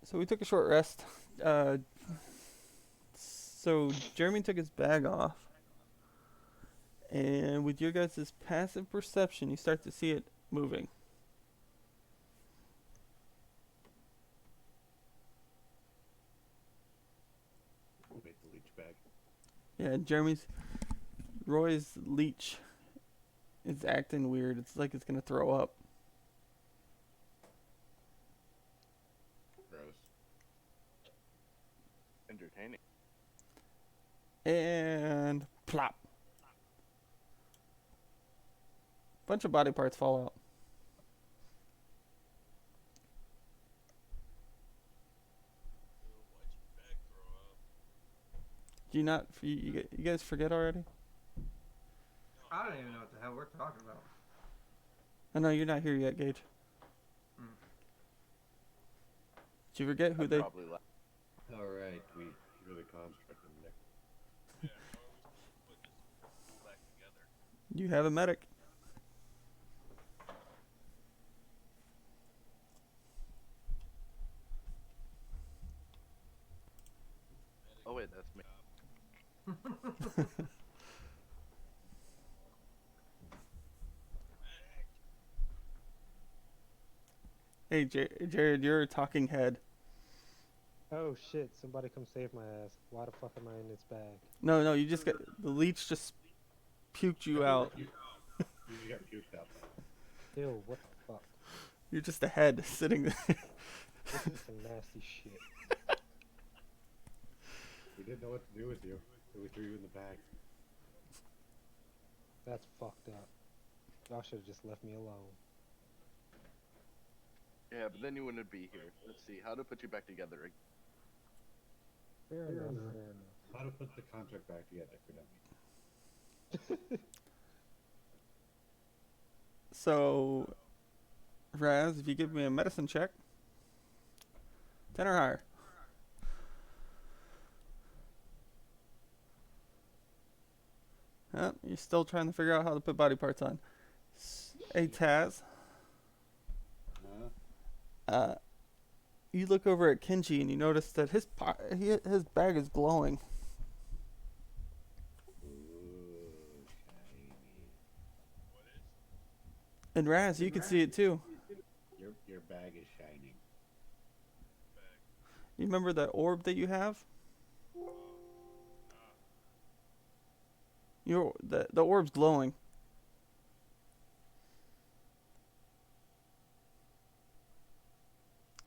So we took a short rest. Uh, so Jeremy took his bag off, and with your guys' passive perception, you start to see it moving. Who made the leech bag? Yeah, Roy's leech is acting weird. It's like it's gonna throw up. Gross. Entertaining. And plop. Bunch of body parts fall out. Do you not? You guys forget already? I don't even know what the hell we're talking about. I know you're not here yet, Gage. Mm. Did you forget who I'd they? probably laugh. All right, we you're the construct in there. You have a medic. Oh wait, that's me. Hey, Jared, you're a talking head. Oh shit, somebody come save my ass. Why the fuck am I in this bag? No, you just got the leech just puked you out. You just got puked up. Ew, what the fuck? You're just a head sitting there. This is some nasty shit. We didn't know what to do with you, so we threw you in the bag. That's fucked up. Y'all should have just left me alone. Yeah, but then you wouldn't be here. Let's see how to put you back together. Fair enough, fair enough. How to put the contract back together for dummies. So, Raz, if you give me a medicine check, 10 or higher. You're still trying to figure out how to put body parts on. Hey, Taz. Huh? You look over at Kenji and you notice that his bag is glowing. Ooh, shiny. And Raz, you can see it too. Your bag is shining. You remember that orb that you have? The orb's glowing.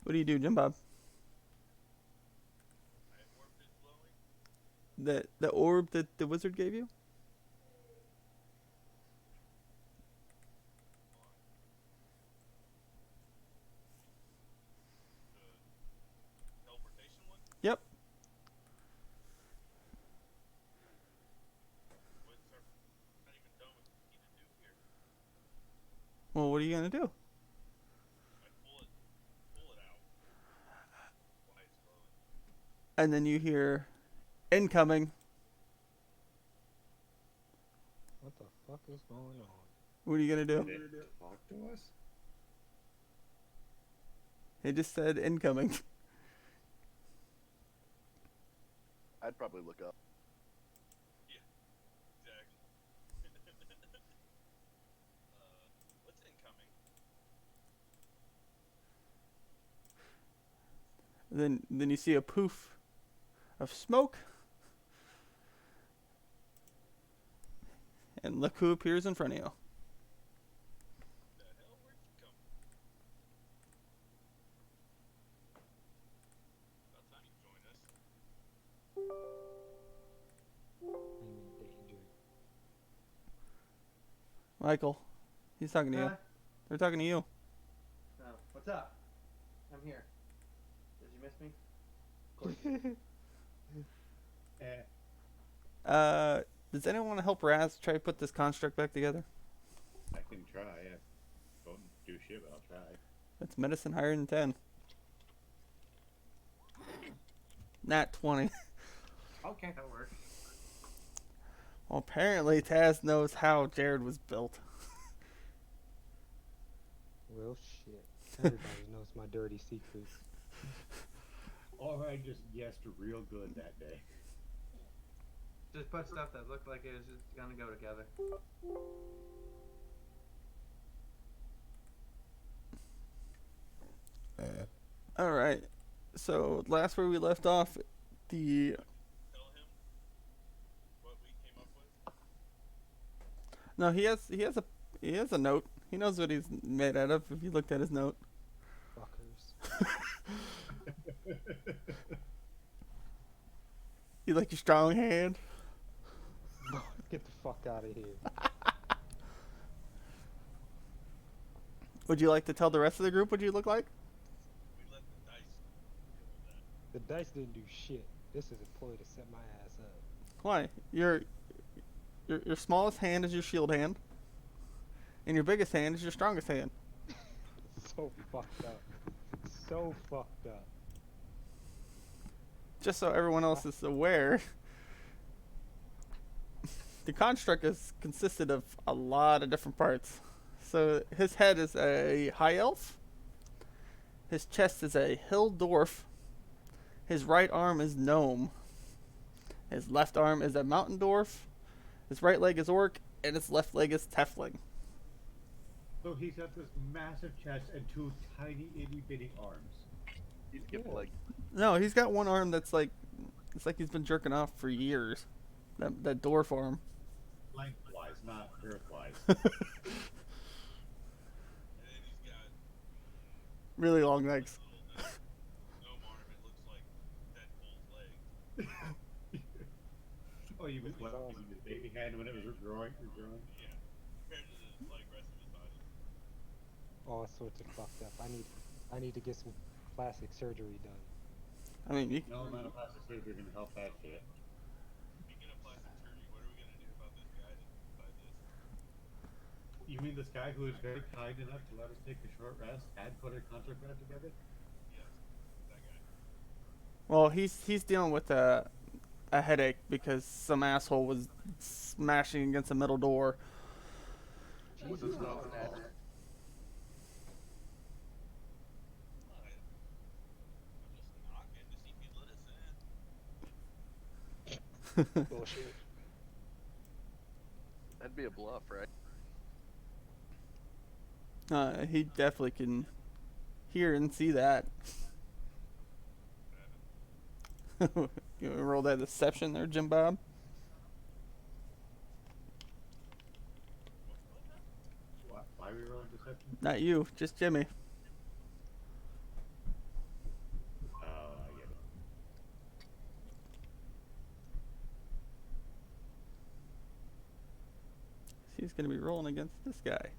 What do you do, Jim Bob? The orb that the wizard gave you? Yep. Well, what are you gonna do? And then you hear incoming. What the fuck is going on? What are you gonna do? Did it talk to us? It just said incoming. I'd probably look up. Then you see a poof of smoke. And look who appears in front of you. I'm in danger. Michael. He's talking to you. They're talking to you. Oh, what's up? I'm here. Did you miss me? Of course. Does anyone want to help Raz try to put this construct back together? I can try. I won't do shit, but I'll try. That's medicine higher than 10. Nat 20. Okay, that works. Well, apparently Taz knows how Jared was built. Well, shit. Everybody knows my dirty secrets. Or I just guessed real good that day. Just put stuff that looked like it was just gonna go together. All right. So last where we left off, the Tell him what we came up with. no, he has a note. He knows what he's made out of. If you looked at his note, Fuckers. you like your strong hand. Get the fuck out of here. Would you like to tell the rest of the group what you look like? We let the dice deal with The dice didn't do shit. This is a ploy to set my ass up. Why? Your smallest hand is your shield hand, and your biggest hand is your strongest hand. So fucked up. So fucked up. Just so everyone else is aware, the construct is consisted of a lot of different parts. So his head is a high elf. His chest is a hill dwarf. His right arm is gnome. His left arm is a mountain dwarf. His right leg is orc, and his left leg is tiefling. So he's got this massive chest and two tiny itty bitty arms. You skip a Yeah. leg. No, he's got one arm that's like, it's like he's been jerking off for years. That dwarf arm. Lengthwise, not girthwise. that. And then he's got Really long legs. little gnome arm. It looks like Deadpool's leg. Oh, you mean what? You mean the baby hand when it was growing? Yeah. Compared to the like rest of his body. All sorts of fucked up. I need to get some plastic surgery done. I mean, you, No amount of plastic surgery can help that shit. Speaking of plastic surgery, what are we gonna do about this guy that inside this? You mean this guy who was very kind enough to let us take a short rest and put a contract back together? Yes, that guy. well, he's dealing with a headache because some asshole was smashing against a metal door. With his nose and head. I'm just knocking to see if he'd let us in. Bullshit. That'd be a bluff, right? He definitely can hear and see that. You wanna roll that deception there, Jim Bob? Why are we rolling deception? Not you, just Jimmy. Oh, I get it. He's gonna be rolling against this guy.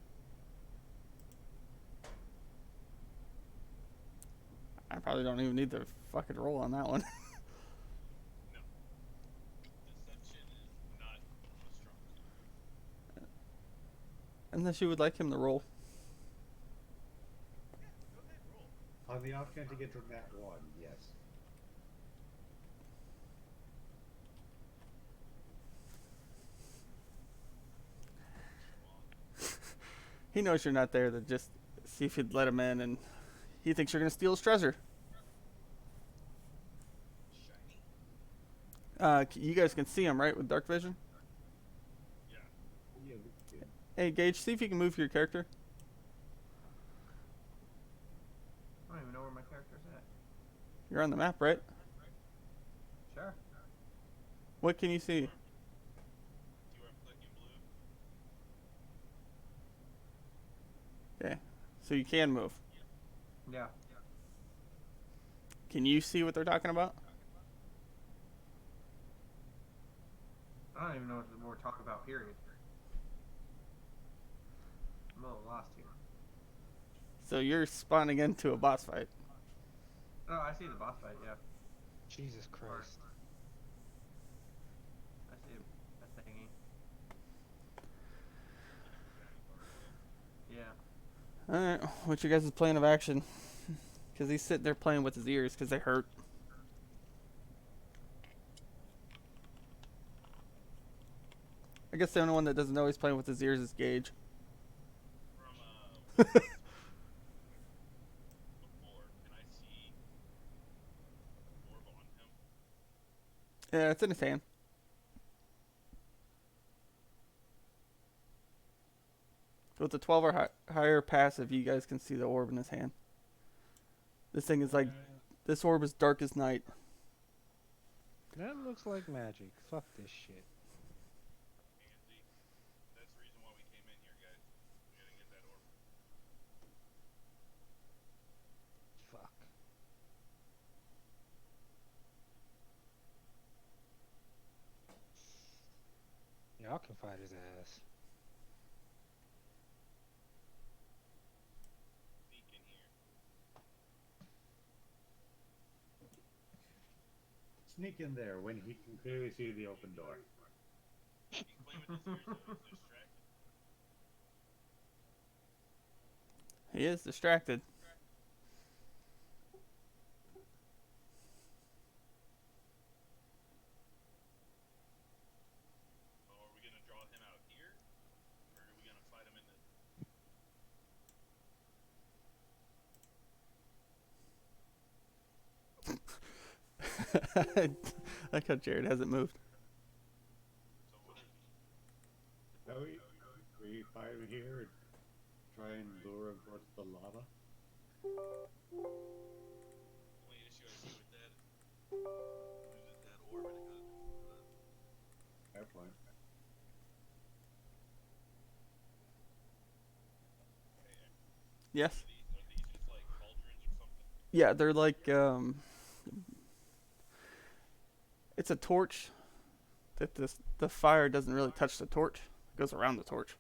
I probably don't even need to fucking roll on that one. Deception is not a strong suit. Unless you would like him to roll. Go ahead, roll. On the off chance he gets a nat 1, yes. He knows you're not there to just see if you'd let him in, and he thinks you're gonna steal his treasure. Shiny. You guys can see him, right, with dark vision? Yeah. Yeah, we did. Hey, Gage, see if you can move your character. I don't even know where my character's at. You're on the map, right? Sure. What can you see? You are clicking blue. Okay, so you can move. Yeah. Can you see what they're talking about? I don't even know what we're talking about, period. I'm a little lost here. So you're spawning into a boss fight. Oh, I see the boss fight, yeah. Jesus Christ. I see a thingy. Yeah. Alright, what's your guys' plan of action? Because he's sitting there playing with his ears because they hurt. I guess the only one that doesn't know he's playing with his ears is Gage. From before, can I see Yeah, it's in his hand. With the 12 or higher passive, you guys can see the orb in his hand. This thing is like, this orb is dark as night. That looks like magic. Fuck this shit. Andy, that's the reason why we came in here, guys. We gotta get that orb. Fuck. Y'all can fight his ass. Sneak in here. Sneak in there when he can clearly see the open door. He's playing with his ears, though. He's distracted. He is distracted. Oh, are we gonna draw him out here? Or are we gonna fight him in the... I like how Jared hasn't moved. So what is he? Now we fight him here and try and lure him towards the lava. Only issue I see with that is loses that orb and it goes... Fair point. Yes. Are these just like cauldrons or something? Yeah, they're like, it's a torch that the fire doesn't really touch the torch. It goes around the torch.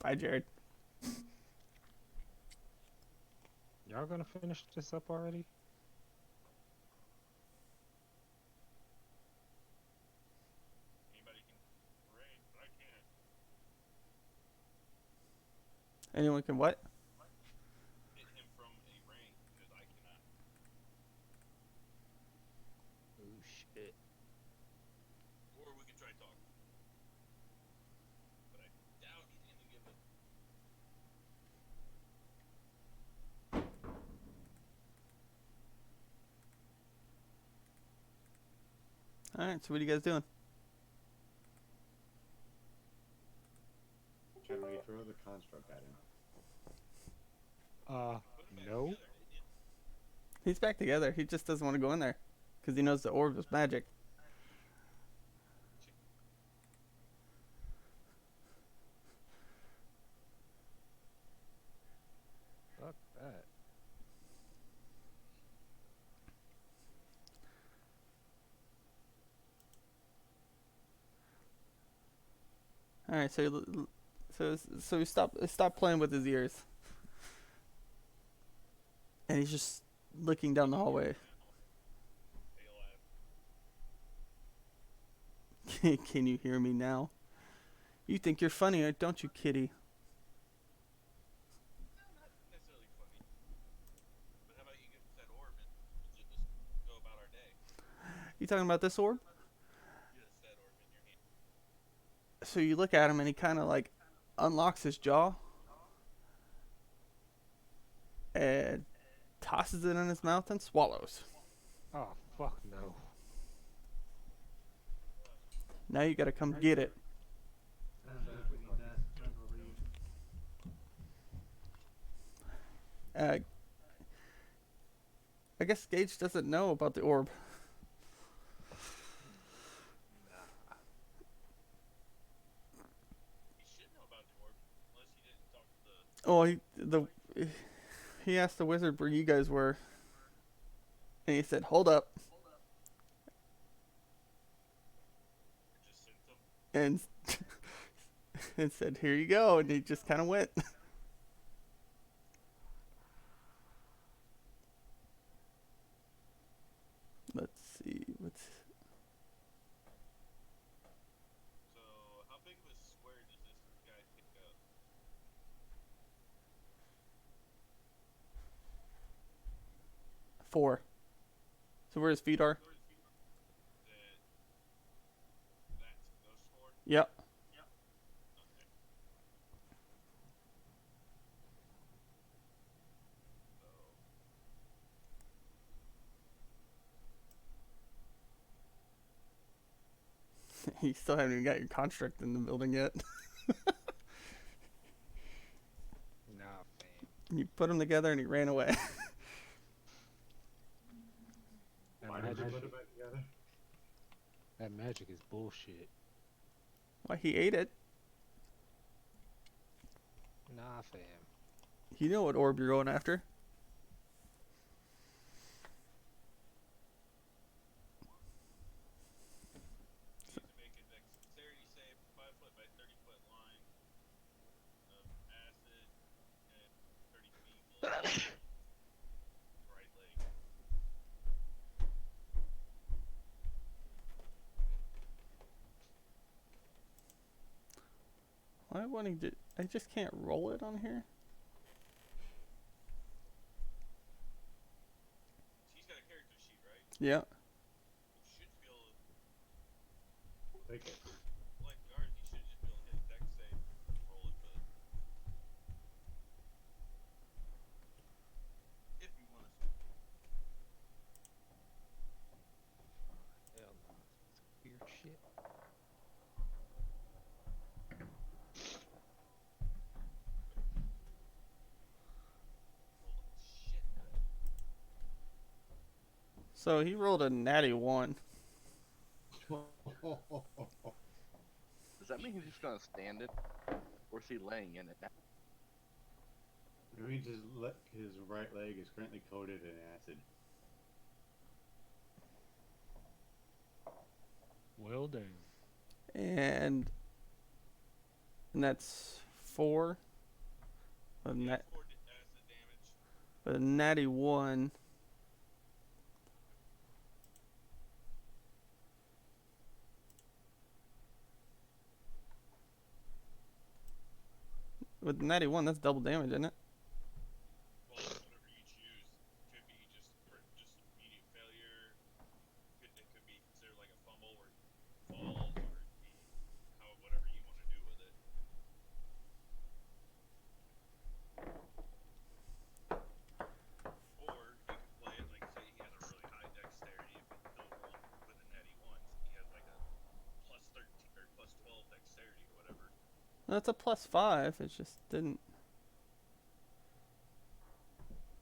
Bye, Jared. Y'all gonna finish this up already? Anybody can raid, but I can't. Anyone can what? Hit him from a range because I cannot. Oh shit. Or we can try talking. But I doubt he's gonna give it. All right. So what are you guys doing? Can we throw the construct at him? Put him back No. together, idiot. He's back together. He just doesn't want to go in there because he knows the orb is magic. Fuck that. All right. So he stopped playing with his ears, and he's just looking down the hallway. Stay alive. Can you hear me now? You think you're funny, don't you, kitty? Not necessarily funny. But how about you give us that orb and we'll just go about our day? You talking about this orb? Yes, that orb in your hand. So you look at him and he kind of like unlocks his jaw and tosses it in his mouth and swallows. Oh fuck no. Now you gotta come get it. I don't know if we need that. Might as well leave. I guess Gage doesn't know about the orb. He should know about the orb, unless he didn't talk to the... Oh, he asked the wizard where you guys were, and he said, "Hold up," Just sent him. and and said, "Here you go," and he just kind of went. Let's see what's. So, how big of a square does this guy pick up? 4. So where his feet are? That's those 4? Yep. Okay. So, You still haven't even got your construct in the building yet. Nah, fam. You put them together and he ran away. That Why did you magic, put it back together? that magic is bullshit. Why, he ate it. Nah, fam. You know what orb you're going after. You need to make a dexterity save, 5 foot by 30 foot line of acid and 30 feet below his right leg. Why won't he do? I just can't roll it on here. He's got a character sheet, right? Yeah. You should be able to, Take it. like guard, you should just be able to hit a dex save and roll it, but if you want to. Hell no. It's weird shit. Shit. So he rolled a natty 1. Does that mean he's just gonna stand it, or is he laying in it? It means his right leg is currently coated in acid. Well done. And that's 4. A, Yeah, nat, 4 acid damage. a natty 1. With the natty 1, that's double damage, isn't it? Well, whatever you choose. Could be just immediate failure. It could be considered like a fumble where it falls, or it could be whatever you want to do with it. Or you could play it like, say he has a really high dexterity. If he built one with a natty ones, he has like a plus 13 or plus 12 dexterity or whatever. That's a +5. It just didn't.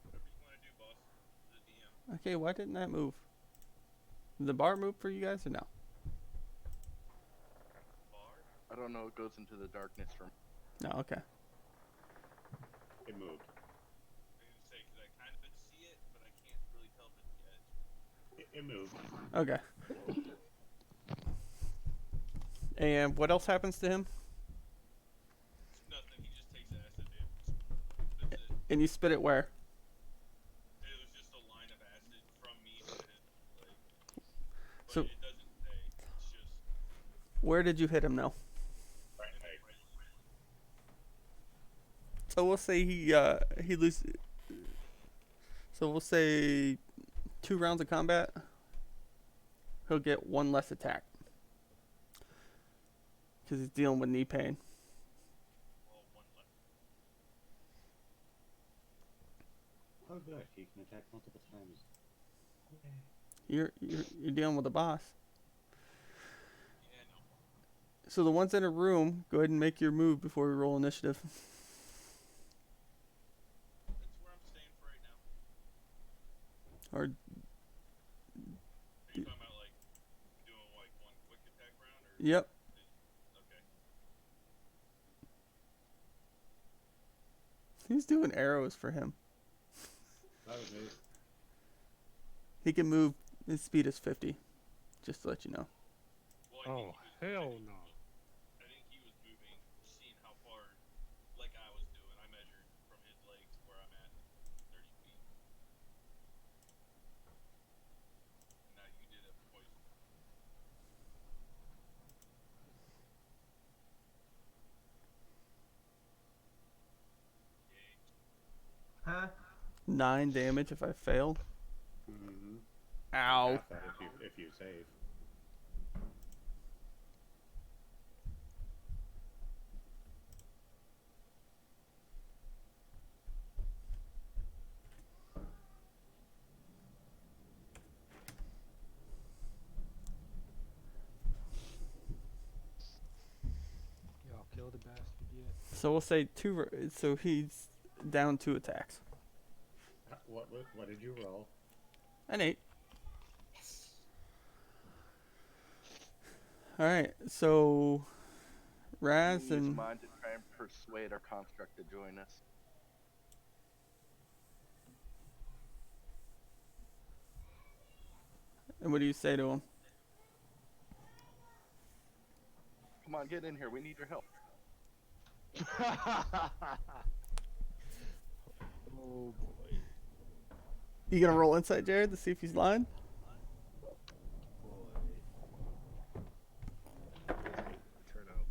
Whatever you want to do, boss. The DM. Okay, why didn't that move? Did the bar move for you guys or no? Bar. I don't know. It goes into the darkness from. No, okay. It moved. I was gonna say, 'cause I kind of see it, but I can't really tell if it's the edge. It moved. Okay. And what else happens to him? Nothing. He just takes acid damage. That's it. And you spit it where? It was just a line of acid from me to his leg. But So- it doesn't say. It's just Where did you hit him now? Right in the leg. right leg. So we'll say he loses. So we'll say 2 rounds of combat. He'll get 1 less attack. Because he's dealing with knee pain. Well, 1 left. Oh gosh, he can attack multiple times. You're dealing with a boss. Yeah, no. So the ones in a room, go ahead and make your move before we roll initiative. That's where I'm staying for right now. Or Are you talking about like doing like 1 quick attack round, or? yep. Okay. He's doing arrows for him. That was me. He can move. His speed is 50. Just to let you know. Well, Oh, hell no. I think he was moving, seeing how far, like I was doing. I measured from his leg to where I'm at, 30 feet. Now you did it poison. Yay. Huh? 9 damage if I fail. Mm-hmm. Ow. Half that if you save. So we'll say so he's down 2 attacks. What did you roll? An 8. Alright, so Raz Use and mine to try and persuade our construct to join us. what do you say to him? Come on, get in here. We need your help. Oh boy. You gonna roll insight, Jared, to see if he's lying? Turn out,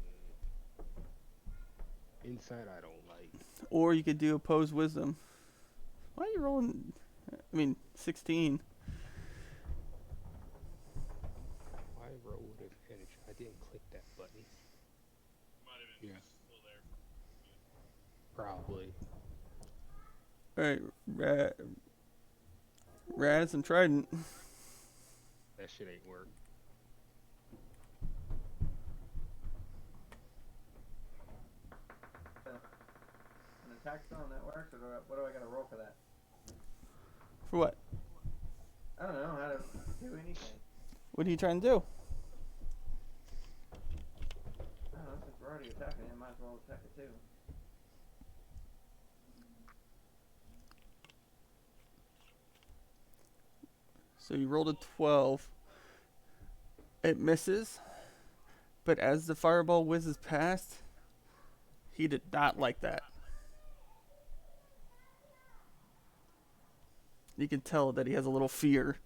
man. Inside, I don't like. Or you could do opposed wisdom. Why are you rolling? 16. I rolled advantage. I didn't click that button. Might have been Yeah. still there. Probably. Alright, Raz and Trident. That shit ain't work. An attack spell and that works, or what do I gotta roll for that? For what? I don't know how to do anything. What are you trying to do? I don't know, since we're already attacking it, I might as well attack it too. So you rolled a 12. It misses. But as the fireball whizzes past, he did not like that. You can tell that he has a little fear.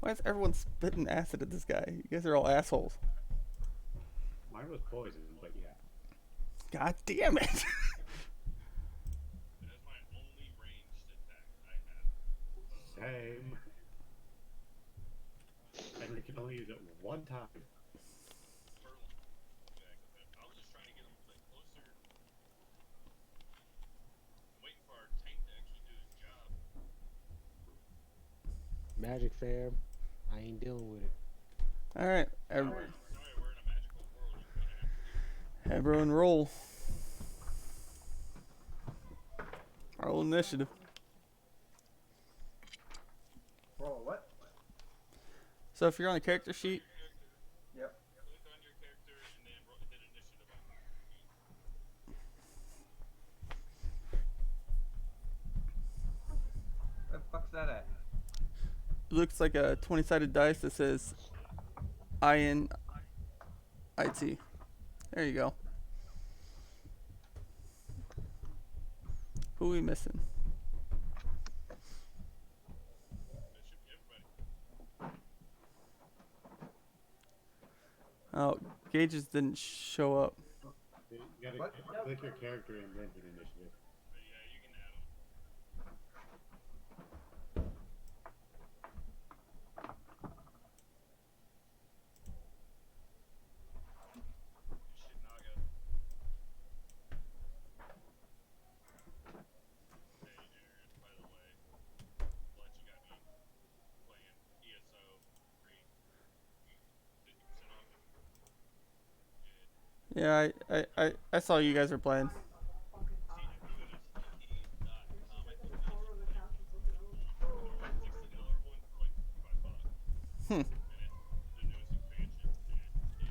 Why is everyone spitting acid at this guy? You guys are all assholes. Mine was poison, but yeah. God damn it. That's my only ranged attack I have. Same. And I can only use it one time. I was just trying to get him like closer. I'm waiting for our tank to actually do his job. Magic fam. I ain't dealing with it. Alright, Sorry, we're in a magical world. You're gonna have to do it. everyone roll. Roll initiative. Roll what? So if you're on the character sheet, Yep. Click on your character and then hit initiative on Where the fuck's that at? it looks like a 20-sided dice that says INIT. There you go. Who are we missing? That should be everybody. Oh, Gauges didn't show up. You gotta What? click your character and then hit initiative. But yeah, you can add them. Shit, Naga. Hey, Jared, by the way, Fletch, you got me playing ESO free. 50% off. Good. Yeah, I saw you guys are playing. Hmm. And it's the newest expansion, and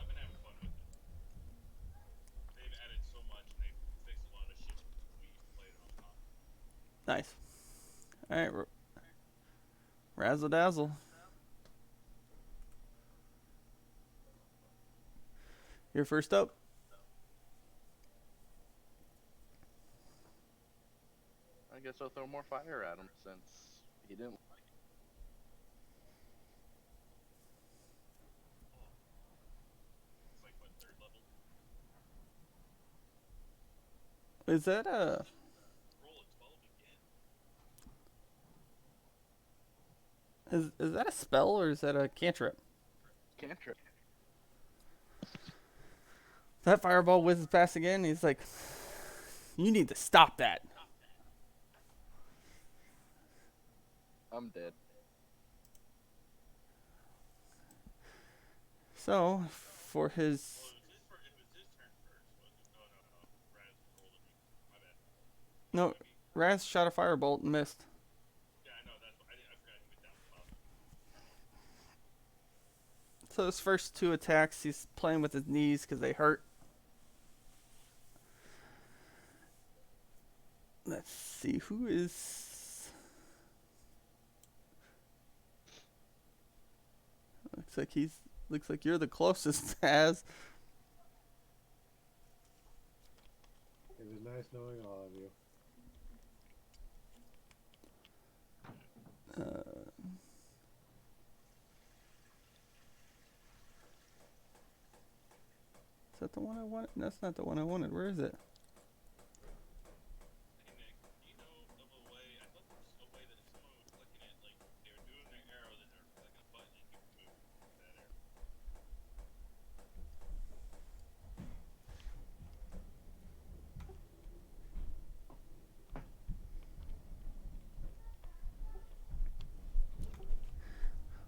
I've been having fun with it. They've added so much, and they've fixed a lot of shit since we played it on top. Nice. Alright, razzle dazzle. You're first up. I guess I'll throw more fire at him since he didn't like it. It's like, what, 3rd level? Is that a... Roll a 12 again. Is that a spell or is that a cantrip? Cantrip. That fireball whizzes past again. He's like, you need to stop that. I'm dead. So, for his Well, it was his turn first, wasn't it? No. Raz was older than me. My bad. no, Raz shot a firebolt and missed. Yeah, I know. That's what I forgot he went down the top. So his first two attacks, he's playing with his knees because they hurt. Let's see who is. Looks like you're the closest, Taz. It was nice knowing all of you. Is that the one I wanted? That's not the one I wanted. Where is it? Hey Nick, do you know of a way? I thought there was a way that if someone was clicking it, like they were doing their arrow, then they were clicking a button and you could move that arrow.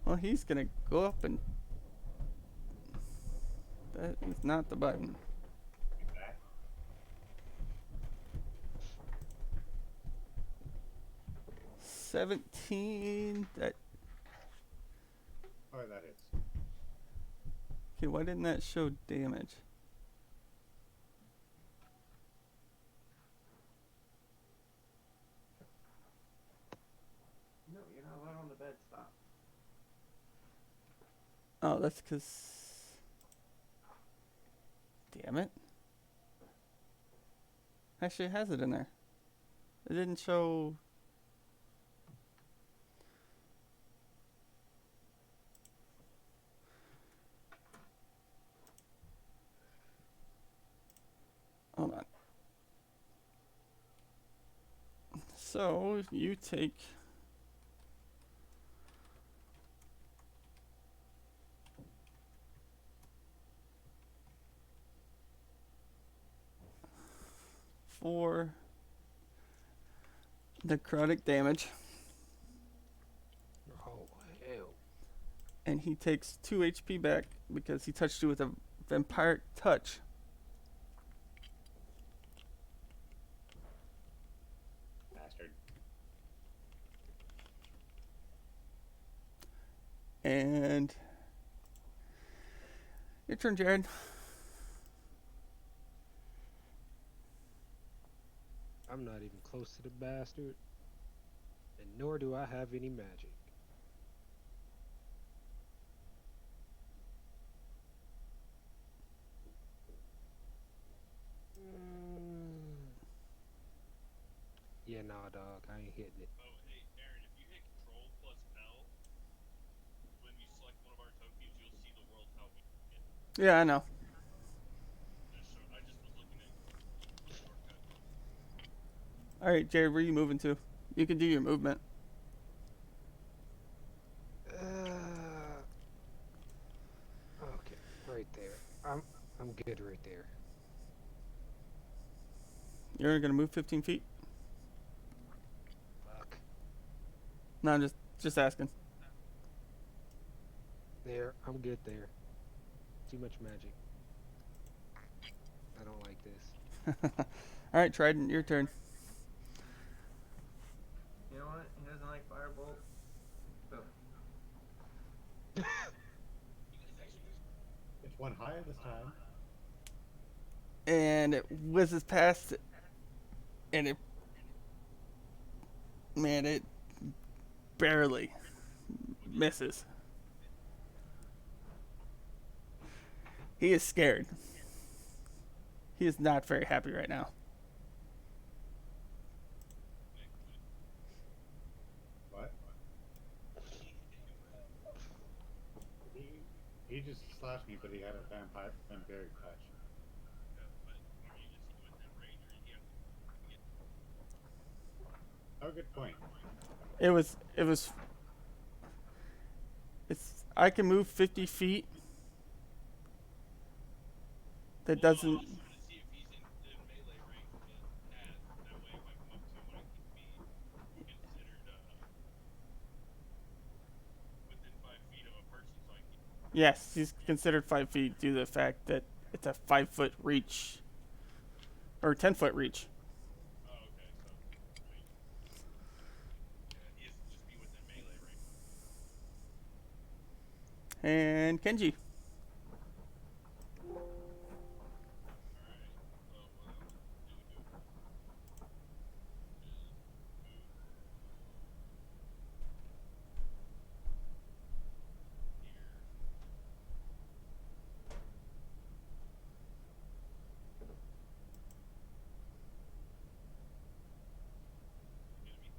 Well, he's gonna go up and. That is not the button. Be back. $17. That. Oh, that is. Okay, why didn't that show damage? No, you're not allowed on the bed. Stop. Oh, that's because. Damn it. Actually, it has it in there. It didn't show. Hold on. So, you take. For necrotic damage, Oh hell. and he takes 2 HP back because he touched you with a vampiric touch. Bastard. And your turn, Jared. I'm not even close to the bastard. And nor do I have any magic. Yeah, nah, dog. I ain't hitting it. Oh, hey Aaron, if you hit Control plus L, when you select one of our tokens, you'll see the world how we hit. Yeah, I know. I just was looking at the shortcut. All right, Jared, where are you moving to? You can do your movement. Okay, right there. I'm good right there. You're gonna move 15 feet. Fuck. No, I'm just asking. There, I'm good there. Too much magic. I don't like this. All right, Trident, your turn. You know what? He doesn't like firebolt. So It's one higher this time. And it whizzes past, and it barely misses. He is scared. He is not very happy right now. What? He just slashed me, but he had a vampiric touch. Oh, good point. I can move 50 feet. That Well, doesn't. I was trying to see if he's in melee range with Taz. That way, if I come up to him, I can be considered Yes, he's considered 5 feet due to the fact that it's a 5 foot reach or 10 foot reach. Oh, okay. So, wait. Yeah, he has to just be within melee range. And Kenji. Alright. So, what I'm gonna do is move here.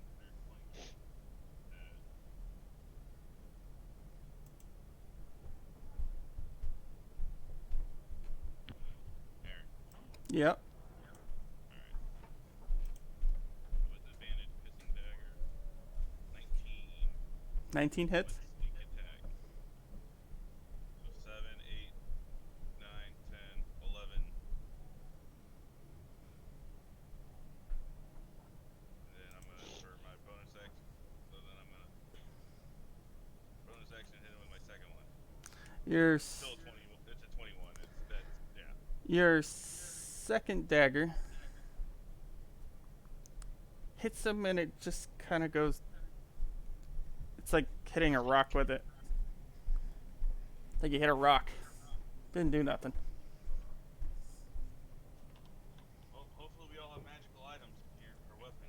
Gonna be considered flanking as Aaron. Yep. Alright. With advantage, pissing dagger. 19 19 with hits. sneak attack. So 7, 8, 9, 10, 11. And then I'm gonna for my bonus action. So then I'm gonna bonus action hit him with my second one. Your Still a 20. It's a 21. That's yeah. your second dagger hits him and it just kind of goes. It's like hitting a rock with it. Like you hit a rock. Didn't do nothing. Well, hopefully we all have magical items here for weapon.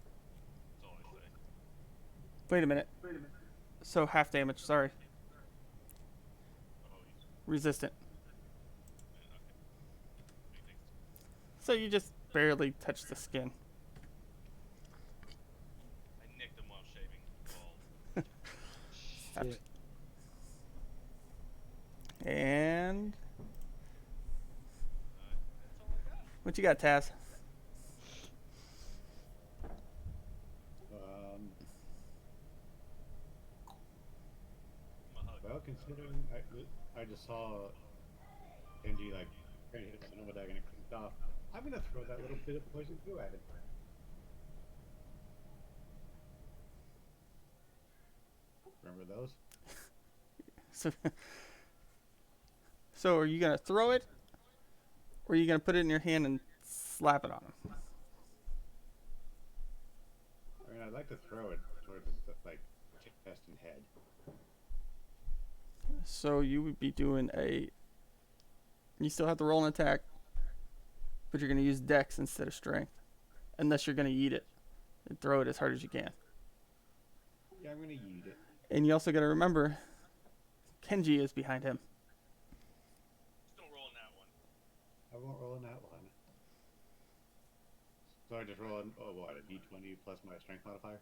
That's all I say. Wait a minute. So half damage. Sorry. Oh, he's Resistant. okay. He thinks So you just barely touch the skin. I nicked him while shaving balls. Shit. And That's all I got. what you got, Taz? I'm a hug. Well, considering I just saw Kenji like trying to hit him with a Nova Dagger and it clicked off, I'm gonna throw that little bit of poison glue at him. Remember those? So, so are you gonna throw it, or are you gonna put it in your hand and slap it on him? I mean, I'd like to throw it towards his like chest and head. So you would be doing a. You still have to roll an attack, but you're gonna use Dex instead of Strength, unless you're gonna eat it and throw it as hard as you can. Yeah, I'm gonna eat it. And you also gotta remember, Kenji is behind him. Still rolling that one. I won't roll in that one. So I just roll what, a d20 plus my strength modifier?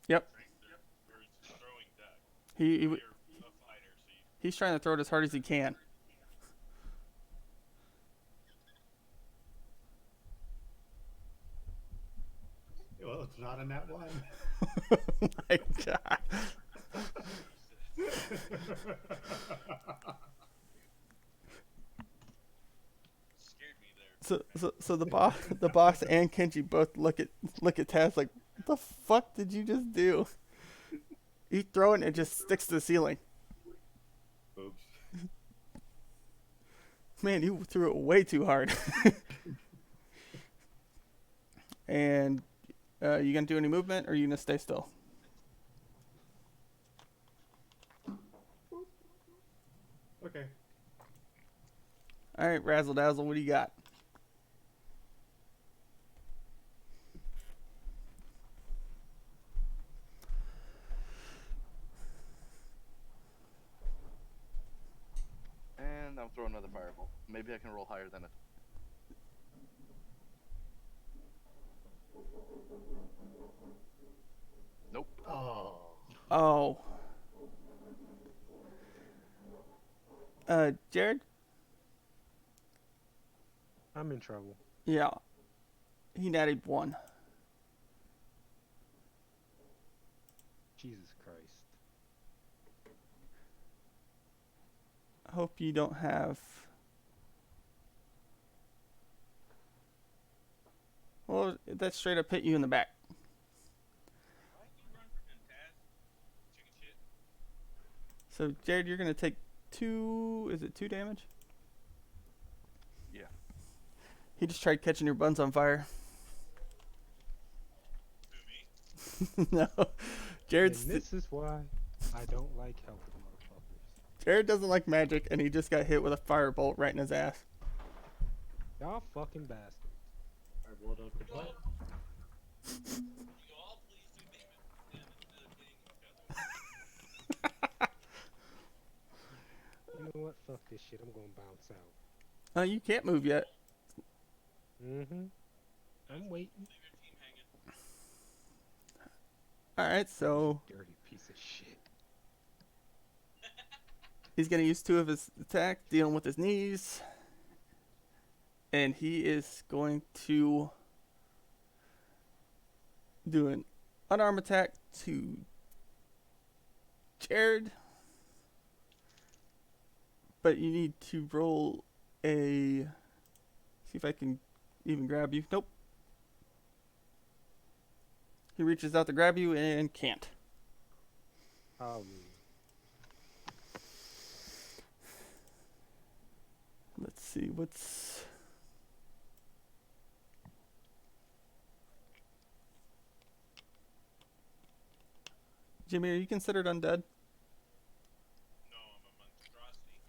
Yep. Strength or it's throwing deck. He You're a fighter, so you he's trying to throw it as hard as he can. Well, it's not in that one. Oh my God. scared me there. So the boss and Kenji both look at Taz like, what the fuck did you just do? You throw it and it just sticks to the ceiling. Oops. Man, you threw it way too hard. And you gonna do any movement or are you gonna stay still? Okay. All right, Razzle Dazzle, what do you got? And I'll throw another fireball. Maybe I can roll higher than it. Nope. Oh. Oh. Jared? I'm in trouble. Yeah. He natted 1. Jesus Christ. Hope you don't have. Well, that straight up hit you in the back. Why'd you run from him, Taz? Chicken shit. So, Jared, you're going to take 2. Is it 2 damage? Yeah. He just tried catching your buns on fire. Who, me? No. Jared's And this is why I don't like helping motherfuckers. Jared doesn't like magic, and he just got hit with a firebolt right in his ass. Y'all fucking bastards. I rolled up the butt. You all please do damage instead of getting okay. You know what? Fuck this shit. I'm gonna bounce out. You can't move yet. Mm-hmm. I'm waiting. Leave your team hanging. Alright, so Dirty piece of shit. he's going to use 2 of his attack, dealing with his knees. And he is going to do an unarmed attack to Jared. But you need to roll a... See if I can even grab you. Nope. He reaches out to grab you and can't. Let's see, what's... Jimmy, are you considered undead? No, I'm a monstrosity.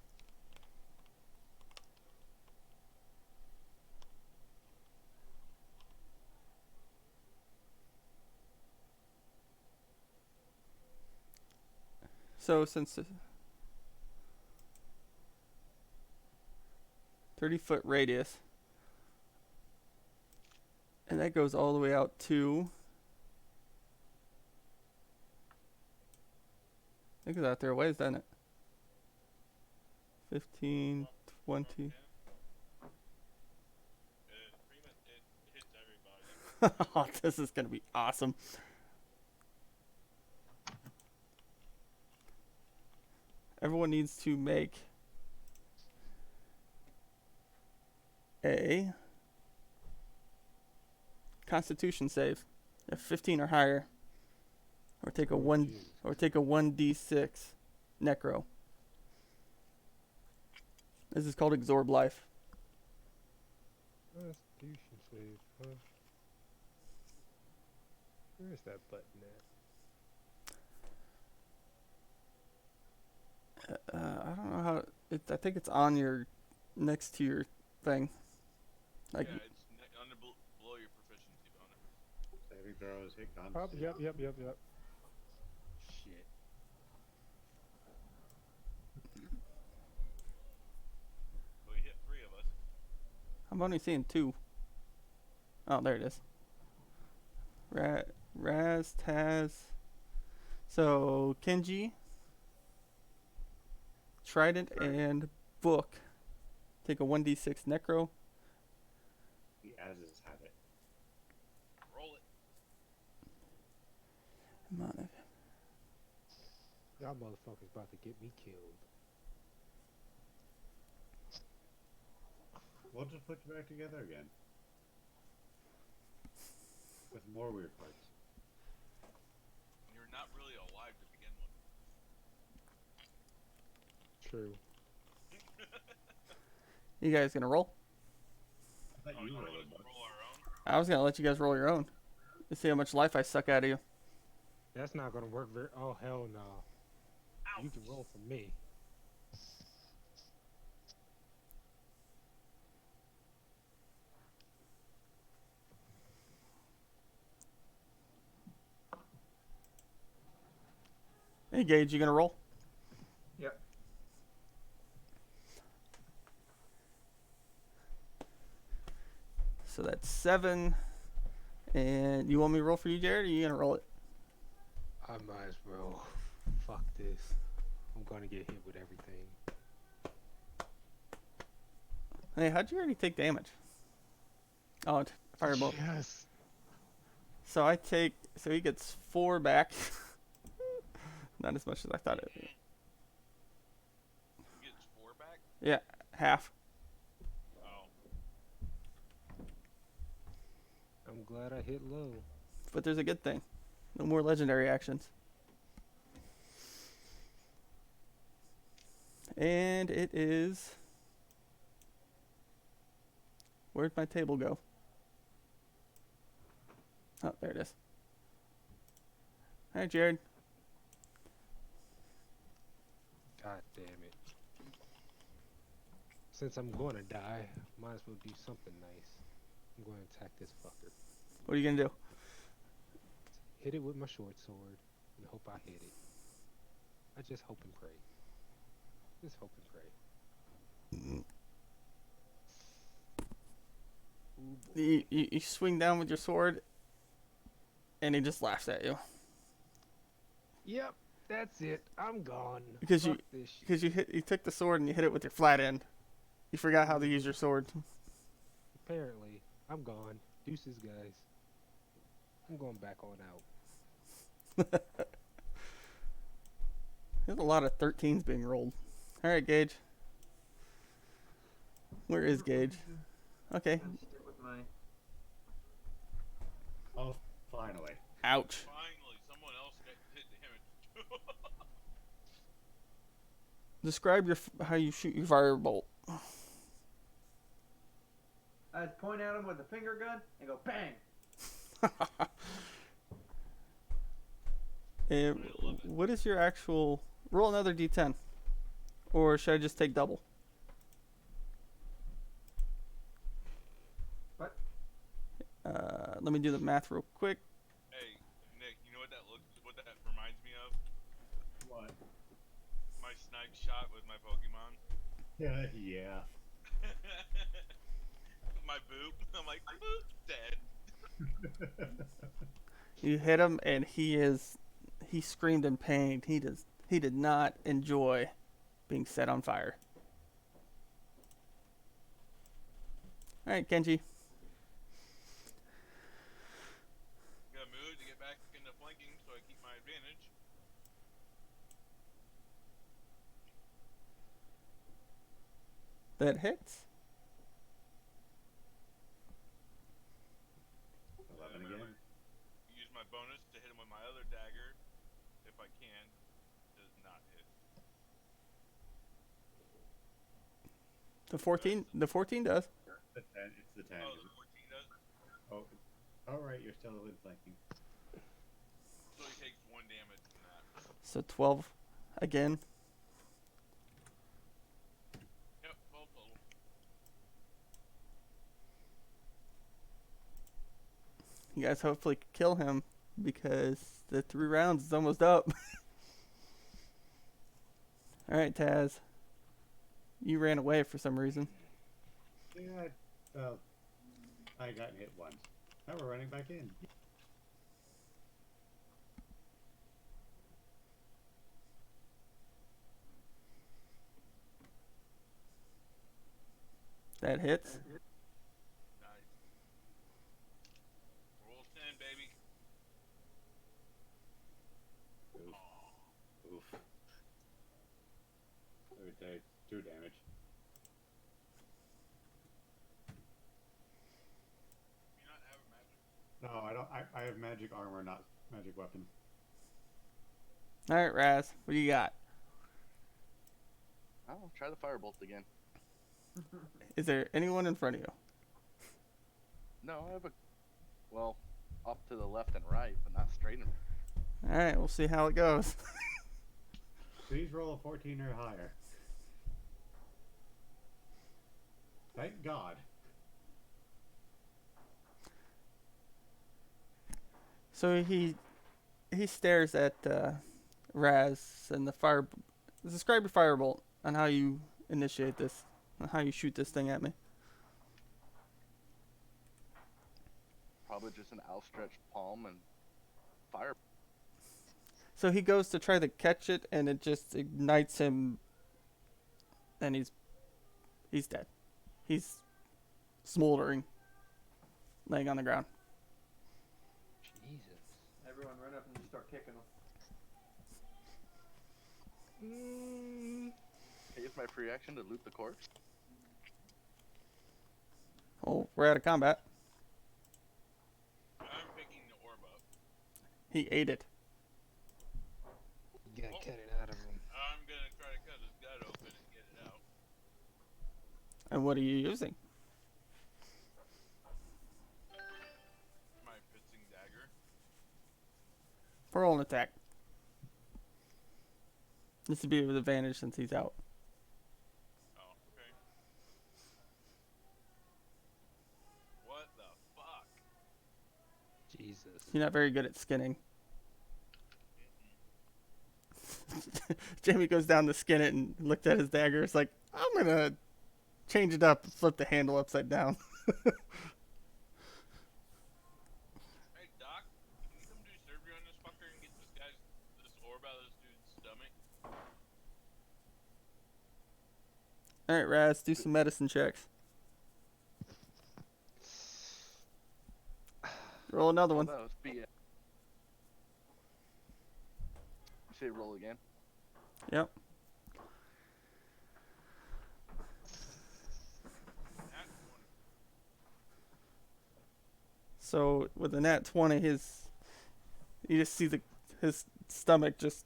So since 30-foot radius, and that goes all the way out to... I think it's out there a ways, doesn't it? 15, 20. Pretty much it hits everybody. Oh, this is gonna be awesome. Everyone needs to make a Constitution save at 15 or higher, or take a Oh, 1d6 necro. This is called Absorb Life. Constitution save, huh? Where's that button at? I don't know how. I think it's on your next to your thing. Like, Yeah, it's below your proficiency bonus. Saving throws, hit con. Oh, yep. Shit. Well, you hit 3 of us. I'm only seeing 2. Oh, there it is. Raz, Taz. So, Kenji, Trident, and Book take a 1d6 necro. He has his habit. Roll it. Come on. Y'all motherfuckers about to get me killed. We'll just put you back together again. With more weird parts. You're not really alive to begin with. True. You guys gonna roll? I thought Oh, you you were want the us to butt. roll our own? I was gonna let you guys roll your own to see how much life I suck out of you. That's not gonna work very. Oh hell no. You Ouch. can roll for me. Hey, Gage, you gonna roll? Yep. So that's 7. And you want me to roll for you, Jared, or you gonna roll it? I might as well. Fuck this. I'm gonna get hit with everything. Hey, how'd you already take damage? Oh, firebolt. Yes. So so he gets 4 back. Not as much as I thought it would. He gets 4 back? Yeah, half. Oh. I'm glad I hit low. But there's a good thing. No more legendary actions. And it is. Where'd my table go? Oh, there it is. Hi, Jared. God damn it. Since I'm going to die, might as well do something nice. I'm going to attack this fucker. What are you gonna do? Hit it with my short sword and hope I hit it. I just hope and pray. Just hope and pray. Ooh, boy. You swing down with your sword, and he just laughs at you Yep, that's it. I'm gone. Because you- Fuck this shit. because you took the sword and you hit it with your flat end. You forgot how to use your sword. Apparently, I'm gone. Deuces, guys. I'm going back on out. There's a lot of 13s being rolled. All right, Gage. Where is Gage? Okay. I'm gonna stick with my. Oh, finally. Ouch. Finally, someone else hit damage. Describe how you shoot your firebolt. I just point at him with a finger gun and go bang. And what is your actual? Roll another d10, or should I just take double? What? Let me do the math real quick. Hey, Nick, you know what that reminds me of? What? My snipe shot with my Pokemon. Yeah. My boop. I'm like, boop, dead. You hit him, and he screamed in pain. He did not enjoy being set on fire. All right, Kenji. Gotta move to get back into flanking so I keep my advantage. That hits. 11 And then again. use my bonus to hit him with my other dagger, if I can. Does not hit. The 14 does. The 10. It's the 10. Oh, the 14 does. Oh, all right. You're still in flanking. So he takes 1 damage from that. So 12 again. Yep, 12 total. You guys hopefully kill him because the 3 rounds is almost up. All right, Taz. You ran away for some reason. Yeah. Well, I got hit once. Now we're running back in. That hits. Nice. Roll 10, baby. Oof. Oof. I would take 2 damage. You not have a magic? No, I don't. I have magic armor, not magic weapon. All right, Raz. What do you got? I'll try the firebolt again. Is there anyone in front of you? No, I have a. Well, off to the left and right, but not straight in. All right, we'll see how it goes. Please roll a 14 or higher. Thank God. So he stares at Raz and the fire. Describe your firebolt and how you initiate this, and how you shoot this thing at me. Probably just an outstretched palm and fire. So he goes to try to catch it, and it just ignites him, and he's dead. He's smoldering, laying on the ground. Jesus. Everyone run up and just start kicking them. Can I use my free action to loot the corpse? Oh, we're out of combat. I'm picking the orb up. He ate it. You gotta cut it out of him. I'm gonna try to cut his gut open and And what are you using? My pitching dagger. Roll an attack. This would be with advantage since he's out. Oh, okay. What the fuck? Jesus. You're not very good at skinning. Jamie goes down to skin it and looked at his dagger. It's like, I'm gonna change it up, flip the handle upside down. Hey, Doc, can you come do surgery on this fucker and get this orb out of this dude's stomach? Alright, Raz, do some medicine checks. Roll another Well, one. that was BS. You say roll again. Yep. Nat 20. So with the nat 20, you just see his stomach just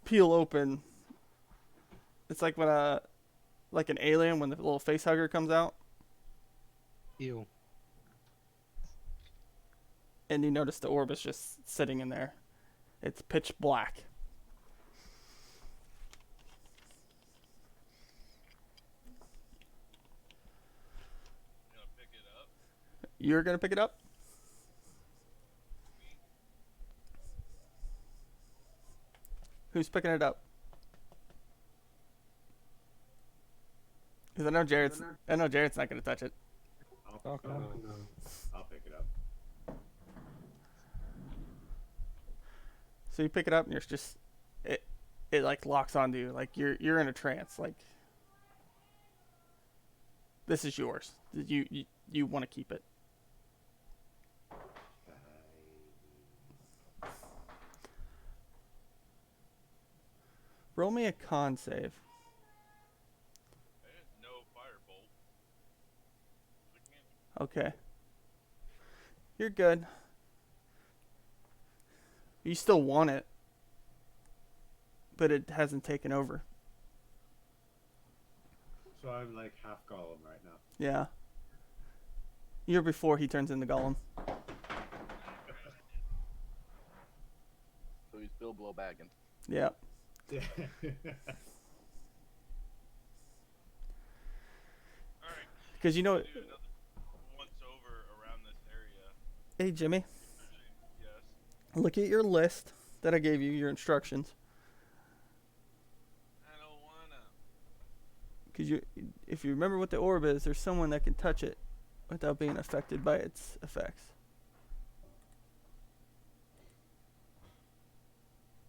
peel open. It's like when like an alien when the little face hugger comes out, Ew. and you notice the orb is just sitting in there. It's pitch black. You gonna pick it up? You're gonna pick it up? Me? Who's picking it up? Because I know Jared's not gonna touch it. I'll, Fuck I'll, no. I'll pick it up. So you pick it up and you're just it like locks onto you, like you're in a trance, like this is yours. You want to keep it. Roll me a con save. I had no firebolt. I can't. Okay. You're good. You still want it, but it hasn't taken over. So I'm like half Gollum right now. Yeah. You're before he turns into Gollum. So he's Bilbo Baggins. Yeah. Yeah. Alright. Because you know, Do another once over around this area. hey Jimmy, Yes. look at your list that I gave you, your instructions. I don't wanna. Because if you remember what the orb is, there's someone that can touch it without being affected by its effects.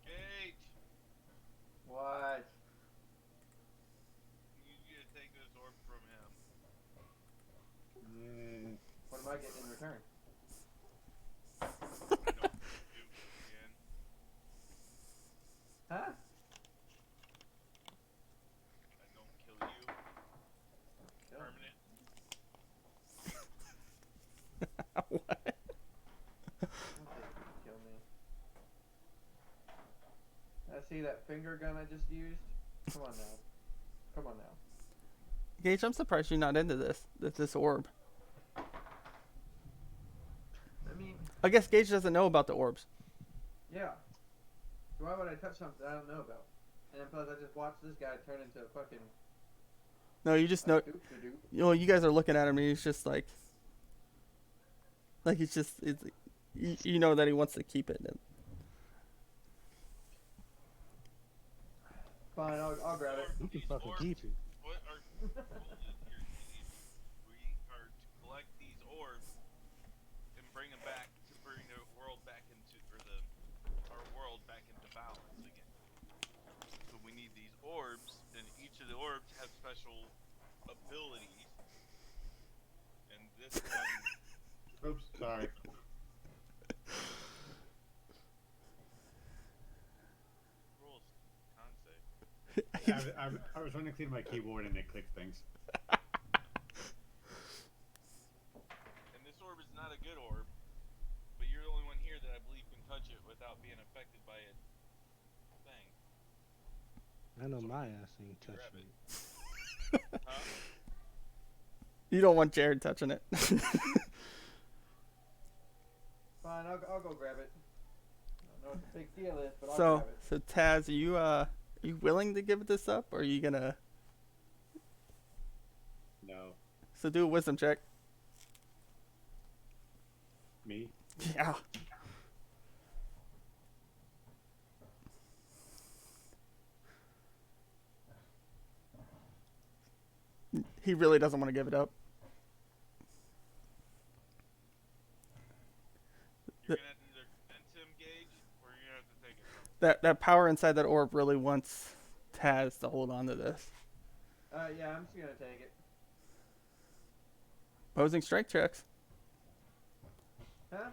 Gage, What? you need to take this orb from him. Yeah. What am I getting in return? I don't do again. Huh? I don't kill you. Kill me. Permanent. What? Don't kill me. See that finger gun I just used? Come on now. Come on now. Gage, I'm surprised you're not into this orb. I mean, I guess Gage doesn't know about the orbs. yeah. So why would I touch something I don't know about? And then plus I just watched this guy turn into a fucking No, you just know. doop-de-doop. You guys are looking at him, and he's just like he's just you know that he wants to keep it. And Fine, I'll grab it. You can These fucking orbs, keep it. What are we are to collect these orbs and bring them back to bring the world back into our world back into balance again. So we need these orbs, and each of the orbs have special abilities. And this one, Oops, sorry. rules con save. I was trying to clean my keyboard and it clicked things. And this orb is not a good orb, but you're the only one here that I believe can touch it without being affected by its thing. I know my ass ain't Grab touching it. it. Huh? You don't want Jared touching it. Fine, I'll go grab it. I don't know what the big deal is, but I'll So, grab it. so Taz, are you willing to give this up, or are you gonna? No. So do a wisdom check. Me? Yeah. He really doesn't want to give it up. You're gonna have to either convince him, Gage, or you're gonna have to take it from him. That power inside that orb really wants Taz to hold on to this. Yeah, I'm just gonna take it. Opposing strength checks. Huh?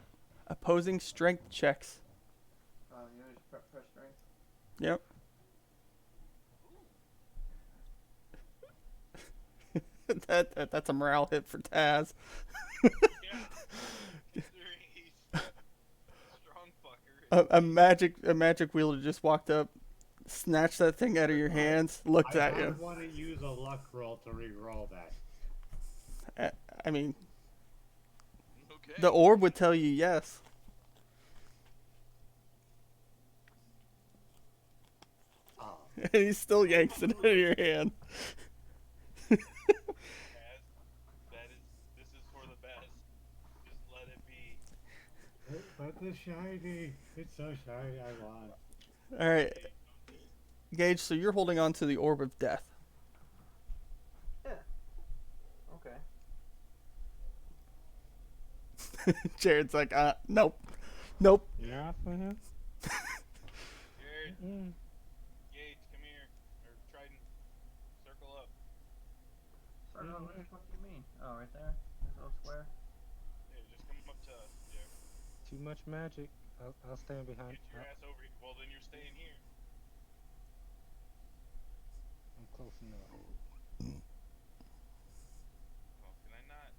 Opposing strength checks. Oh, you know, just press strength. Yep. That's a morale hit for Taz. Yeah. Considering he's a strong fucker. A magic wheeler just walked up, snatched that thing out of your hands, looked at I you. want to use a luck roll to re-roll that. I mean, Okay. the orb would tell you yes. Oh. And he still yanks it out of your hand. As this is for the best. Just let it be. But the shiny. It's so shiny, I want. Alright. Gage, so you're holding on to the orb of death. Okay. Jared's like, nope. Nope. Yeah, for him. Jared, Mm. Gage, come here. Or Trident, circle up. What the fuck do you mean? Oh, right there? This little square? Yeah, just come up to us. Yeah. Too much magic. I'll stand behind. Get your ass over here. Well, then you're staying here. I'm close enough. Well, can I not?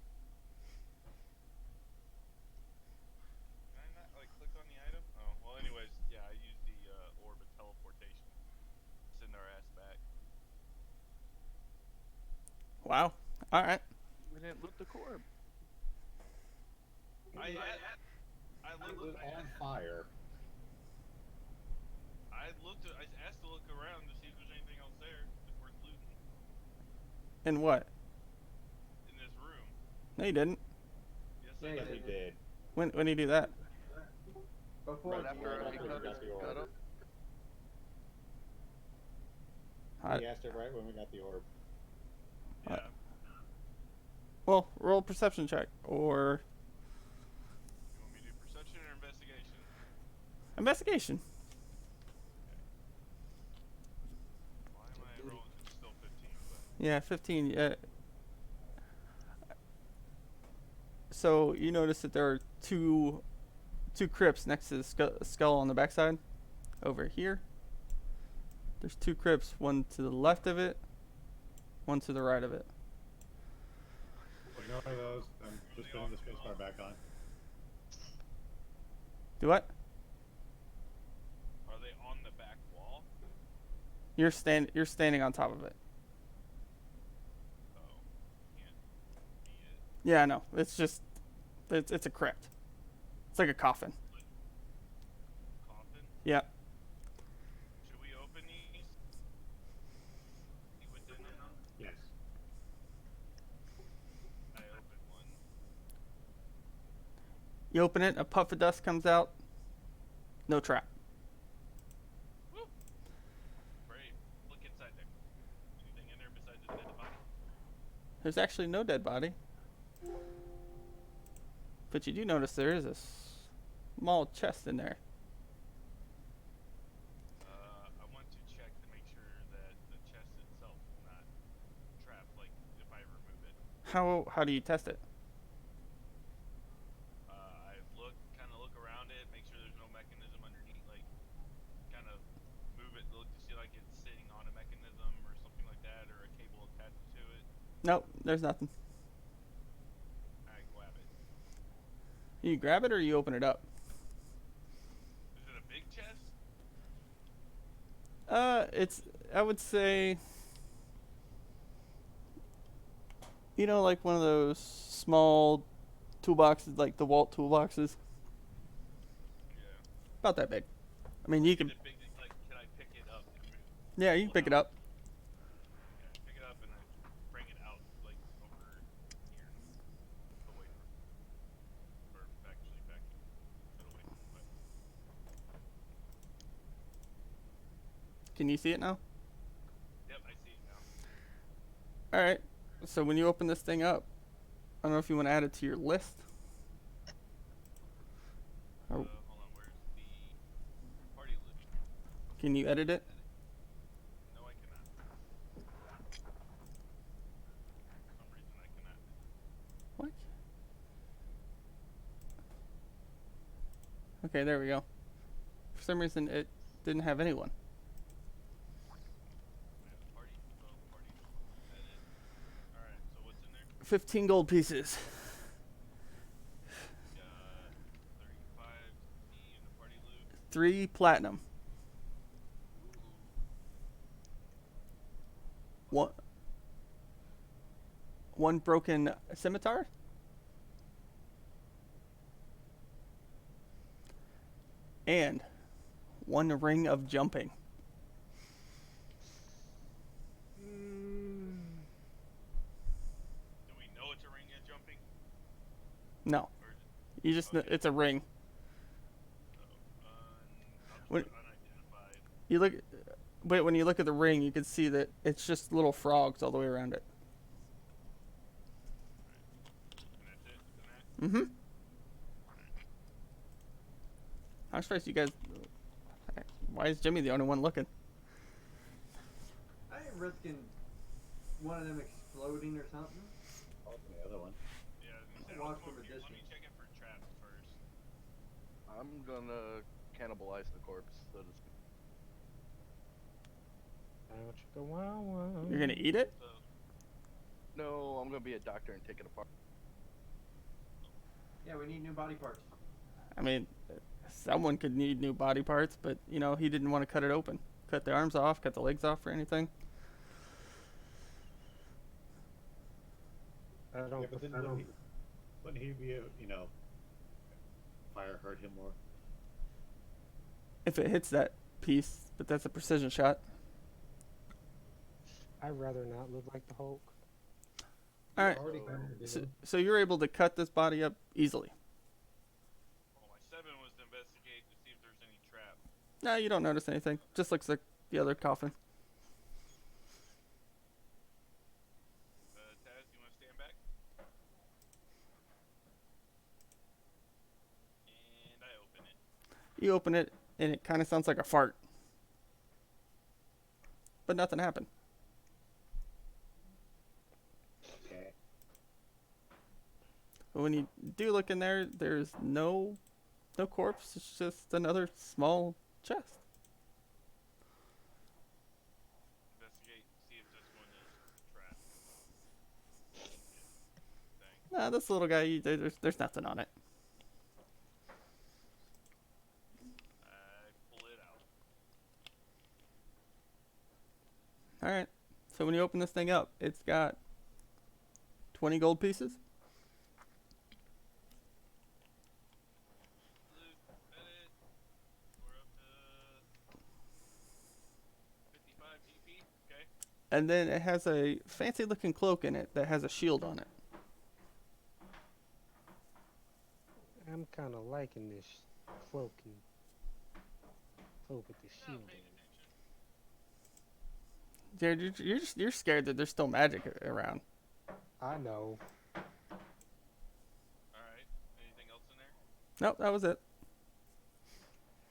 Can I not, like, click on the item? Oh, well, anyways, yeah, I used the orb of teleportation. Send our ass back. Wow. Alright. We didn't loot the corb. I It looked. was on fire. I asked to look around to see if there's anything else there that's worth looting And what? in this room. No, you didn't. Yes, Yeah, I you Yes, did. he did. When did you do that? Before Right you after got he it. cut up. I- He asked it right when we got the orb. Yeah. Well, roll a perception check. Or You want me to do perception or investigation? investigation. Why am I rolling? It's still 15, but Yeah, 15. Yeah. So you notice that there are two crypts next to the skull on the backside. Over here. There's two crypts, one to the left of it, one to the right of it. Ignore those. I'm just putting the spacebar back on. Do what? are they on the back wall? You're standing on top of it. Oh, can't see it. Yeah, I know. It's just it's a crypt. It's like a coffin. Coffin? Yeah. Should we open these? See what's in them? Yes. I opened one. You open it, a puff of dust comes out. No trap. Woo! Brave. Look inside there. Anything in there besides a dead body? There's actually no dead body. But you do notice there is a small chest in there. I want to check to make sure that the chest itself is not trapped, like if I remove it. How do you test it? I kind of look around it, make sure there's no mechanism underneath, like, kind of move it, look to see like it's sitting on a mechanism or something like that, or a cable attached to it. Nope, there's nothing. I grab it. You grab it or you open it up? Is it a big chest? It's I would say You know, like one of those small toolboxes, like the Walt toolboxes, Yeah. about that big. I mean, you Is can. it big? Like, can I pick it up and Yeah, you can pull pick it up. Yeah, pick it up and I bring it out like over here, away from, or actually back a bit away from the button. Can you see it now? Yep, I see it now. All right. So when you open this thing up, I don't know if you want to add it to your list. Or Hold on, where's the party loop? can you edit it? No, I cannot. For some reason, I cannot. What? Okay, there we go. For some reason, it didn't have anyone. Party, party. Edit. Alright, so what's in there? 15 gold pieces. 35 T in the party loop. 3 platinum. One. One broken scimitar. And 1 ring of jumping. Do we know it's a ring of jumping? No, Or is you just Okay. it's a ring. What- unidentified? You look, but when you look at the ring, you can see that it's just little frogs all the way around it. And that's it? And that? Mm-hmm. I'm surprised you guys. Why is Jimmy the only one looking? I ain't risking one of them exploding or something. Oh, the other one. Yeah, I was gonna say, Watch I'll from a let me distance. check it for traps first. I'm gonna cannibalize the corpse, so to speak. You're gonna eat it? So, No, I'm gonna be a doctor and take it apart. Yeah, we need new body parts. I mean, someone could need new body parts, but you know he didn't want to cut it open, cut the arms off, cut the legs off, or anything. I don't. Yeah, but then I don't. wouldn't he be, fire hurt him more? If it hits that piece, but that's a precision shot. I'd rather not live like the Hulk. All right. Already So you're able to cut this body up easily. well, my 7 was to investigate to see if there's any trap. No, you don't notice anything. Just looks like the other coffin. Taz, you wanna stand back? And I open it. You open it, and it kind of sounds like a fart. But nothing happened. Okay. But when you do look in there, there's no corpse. It's just another small chest. Investigate, see if this one is a trap. Dang. Nah, this little guy, there's nothing on it. I pull it out. All right. So when you open this thing up, it's got 20 gold pieces. Loot, edit. We're up to 55 GP. Okay. And then it has a fancy looking cloak in it that has a shield on it. I'm kind of liking this cloak with the Not shield. paying attention. Jared, you're scared that there's still magic around. I know. Alright. Anything else in there? Nope, that was it.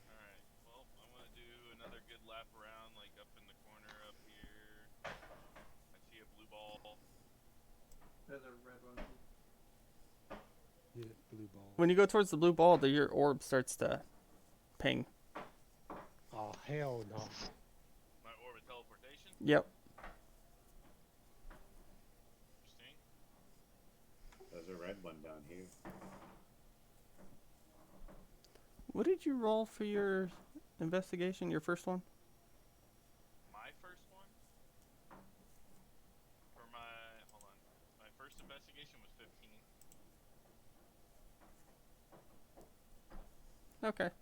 Alright. Well, I'm gonna do another good lap around, like up in the corner up here. I see a blue ball. There's a red one. Yeah, blue ball. When you go towards the blue ball, your orb starts to ping. Oh hell no. My orb of teleportation. Yep. Interesting. There's a red one down here. What did you roll for your investigation? Your first one? My first one? For my. Hold on. My first Okay. And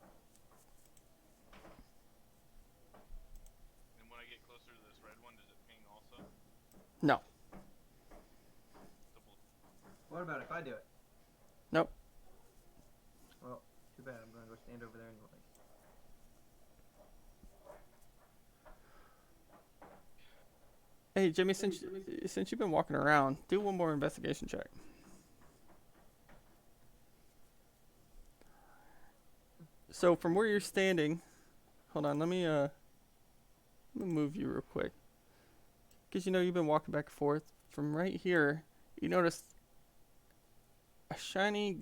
when I get closer to this red one, does it ping also? No. Double. What about if I do it? Nope. Well, too bad. I'm gonna go stand over there anyway. Hey, Jimmy, since you've been walking around, do one more investigation check. So from where you're standing, hold on, let me move you real quick. Cause you know you've been walking back and forth. From right here, you notice a shiny.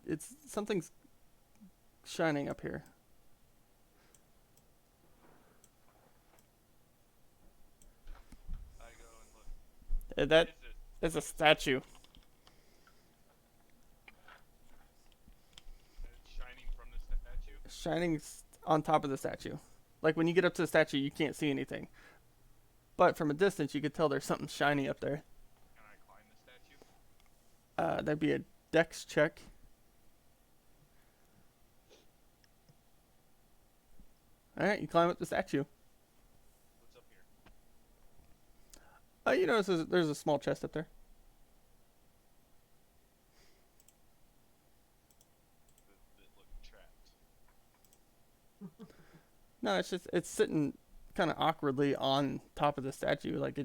It's something's shining up here. I go and look. That What is it? is a statue. And it's shining from the statue. Shining on top of the statue. Like when you get up to the statue, you can't see anything. But from a distance, you could tell there's something shiny up there. Can I climb the statue? That'd be a dex check. Alright, you climb up the statue. What's up here? You notice there's a small chest up there. That look trapped. No, it's sitting kind of awkwardly on top of the statue, like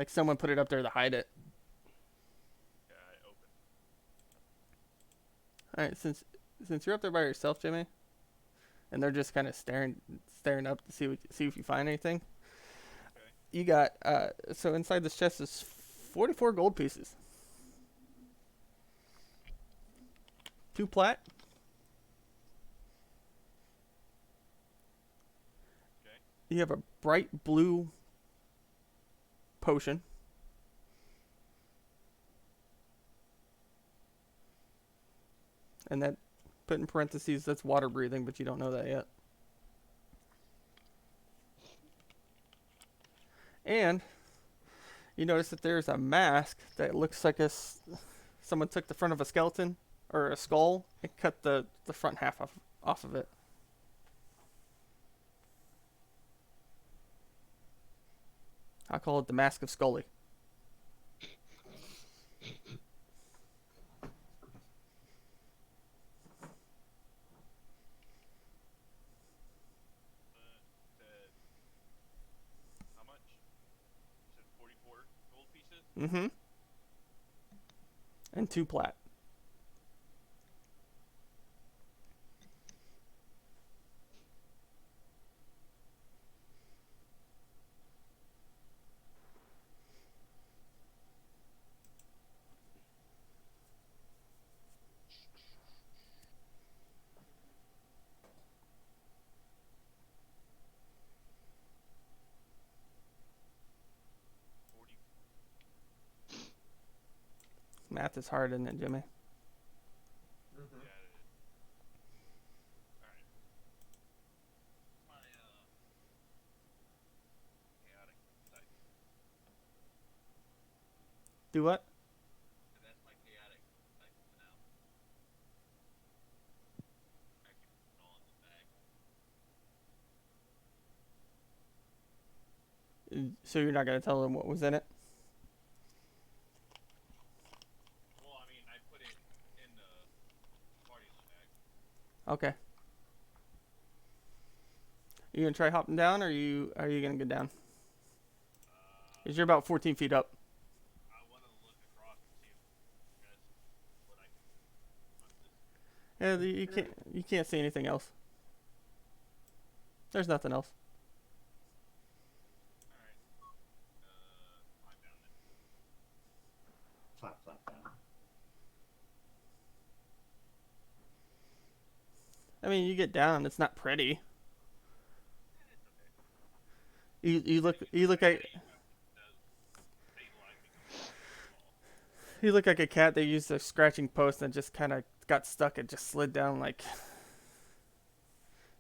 someone put it up there to hide it. Yeah, I open. All right, since you're up there by yourself, Jimmy, and they're just kind of staring up to see if you find anything. Okay. You got so inside this chest is 44 gold pieces, 2 plat, Okay. you have a bright blue potion. And that, put in parentheses, that's water breathing, but you don't know that yet. And you notice that there's a mask that looks like someone took the front of a skeleton or a skull and cut the front half off of it. I call it the Mask of Scully. Said how much? You said 44 gold pieces. Mm-hmm. And 2 plat. Math is hard, isn't it, Jimmy? Mm-hmm. Yeah, it is. Alright. My, chaotic dice. Do what? And that's my chaotic dice for now. I keep it all in the bag. So you're not going to tell them what was in it? Well, I mean, I put it in the party bag. Okay. You gonna try hopping down, or are you gonna go down? Cause you're about 14 feet up. I want to look across and see if that's what I can. Yeah, you can't see anything else. There's nothing else. Alright. Climb down then. Flap, flap down. I mean, you get down, it's not pretty. You look like you look like a cat that used a scratching post and just kind of got stuck and just slid down, like,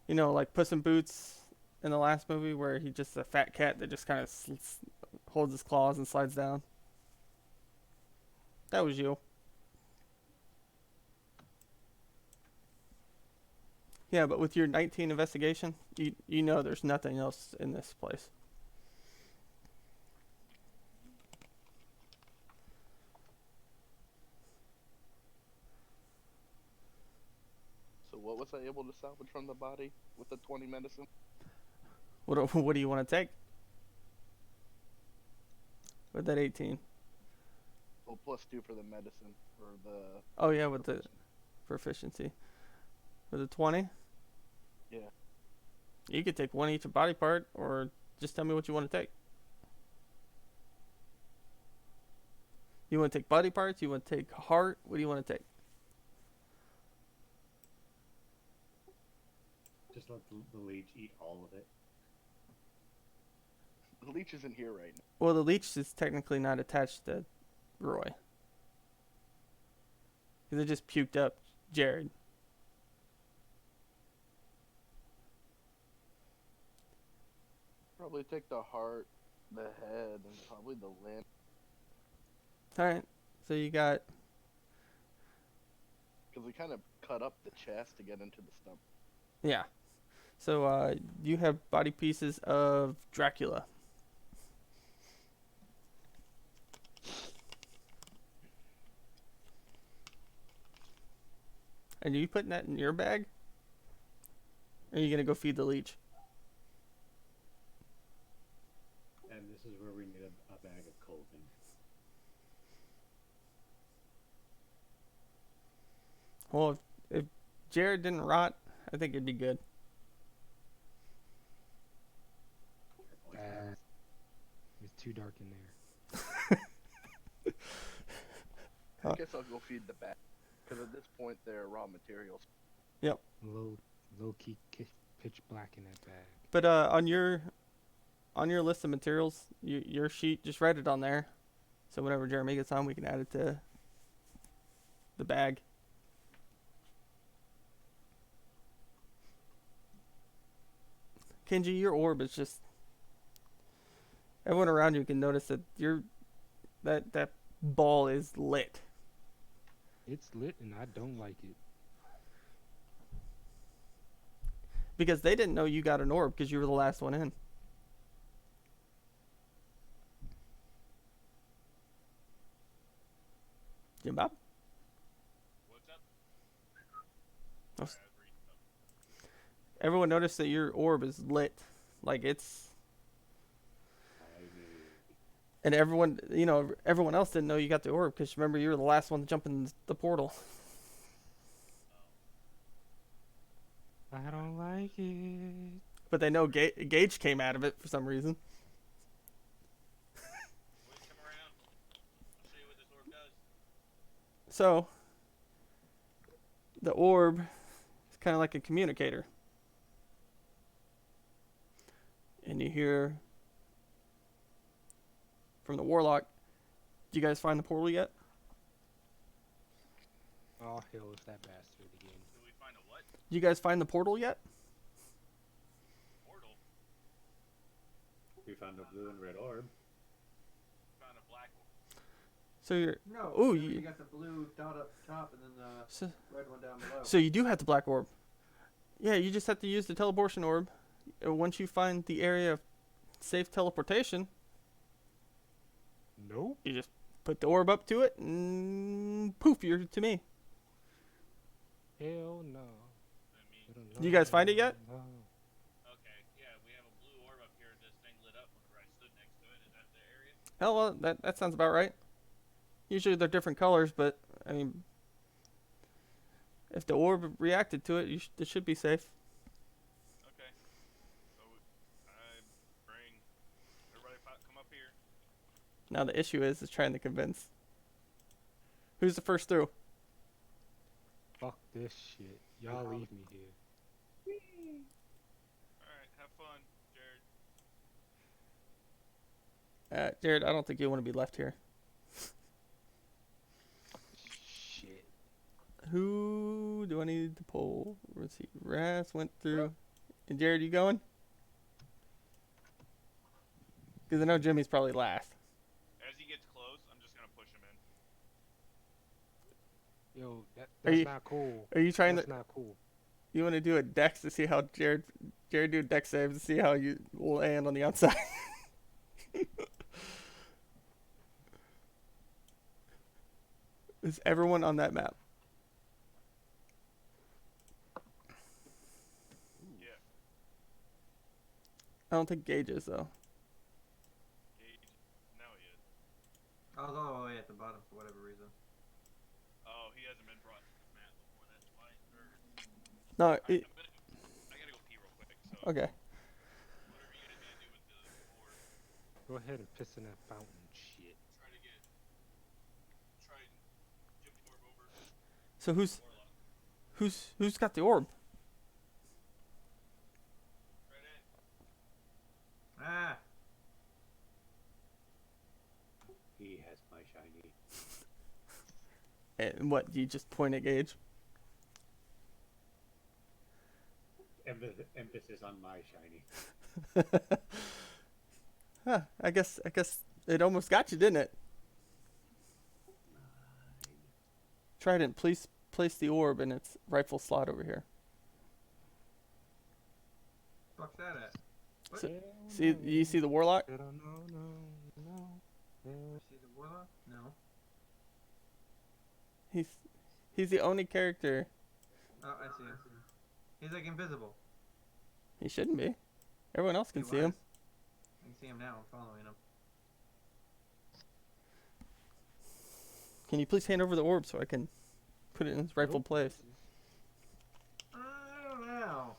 you know, like Puss in Boots in the last movie where he just a fat cat that just kind of holds his claws and slides down. That was you. Yeah, but with your 19 investigation, you know there's nothing else in this place. So what was I able to salvage from the body with the 20 medicine? What do you want to take? With that 18. Well, +2 for the medicine for the. Oh yeah, with the proficiency. With the 20? Yeah. You could take one each body part, or just tell me what you want to take. You want to take body parts? You want to take heart? What do you want to take? Just let the leech eat all of it. The leech isn't here right now. Well, the leech is technically not attached to Roy. Because it just puked up Jared. Probably take the heart, the head, and probably the limb. Alright, so you got... Because we kind of cut up the chest to get into the stomach. Yeah. So, you have body pieces of Dracula. And are you putting that in your bag? Or are you going to go feed the leech? And this is where we need a bag of Colvin. Well, if Jared didn't rot, I think it'd be good. It's too dark in there. I guess I'll go feed the bat. Because at this point, they're raw materials. Low key pitch black in that bag. But on your list of materials, your sheet, just write it on there. So whenever Jeremy gets on, we can add it to the bag. Kenji, your orb is just... Everyone around you can notice that that ball is lit. It's lit and I don't like it. Because they didn't know you got an orb because you were the last one in. Jim Bob? What's up? Oh, Sorry, I was reading something. Everyone noticed that your orb is lit. Like it's... And everyone, everyone else didn't know you got the orb because remember you were the last one to jump in the portal. I don't like it. But they know Gage came out of it for some reason. Wait, come around. I'll show you what this orb does. So, the orb is kind of like a communicator. And you hear from the warlock, did you guys find the portal yet? Oh hell, it's that bastard again. Did we find a what? Did you guys find the portal yet? Portal? We found a blue and red orb. Found a black one. So you're... No. Ooh, remember you- you got the blue dot up top and then the So, red one down below. so you do have the black orb. Yeah, you just have to use the teleportation orb. Once you find the area of safe teleportation, Nope. you just put the orb up to it and poof, you're to me. Hell no. I mean, You guys find it yet? No. okay, yeah, we have a blue orb up here. This thing lit up whenever I stood next to it. Is that the area? Oh, well, that sounds about right. Usually they're different colors, but, I mean, if the orb reacted to it, it should be safe. Okay. So I bring everybody come up here. Now the issue is trying to convince. Who's the first through? Fuck this shit. Y'all leave me here. Alright, have fun, Jared. Jared, I don't think you want to be left here. Shit. Who do I need to pull? Let's see. Ras went through. And Jared, you going? Because I know Jimmy's probably last. As he gets close, I'm just gonna push him in. Yo, Are that's you- not cool. Are you trying That's to? not cool. You want to do a dex to see how Jared do a dex save to see how you will land on the outside. Is everyone on that map? Yeah. I don't think Gage is though. Gage. Now he is. I was all the way at the bottom for whatever reason. Oh, he hasn't been brought to the map before. That's why. No, I gotta go pee real quick. So okay. whatever you guys gonna do with the orb, Go ahead and piss in that fountain. Shit. try and give the orb over. So Warlock. who's got the orb? Right in. Ah! He has my shiny. And what? You just point at Gage? Emphasis on my shiny. Huh, I guess it almost got you, didn't it? Trident, please place the orb in its rightful slot over here. Fuck's that at? What? So- See, you see the warlock? No. See the warlock? No. He's the only character. Oh, I see him. He's like invisible. He shouldn't be. Everyone else can He see was. him. I can see him now. I'm following him. Can you please hand over the orb so I can put it in its rightful place? I don't know.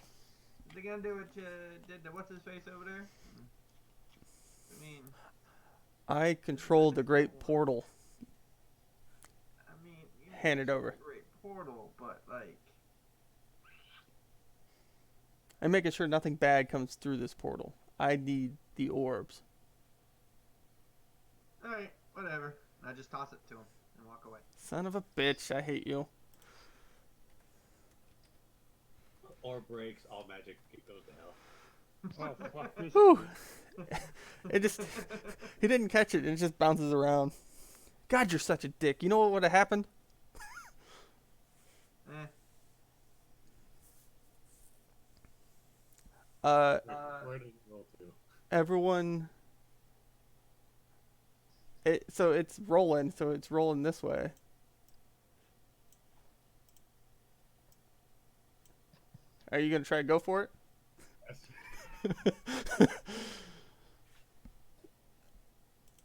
Is he gonna do what you did to what's his face over there? I mean, I control the great portal. you Hand it over. Great portal, but like, I'm making sure nothing bad comes through this portal. I need the orbs. all right, whatever. I just toss it to him and walk away. Son of a bitch, I hate you. Or breaks, all magic, it goes to hell. Oh, fuck this. Whew. It just, he didn't catch it and it just bounces around. God, you're such a dick. You know what would have happened? Eh. Where did it roll to? Everyone. So it's rolling this way. Are you gonna try to go for it?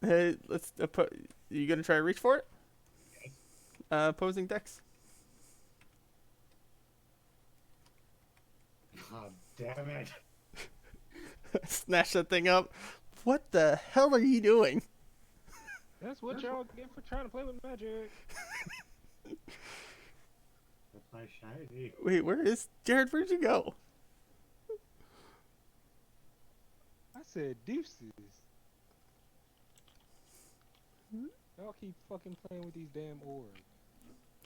Hey, let's put. You gonna try to reach for it? Opposing Dex. Oh, damn it. Snatch that thing up. What the hell are you doing? That's what y'all get for trying to play with magic. That's my shiny. Wait, where is Jared? Where'd you go? I said deuces. Y'all keep fucking playing with these damn orbs.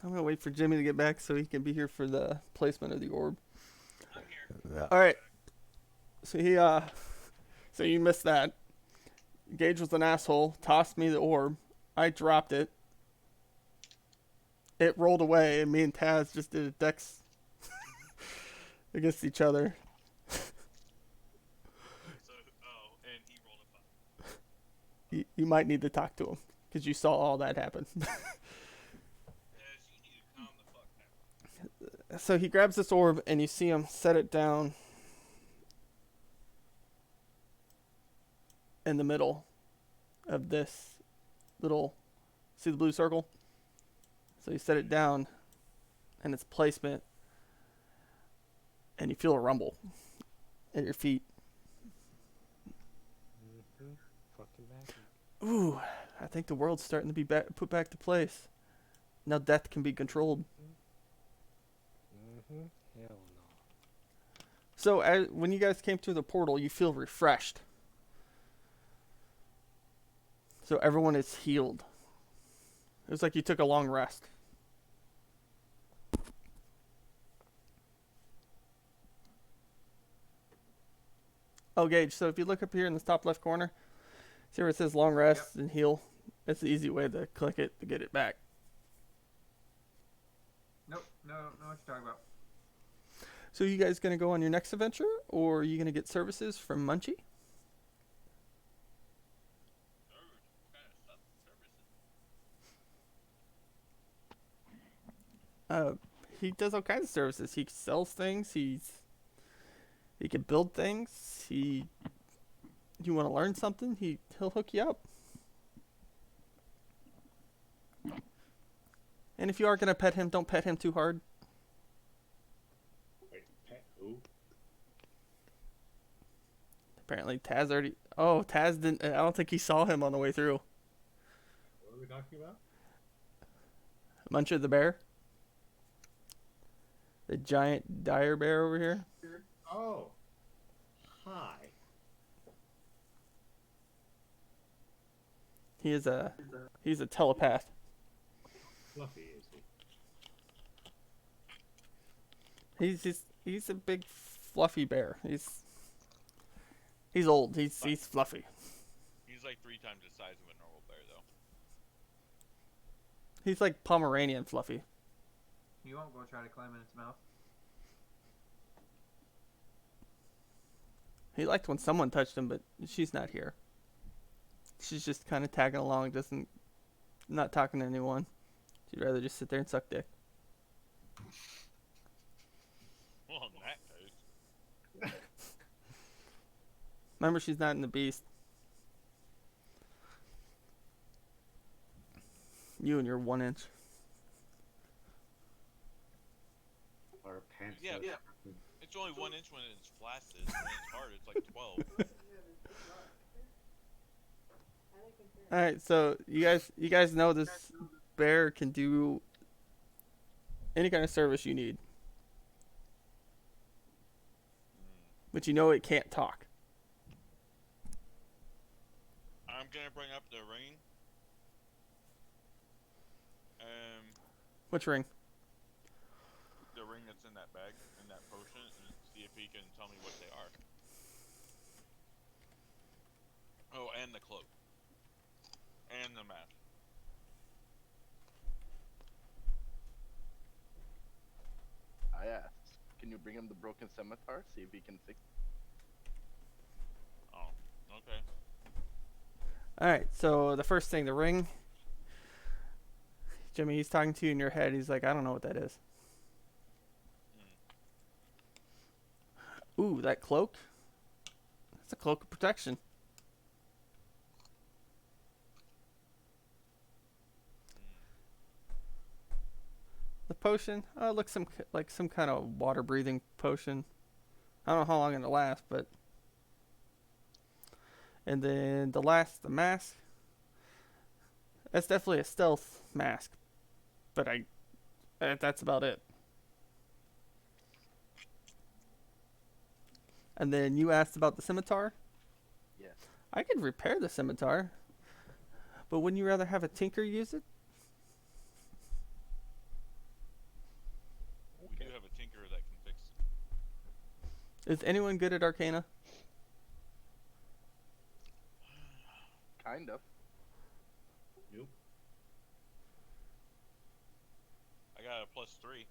I'm gonna wait for Jimmy to get back so he can be here for the placement of the orb. I'm here. All right. So so you missed that. Gage was an asshole. Tossed me the orb. I dropped it. It rolled away, and me and Taz just did a dex against each other. So, and he rolled a 5. You might need to talk to him because you saw all that happen. Yes, you need to calm the fuck down. So he grabs this orb, and you see him set it down in the middle of this little, see the blue circle? So you set it down and its placement, and you feel a rumble at your feet. Mm-hmm. Fucking magic. Ooh, I think the world's starting to be put back to place. Now death can be controlled. Mm-hmm. Hell no. So when you guys came through the portal, you feel refreshed. So everyone is healed. It was like you took a long rest. Oh, Gage, so if you look up here in the top left corner, see where it says long rest and heal? It's the easy way to click it to get it back. Nope. No, what you're talking about. So you guys gonna go on your next adventure, or are you gonna get services from Munchie? Service. What kind of stuff? Services. He does all kinds of services. He sells things. He can build things. You want to learn something? He'll hook you up. And if you are gonna pet him, don't pet him too hard. Wait, pet who? Apparently, Taz already. Oh, Taz didn't. I don't think he saw him on the way through. What are we talking about? Muncher the bear. The giant dire bear over here. Oh. Hi. He's a telepath. Fluffy, is he? He's a big fluffy bear. He's old. He's fluffy. He's like 3 times the size of a normal bear, though. He's like Pomeranian fluffy. You won't go try to climb in its mouth. He liked when someone touched him, but she's not here. She's just kind of tagging along, not talking to anyone. She'd rather just sit there and suck dick. Well, in that case. Remember, she's not in the beast. You and your 1 inch. Or pants. Yeah, that- yeah. It's only 1 inch when it's flaccid. When it's hard, it's like 12. All right, so you guys know this bear can do any kind of service you need, but you know it can't talk. I'm gonna bring up the ring. Which ring? The ring that's in that bag, in that potion, and see if he can tell me what they are. Oh, and the cloak. And the mask. I asked, can you bring him the broken scimitar? See if he can fix. Oh, okay. All right, so the first thing, the ring. Jimmy, he's talking to you in your head. He's like, I don't know what that is. Ooh, that cloak. That's a cloak of protection. The potion, looks like some kind of water-breathing potion. I don't know how long it'll last, but. And then the mask. That's definitely a stealth mask, but that's about it. And then you asked about the scimitar. Yes. I could repair the scimitar, but wouldn't you rather have a tinker use it? We do have a tinker that can fix it. Is anyone good at Arcana? Kind of. Nope. I got a +3.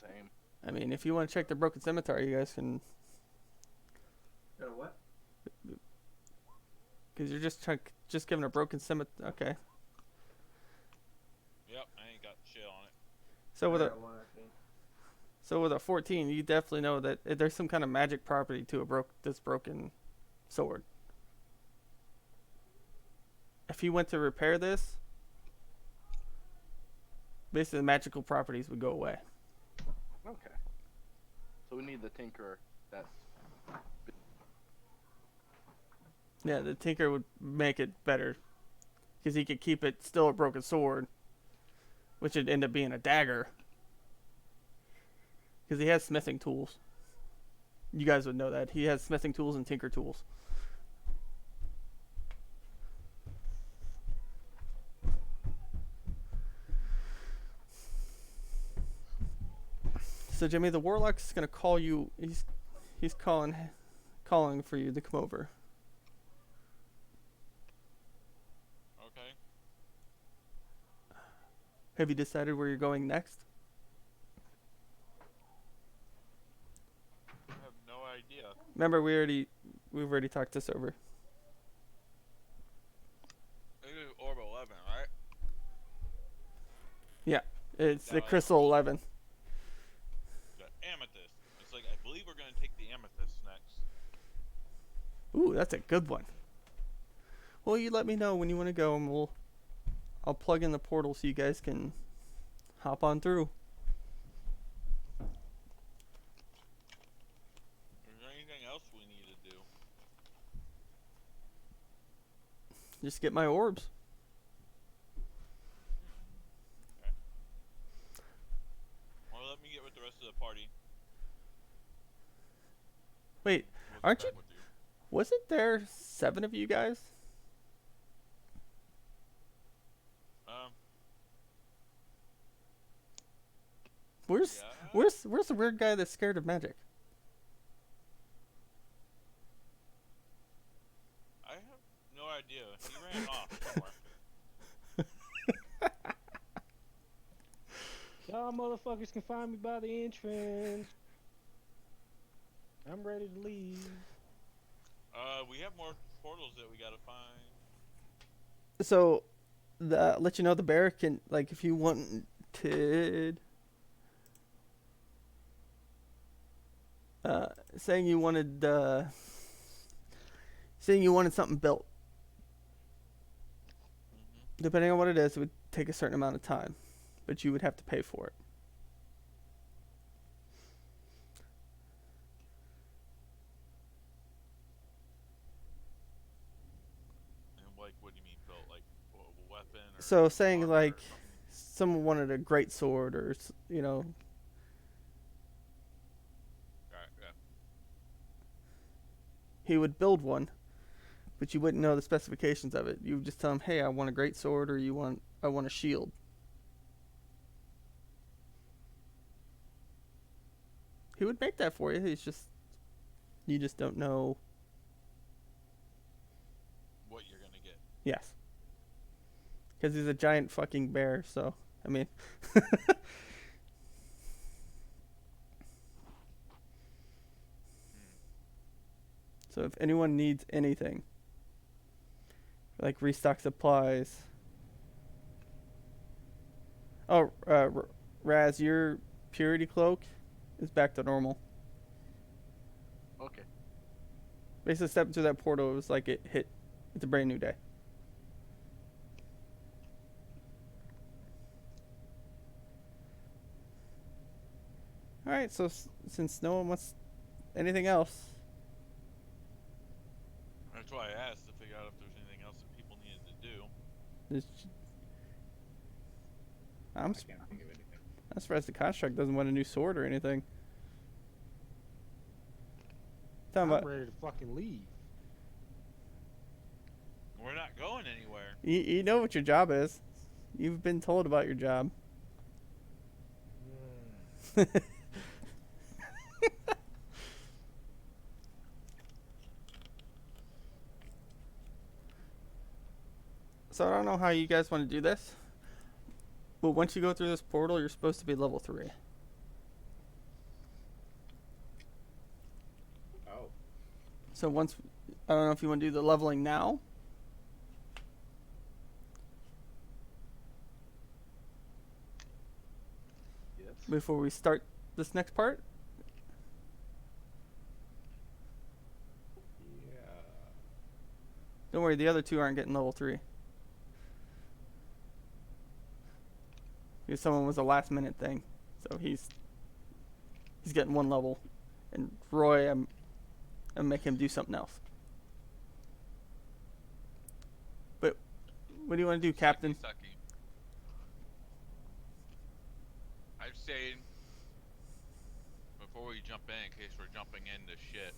Same. I mean, if you want to check the broken scimitar, you guys can, Got a what? because you're just giving a broken scimitar. Okay. Yep, I ain't got shit on it. So with I a got one, I think. So with a 14, you definitely know that there's some kind of magic property to this broken sword. If you went to repair this, basically the magical properties would go away. Okay. So we need the tinker that's Yeah, the tinker would make it better, because he could keep it still a broken sword, which would end up being a dagger, because he has smithing tools. You guys would know that. He has smithing tools and tinker tools. So Jimmy, the warlock's gonna call you. He's calling for you to come over. Okay. Have you decided where you're going next? Remember, we've already talked this over. This is Orb 11, right? It's the No, Crystal 11. The Amethyst. It's like, I believe we're going to take the Amethyst next. Ooh, that's a good one. Well, you let me know when you want to go, and I'll plug in the portal so you guys can hop on through. Is there anything else we need to do? Just get my orbs. Or let me get with the rest of the party. Wait, We'll get aren't back you- with you? wasn't there 7 of you guys? Where's Yeah. where's the weird guy that's scared of magic? I have no idea. He ran off somewhere. Y'all motherfuckers can find me by the entrance. I'm ready to leave. We have more portals that we gotta find. So, let you know the bear can, like, if you wanted, saying you wanted something built. Depending on what it is, it would take a certain amount of time, but you would have to pay for it. And like, what do you mean built? Like, a weapon? Or So saying armor or like something? someone wanted a great sword, or you know, Alright, yeah. he would build one, but you wouldn't know the specifications of it. You would just tell him, "Hey, I want a great sword," or I want a shield." He would make that for you. You just don't know. What you're gonna get. Yes. Because he's a giant fucking bear, so, I mean. So if anyone needs anything, like restock supplies. Oh, Raz, your purity cloak is back to normal. Okay. Basically, step into that portal, it was like it's a brand new day. Alright, so since no one wants anything else, That's why I asked to figure out if there's anything else that people needed to do. this- I can't think of anything. I'm surprised the construct doesn't want a new sword or anything. Talking I'm about, ready to fucking leave. We're not going anywhere. you know what your job is. You've been told about your job. So I don't know how you guys want to do this, but once you go through this portal, you're supposed to be level 3. Oh. So once, I don't know if you want to do the leveling now. Yes. Before we start this next part. Yeah. Don't worry, the other 2 aren't getting level 3. Because someone was a last minute thing. So he's getting 1 level. And Roy, I'm make him do something else. But what do you want to do, Captain? Sucky. I've stayed before we jump in case we're jumping into shit.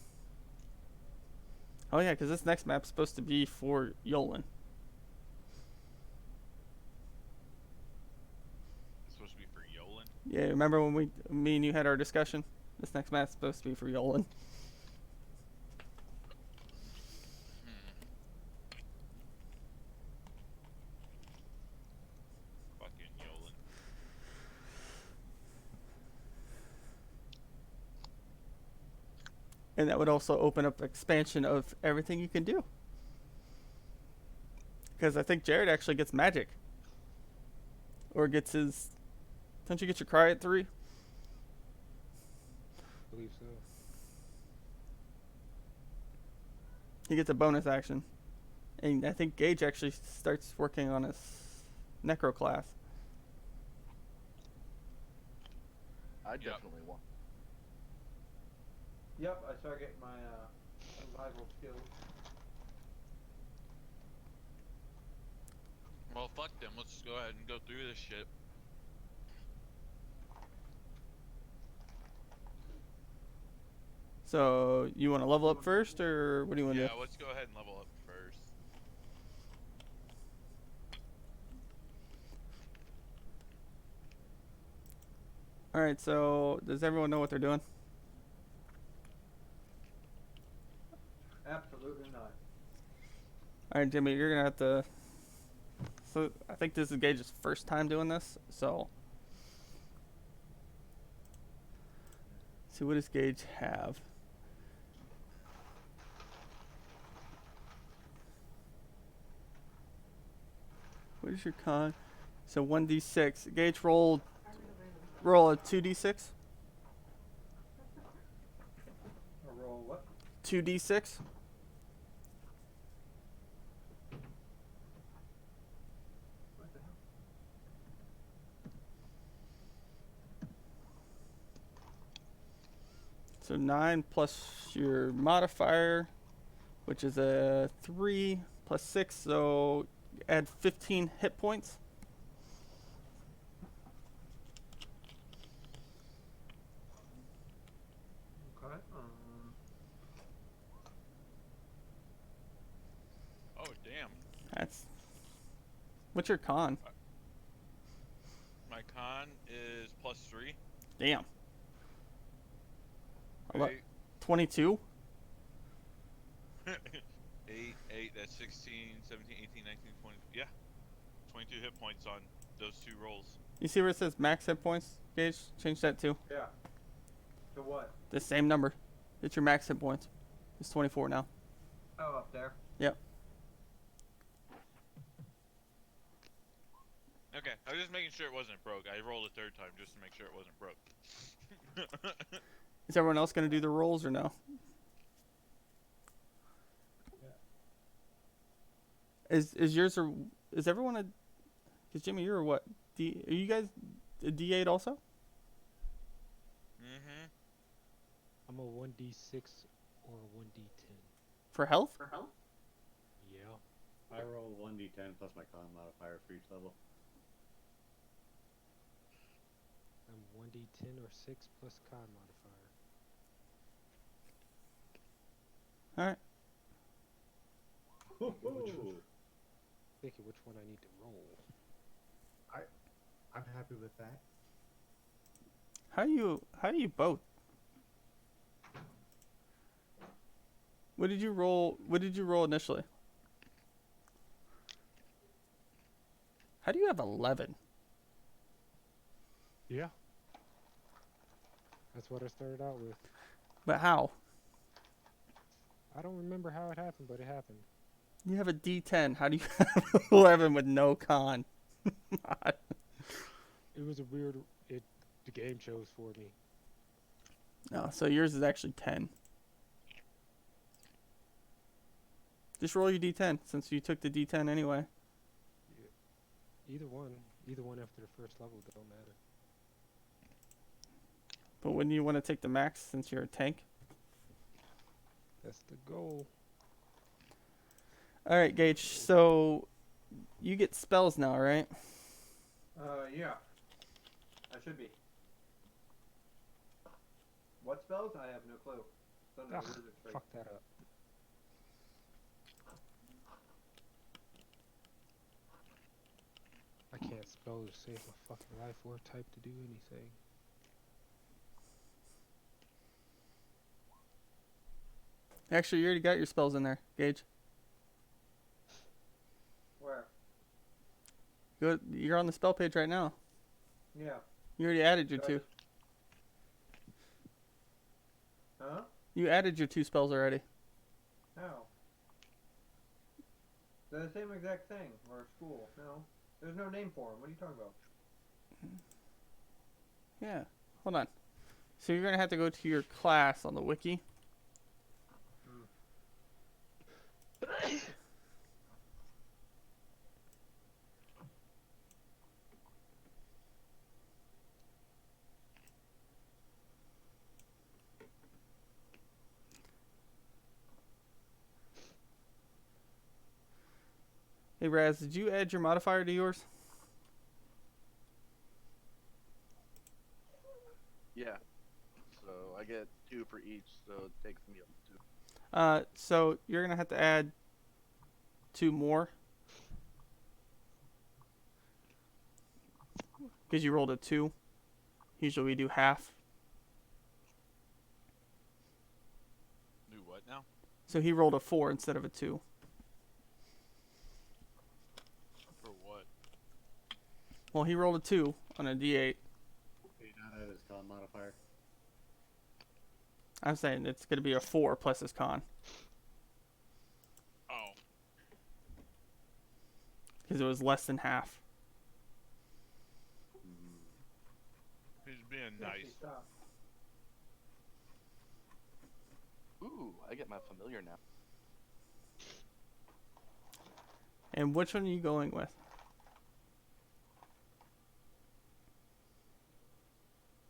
Oh yeah, because this next map's supposed to be for Yolan. It's supposed to be for Yolan. Yeah, remember when me and you had our discussion? This next map's supposed to be for Yolan. Fucking Yolan. And that would also open up expansion of everything you can do. Because I think Jared actually gets magic. Or gets his... Don't you get your cry at 3? I believe so. He gets a bonus action. And I think Gage actually starts working on his necro class. I definitely want. Yep, I start getting my survival skills. Well, fuck them. Let's just go ahead and go through this shit. So, you want to level up first, or what do you want to Yeah, do? let's go ahead and level up first. Alright, so does everyone know what they're doing? Absolutely not. Alright, Jimmy, you're going to have to... So, I think this is Gage's first time doing this, so... See, what does Gage have? What is your con? So 1d6. Gage roll a 2d6. A roll what? 2d6. What the hell? So 9 plus your modifier, which is a 3 plus 6, so add 15 hit points. Okay. Oh, damn. That's... What's your con? My con is +3. Damn. Right? 22? 8, 8, that's 16, 17, 18, 19, 20. Yeah. 22 hit points on those 2 rolls. You see where it says max hit points, Gage? Change that to Yeah. To what? the same number. It's your max hit points. It's 24 now. Oh, up there. Yep. Okay, I was just making sure it wasn't broke. I rolled a 3rd time just to make sure it wasn't broke. Is everyone else going to do the rolls or no? Is yours or is everyone a? Because Jimmy, you're a what? Are you guys a D8 also? Mm-hmm. I'm a 1d6 or a 1d10. For health? Yeah. I roll 1d10 plus my con modifier for each level. I'm 1d10 or 6 plus con modifier. All right. Woohoo! Thinking which one I need to roll. I'm happy with that. How do you both? What did you roll? What did you roll initially? How do you have 11? Yeah. That's what I started out with. But how? I don't remember how it happened, but it happened. You have a D10. How do you have 11 with no con? It was a weird. The game chose for me. No, so yours is actually 10. Just roll your D10 since you took the D10 anyway. Either one after the first level don't matter. But wouldn't you want to take the max since you're a tank? That's the goal. All right, Gage. So you get spells now, right? Yeah. I should be. What spells? I have no clue. Thunder Ugh, Wizard Strike. fuck that up. I can't spell to save my fucking life or type to do anything. Actually, you already got your spells in there, Gage. Where? Go. You're on the spell page right now. Yeah. You already added your Do I two. just- Huh? You added your 2 spells already. How? They're the same exact thing. Or school. No. There's no name for them. What are you talking about? Yeah. Hold on. So you're gonna have to go to your class on the wiki. Hey Raz, did you add your modifier to yours? Yeah. So I get 2 for each, so it takes me up to 2. So you're gonna have to add 2 more. Because you rolled a 2. Usually we do half. Do what now? So he rolled a 4 instead of a 2. For what? Well, he rolled a 2 on a d8. Did not add his con modifier. I'm saying it's gonna be a 4 plus his con. Oh. Because it was less than half. He's being nice. Stop. Ooh, I get my familiar now. And which one are you going with?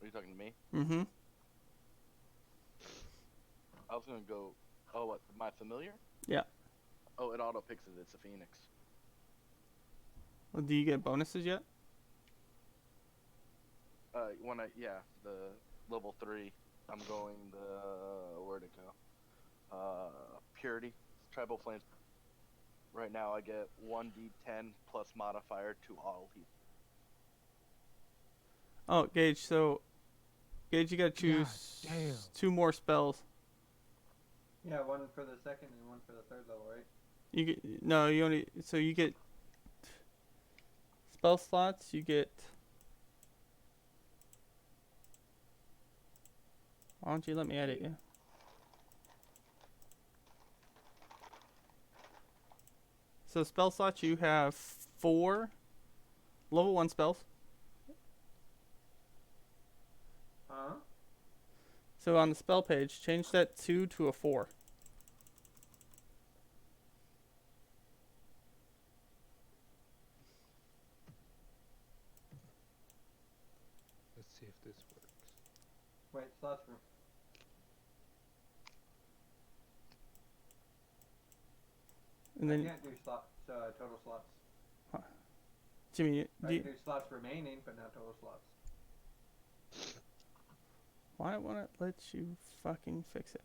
Are you talking to me? Mm-hmm. I was gonna go. Oh, what? My familiar? Yeah. Oh, it auto picks it. It's a phoenix. Well, do you get bonuses yet? Yeah, the level 3. I'm going the where'd it go? Purity, Tribal Flames. Right now, I get 1d10 plus modifier to all heat. Oh, Gage. So, Gage, you gotta choose damn. 2 more spells. Yeah, one for the second and one for the third level, right? You get no. You only so you get spell slots. You get. Why don't you let me edit you? So spell slots, you have 4 level 1 spells. Huh? So on the spell page, change that 2 to a 4. Let's see if this works. Wait, slots for. And I then, can't do total slots. Jimmy, I can do slots remaining, but not total slots. why won't it let you fucking fix it?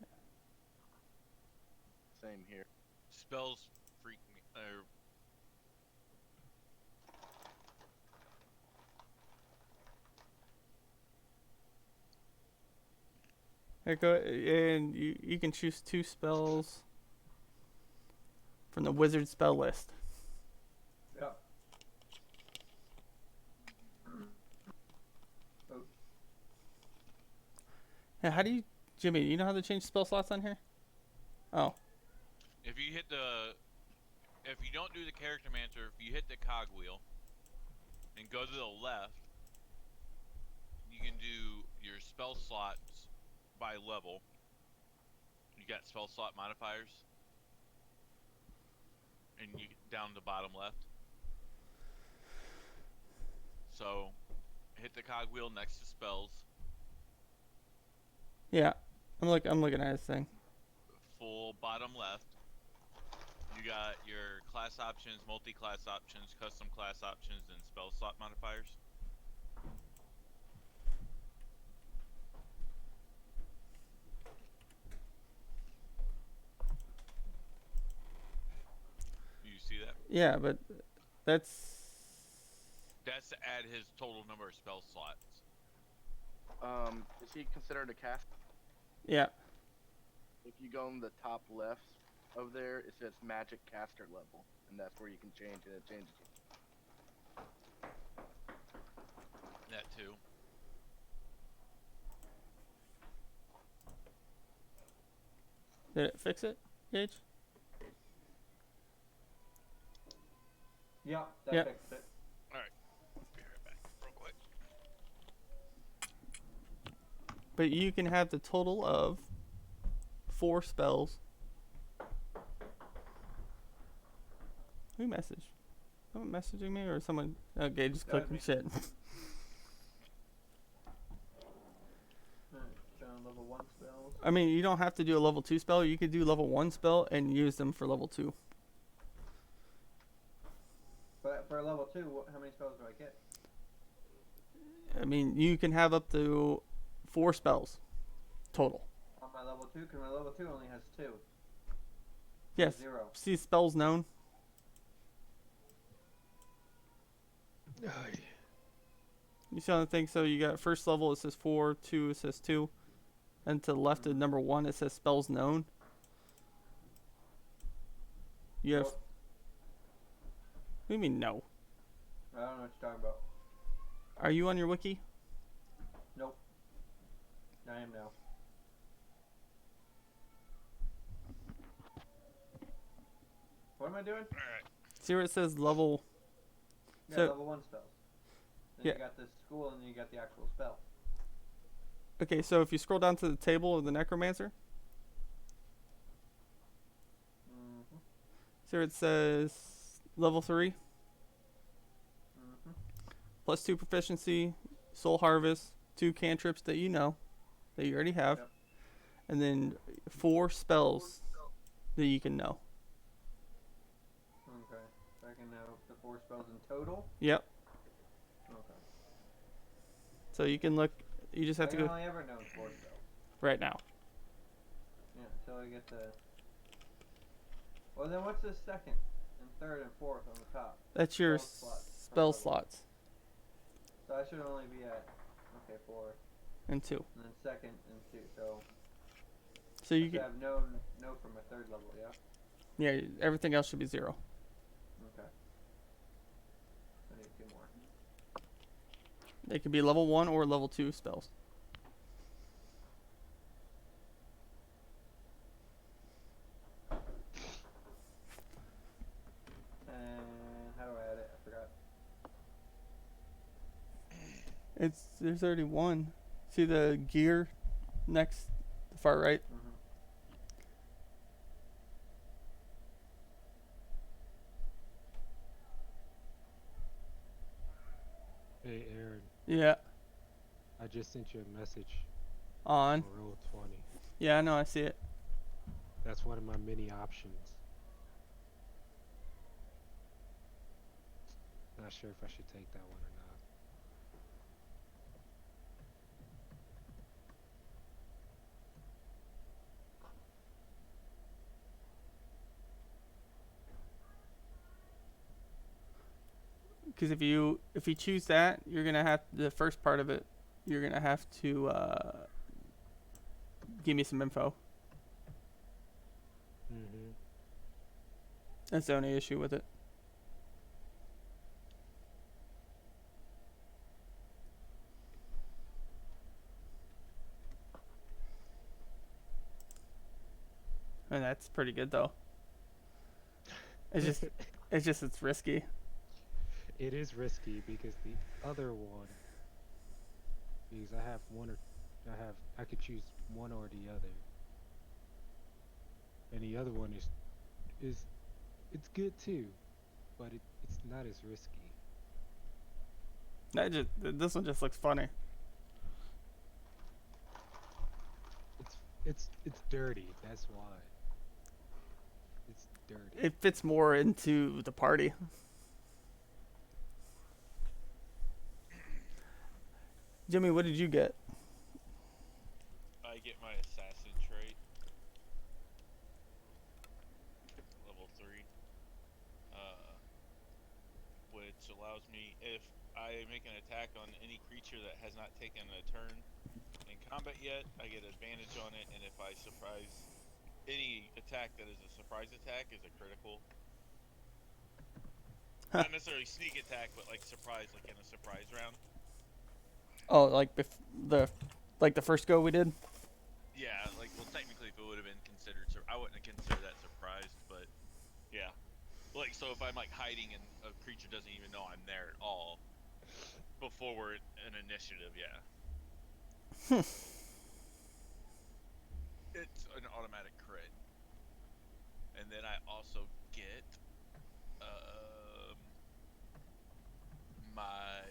Same here. Spells freak me. Here, go, and you can choose 2 spells from the wizard spell list. Yeah. Yeah, how do you, Jimmy? Do you know how to change spell slots on here? Oh, If you hit if you don't do the character manager, if you hit the cogwheel and go to the left, you can do your spell slots by level. You got spell slot modifiers, and you down the bottom left. So, hit the cogwheel next to spells. yeah. I'm looking at this thing. Full bottom left. You got your class options, multi-class options, custom class options, and spell slot modifiers. You see that? Yeah, but that's That's to add his total number of spell slots. Is he considered a cast? yeah. If you go in the top left of there, it says Magic Caster level, and that's where you can change it. It changes it. That too. Did it fix it, Gage? Yep, that Yep. fixed it. Alright. Be right back, real quick. But you can have the total of 4 spells. Who messaged? Someone messaging me or someone? Okay, just That was clicking me. shit. Alright, showing level 1 spells. I mean, you don't have to do a level 2 spell. You could do level 1 spell and use them for level 2. But for level 2, how many spells do I get? I mean, you can have up to 4 spells total. On my level 2? Because my level 2 only has 2. Yes. 0. See spells known. You see on the thing, so you got first level, it says 4, 2, it says 2. And to the left of number 1, it says spells known. You have. Well, What do you mean, no? I don't know what you're talking about. Are you on your wiki? Nope. I am now. What am I doing? Alright. See where it says level. Yeah, So- level 1 spells. Then Yeah. you got the school and then you got the actual spell. Okay, so if you scroll down to the table of the necromancer, Mm-hmm. see where it says level 3, Mm-hmm. plus 2 proficiency, soul harvest, 2 cantrips that you know, that you already have, Yep. and then 4 spells that you can know. Okay. So I can know the 4 spells in total? Yep. Okay. So you can look. You just have to I've go only ever known 4 spells. right now. Yeah, until I get the... Well then what's the second and third and fourth on the top? That's your Spell slots. spell Level. slots So I should only be at, okay, 4, and 2. and then second and 2. So So I you should get have known from my 3rd level, yeah? yeah. Everything else should be 0. Okay. I need 2 more. They could be level 1 or level 2 spells. And how do I add it? I forgot. There's already one. See the gear next, the far right. Mm-hmm. Hey Aaron, Yeah, I just sent you a message on. for roll 20. Yeah, I know. I see it. That's one of my many options. Not sure if I should take that one or not. Because if you choose that, you're gonna have the first part of it. You're gonna have to give me some info. Mm-hmm. That's the only issue with it. And that's pretty good though. It's risky. It is risky because the other one, because I could choose one or the other, and the other one it's good too, but it's not as risky. This one just looks funny. It's dirty. That's why. It's dirty. It fits more into the party. Jimmy, what did you get? I get my assassin trait. Level 3. Which allows me, if I make an attack on any creature that has not taken a turn in combat yet, I get advantage on it, and if I surprise any attack that is a surprise attack is a critical. Not necessarily sneak attack, but like surprise, like in a surprise round. Oh, like the first go we did. Yeah, like, well, technically, if it would have been considered, I I wouldn't consider that surprised, but yeah. Like, so if I'm like hiding and a creature doesn't even know I'm there at all before we're an initiative, yeah. It's an automatic crit. And then I also get my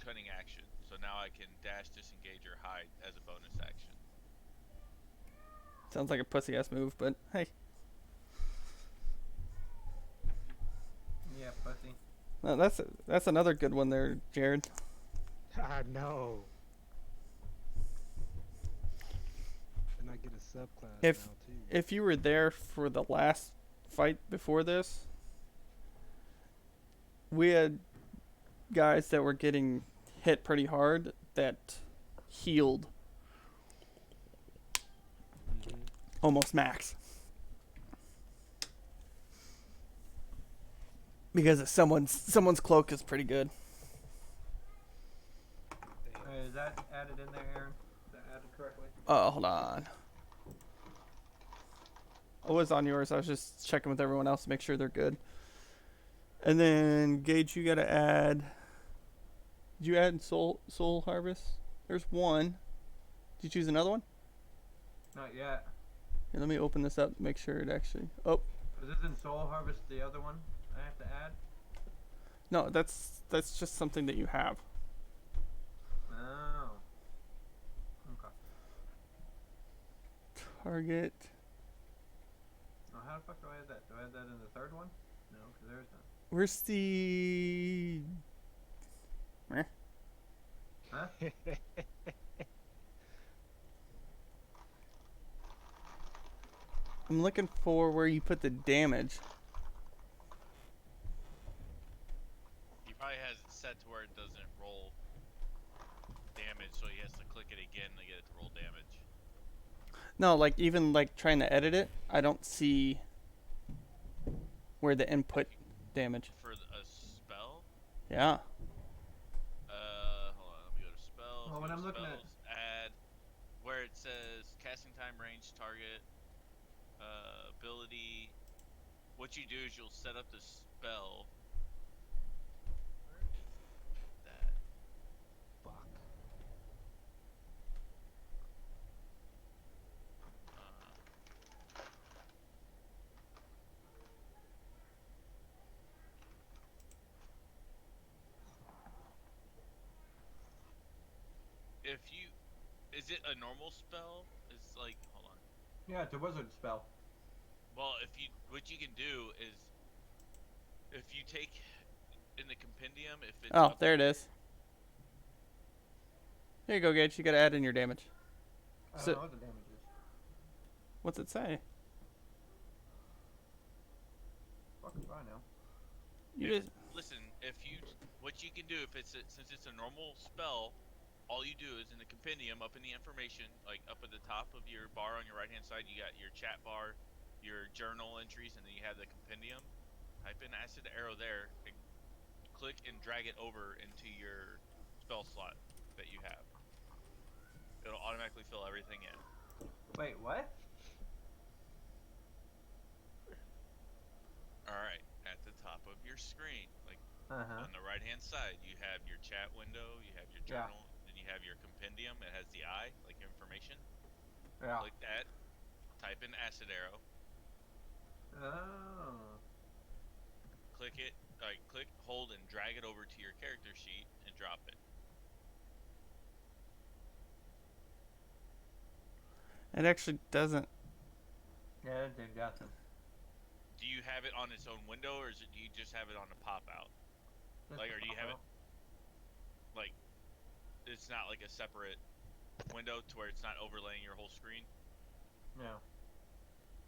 cunning action. So now I can dash, disengage, or hide as a bonus action. Sounds like a pussy ass move, but hey. Yeah, pussy. No, that's another good one there, Jared. I know. And I get a subclass If- now too. If you were there for the last fight before this, we had guys that were getting hit pretty hard that healed Mhm. almost max. Because someone's cloak is pretty good. Is that added in there, Aaron? Is that added correctly? Hold on. I was on yours. I was just checking with everyone else to make sure they're good. And then Gage, you gotta add. Did you add Soul Harvest? There's one. Did you choose another one? Not yet. Here, let me open this up to make sure it actually. Oh Is this in Soul Harvest the other one I have to add? no, that's just something that you have. Oh. Okay. Target. Oh, how the fuck do I add that? Do I add that in the third one? No, because there's none. Where's the? Huh? I'm looking for where you put the damage. He probably has it set to where it doesn't roll damage, so he has to click it again to get it to roll damage. No, like even like trying to edit it, I don't see where the input damage. For a spell? Yeah. Hold on, let me go to spells. Well, when go to I'm looking at- spells, add where it says casting time, range, target, ability. What you do is you'll set up the spell. Where is that? Fuck. If you, is it a normal spell? It's like, hold on. Yeah, it's a wizard spell. Well, if you, what you can do is, if you take in the compendium, if it's Oh, up- there it is. Here you go, Gage. You gotta add in your damage. I don't So- know what the damage is. What's it say? Fucking fine now. You just. Listen, if you, what you can do if it's since it's a normal spell, all you do is in the compendium, up in the information, like up at the top of your bar on your right hand side, you got your chat bar, your journal entries, and then you have the compendium. Type in acid arrow there, and click and drag it over into your spell slot that you have. It'll automatically fill everything in. Wait, what? Alright, at the top of your screen, like Uh-huh. on the right hand side, you have your chat window, you have your Yeah. journal, then you have your compendium. It has the eye, like information. Yeah. Click that, type in acid arrow, Oh. click it, like click, hold, and drag it over to your character sheet and drop it. It actually doesn't. Yeah, that did nothing. Do you have it on its own window, or do you just have it on a pop out? Just Like, or do you have it pop like it's not like a separate window to where it's not overlaying your whole screen? out.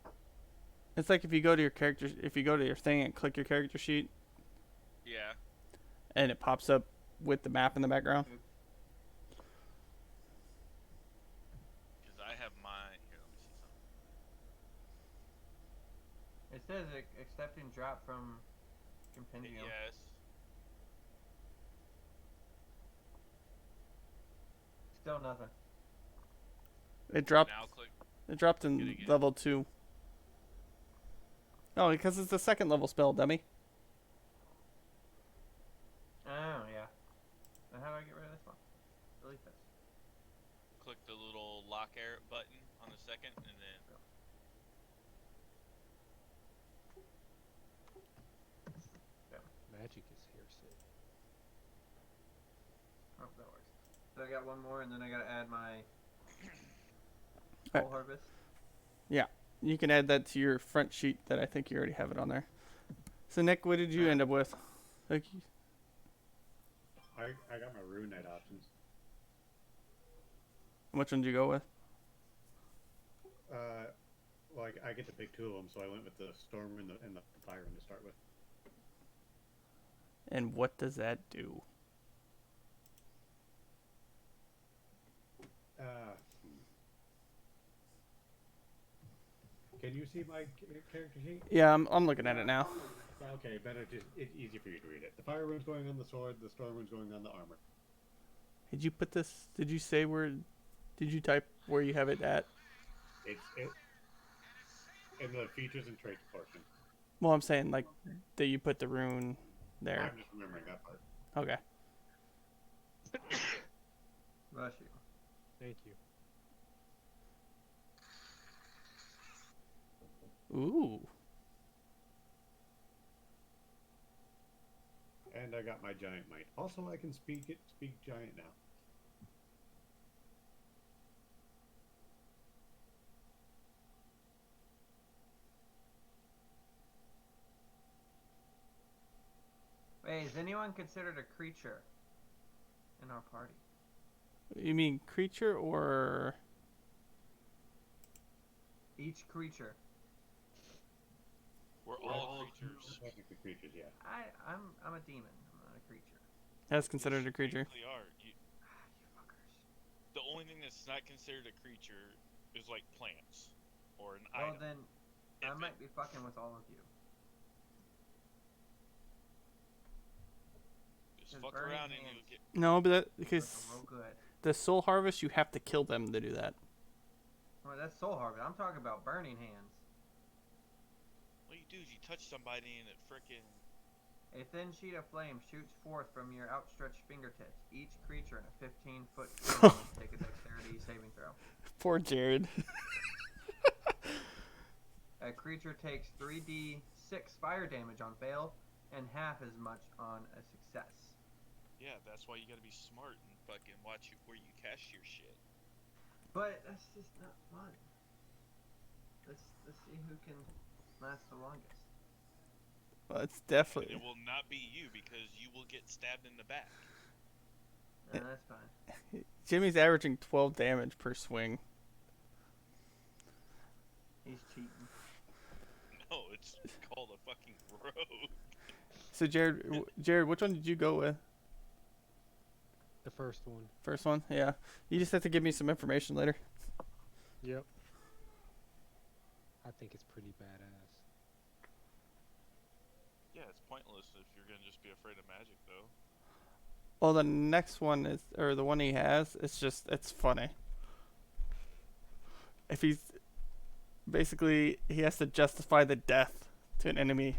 No. It's like if you go to your character, if you go to your thing and click your character sheet, Yeah. and it pops up with the map in the background. Because I have mine here. Let me see something. It says accepting drop from compendium. Yes. Still nothing. It dropped. Now click. It dropped in Getting it. level 2. Oh, because it's the second level spell, dummy. Oh, yeah. Now how do I get rid of this one? Delete this. Click the little lock air button on the second, and then Magic is hearsay. Oh, that works. So I got one more, and then I gotta add my Alright. Soul Harvest. You can add that to your front sheet that I think you already have it on there. So, Nick, what did you end up with? Like, I got my Rune Knight options. which one did you go with? Well, I get to pick two of them, so I went with the Storm and the Fire Rune to start with. And what does that do? Can you see my character sheet? Yeah, I'm looking at it now. Okay, better just it's easy for you to read it. The Fire Rune's going on the sword, the Storm Rune's going on the armor. Did you put this? Did you say where? Did you type where you have it at? It's in the features and traits portion. Well, I'm saying like that you put the rune there. I'm just remembering that part. Okay. Bless you. Thank you. Ooh. And I got my Giant Might. Also, I can speak Giant now. Wait, is anyone considered a creature in our party? You mean creature or? Each creature. we're all creatures. Technically creatures, yeah. I'm a demon. I'm not a creature. That's considered a creature. Technically are. You fuckers. The only thing that's not considered a creature is like plants or an Well item. then, I If might be fucking with all of you. Just Just fuck burning around and hands. you'll get. No, but that Looking because real good. the soul harvest, you have to kill them to do that. Well, that's soul harvest. I'm talking about burning hands. What you do is you touch somebody and it frickin' A thin sheet of flame shoots forth from your outstretched fingertips. Each creature in a 15-foot cone must take a dexterity saving throw. Poor Jared. A creature takes 3d6 fire damage on fail and half as much on a success. Yeah, that's why you gotta be smart and fucking watch where you cast your shit. But that's just not fun. Let's see who can last the longest. Well, it's And definitely. it will not be you because you will get stabbed in the back. That's fine. Jimmy's averaging 12 damage per swing. He's cheating. No, it's called a fucking rogue. So Jared, which one did you go with? The first one. First one? Yeah. You just have to give me some information later. Yep. I think it's pretty badass. Yeah, it's pointless if you're gonna just be afraid of magic, though. Well, the next one is, or the one he has, it's funny. If he's, basically, he has to justify the death to an enemy.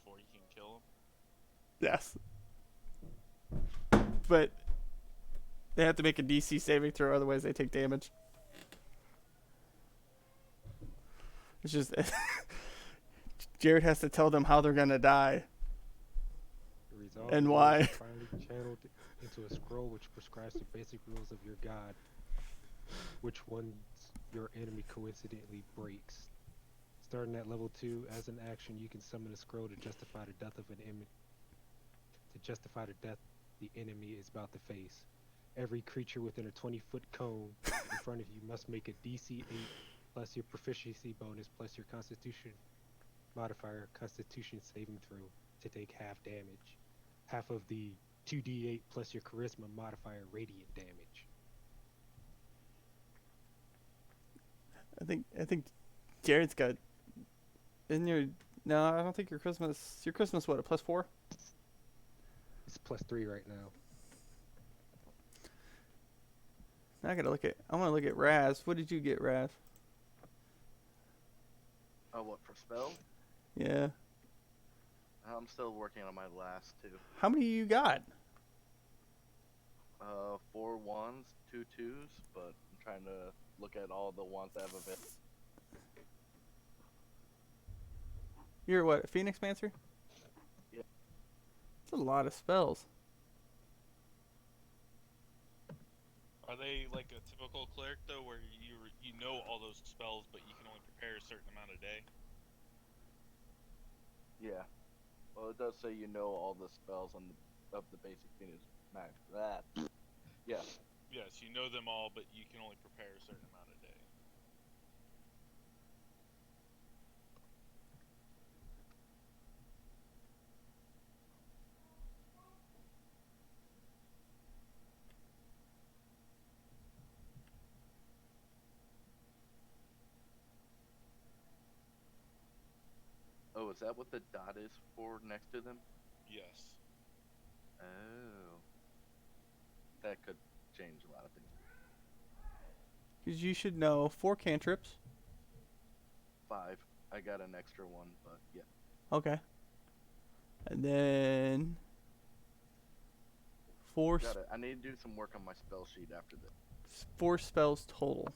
Before you can kill him. Yes. But they have to make a DC saving throw, otherwise they take damage. It's just Jared has to tell them how they're gonna die. The resolve And is why? finally channeled into a scroll which prescribes the basic rules of your god, which ones your enemy coincidentally breaks. Starting at level 2, as an action, you can summon a scroll to justify the death of an enemy. To justify the death the enemy is about to face. Every creature within a 20-foot cone in front of you must make a DC 8 plus your proficiency bonus plus your constitution modifier constitution saving throw to take half damage. Half of the 2d8 plus your charisma modifier radiant damage. I think Jared's got. Isn't your no? I don't think your Christmas. Your Christmas what? A +4? It's +3 right now. I gotta look at. I want to look at Raz. What did you get, Raz? Oh, what for spell? Yeah. I'm still working on my last two. How many you got? 4 ones, 2 twos, but I'm trying to look at all the ones I have available. You're what? A Phoenix Mancer? Yeah. That's a lot of spells. Are they like a typical cleric though, where you know all those spells, but you can only prepare a certain amount a day? Yeah. Well, it does say you know all the spells on of the basic Phoenix Max. That. Yeah. Yes, you know them all, but you can only prepare a certain amount a day. Oh, is that what the dot is for next to them? Yes. Oh. That could change a lot of things. Because you should know 4 cantrips. 5. I got an extra one, but yeah. Okay. And then 4 Got it. I need to do some work on my spell sheet after this. 4 spells total.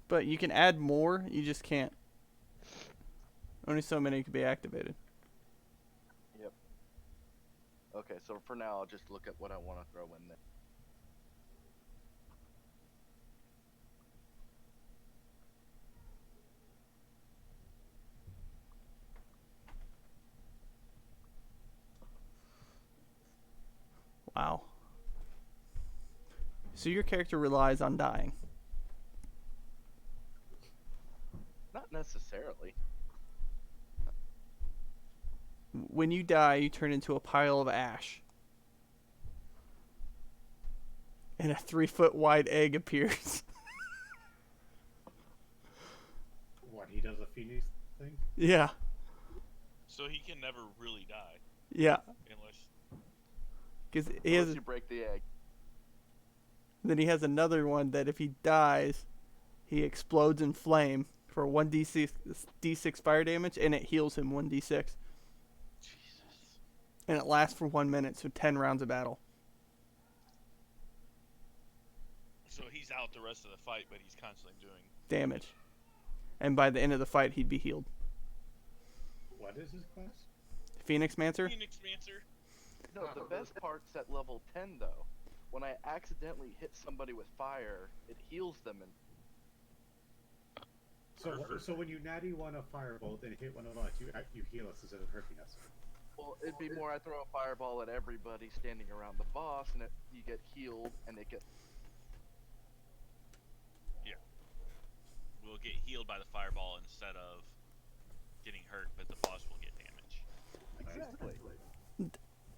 But you can add more, you just can't. Only so many can be activated. Yep. Okay, so for now, I'll just look at what I want to throw in there. Wow. So your character relies on dying. Not necessarily. When you die, you turn into a pile of ash. And a 3-foot wide egg appears. What, he does a Phoenix thing? Yeah. So he can never really die, Yeah. unless Because he Unless has. you break the egg. Then he has another one that if he dies, he explodes in flame for 1d6 fire damage, and it heals him 1d6. Jesus. And it lasts for 1 minute, so 10 rounds of battle. so he's out the rest of the fight, but he's constantly doing. Damage. And by the end of the fight, he'd be healed. What is his class? Phoenix Mancer? Phoenix Mancer. No, the best part's at level 10, though. When I accidentally hit somebody with fire, it heals them and So when you natty one a firebolt and hit one of us, you heal us instead of hurting us. well, it'd be more I throw a fireball at everybody standing around the boss, and you get healed, and it gets. Will get healed by the fireball instead of getting hurt, but the boss will get damage. Exactly.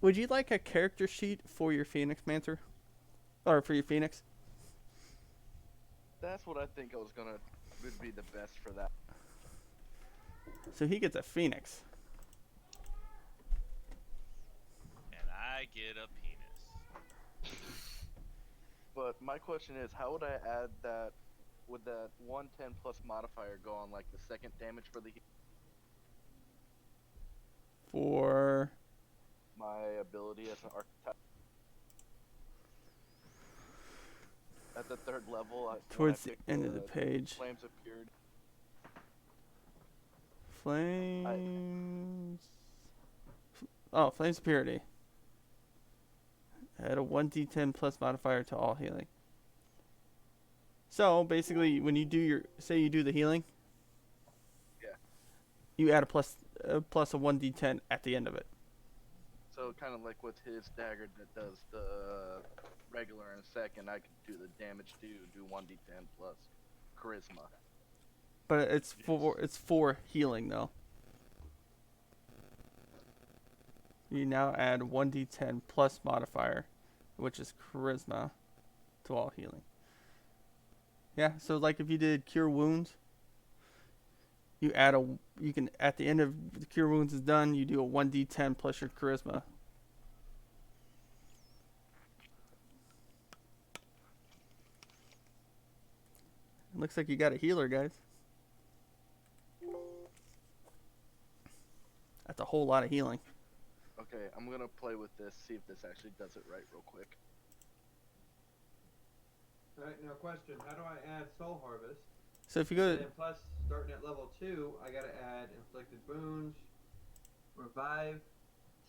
Would you like a character sheet for your Phoenix Mancer? Or for your Phoenix? That's what I think would be the best for that. So he gets a Phoenix. And I get a penis. But my question is, how would I add that? Would that 110 plus modifier go on like the second damage for the For... my ability as an archetype? At the 3rd level, when I Towards the pick end of the page. Flames of Purity. Flames... Oh, Flames of Purity. Add a 1d10 plus modifier to all healing. So, basically, when you do your... Say you do the healing. Yeah. You add a plus a 1d10 at the end of it. So kind of like with his dagger that does the regular and second, I could do the damage too, do 1d10 plus charisma. But it's for healing, though. You now add 1d10 plus modifier, which is charisma, to all healing. Yeah, so like if you did cure wounds, you can at the end of the cure wounds is done, you do a 1d10 plus your charisma. Looks like you got a healer, guys. That's a whole lot of healing. Okay, I'm gonna play with this, see if this actually does it right real quick. Alright, now question. How do I add Soul Harvest? So if you go to, And plus, starting at level 2, I gotta add Inflicted Wounds, Revive,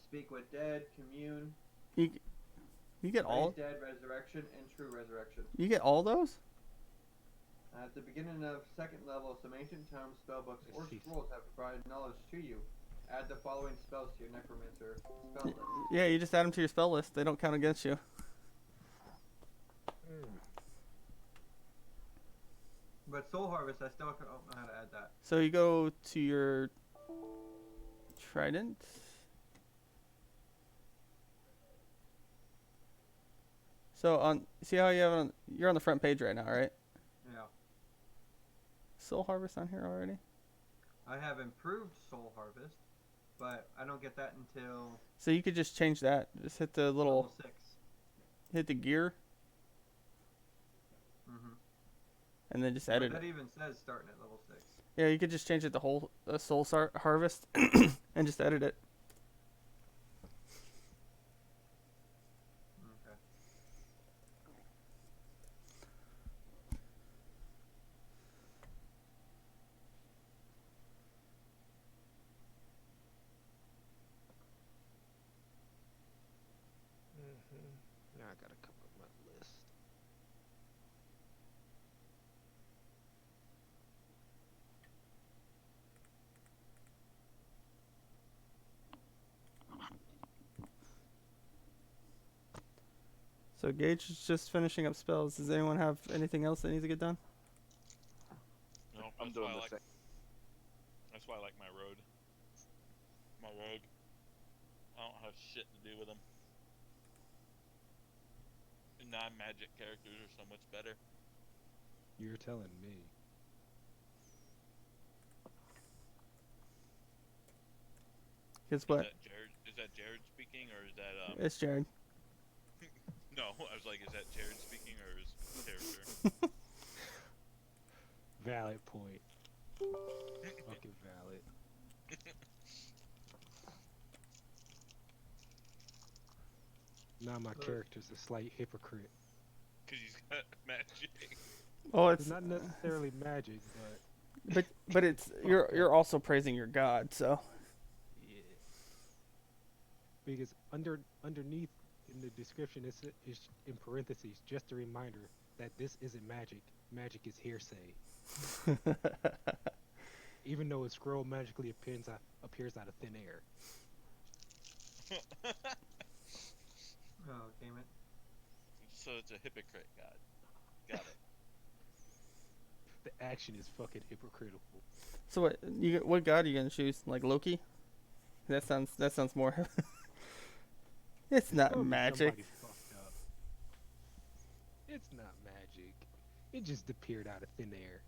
Speak with Dead, Commune, you get all Raise Dead, Resurrection, and True Resurrection. you get all those. At the beginning of second level, some ancient tomes, spellbooks, or Jeez. scrolls have provided knowledge to you. Add the following spells to your Necromancer spell list. Yeah, you just add them to your spell list. They don't count against you. But Soul Harvest, I still don't know how to add that. So you go to your trident. So on, see how you have it on, you're on the front page right now, right? Yeah. Soul Harvest on here already. I have improved Soul Harvest, but I don't get that until So you could just change that. Just hit the little, level 6. hit the gear, Mm-hmm. and then just edit That it. even says starting at level 6. Yeah, you could just change it to whole Soul Harvest, and just edit it. Okay. Now I gotta come up with my list. So Gage is just finishing up spells. Does anyone have anything else that needs to get done? No, I'm that's doing why I the like. same. That's why I like my road. My rogue. I don't have shit to do with them. Non-magic characters are so much better. You're telling me. Guess what? Is that Jared speaking or is that It's Jared. No, I was like, is that Jared speaking or his character? Valid point. Fucking valid. Now my character's a slight hypocrite. Because he's got magic. Oh, It's it's not necessarily magic, but but it's you're also praising your god. So yeah. Because underneath in the description is in parentheses just a reminder that this isn't magic. Magic is hearsay. Even though a scroll magically appears out of thin air. Oh, damn it. So it's a hypocrite god. Got it. The action is fucking hypocritical. so what god are you gonna choose? Like Loki? That sounds more. It's not Probably magic. somebody fucked up. It's not magic. It just appeared out of thin air.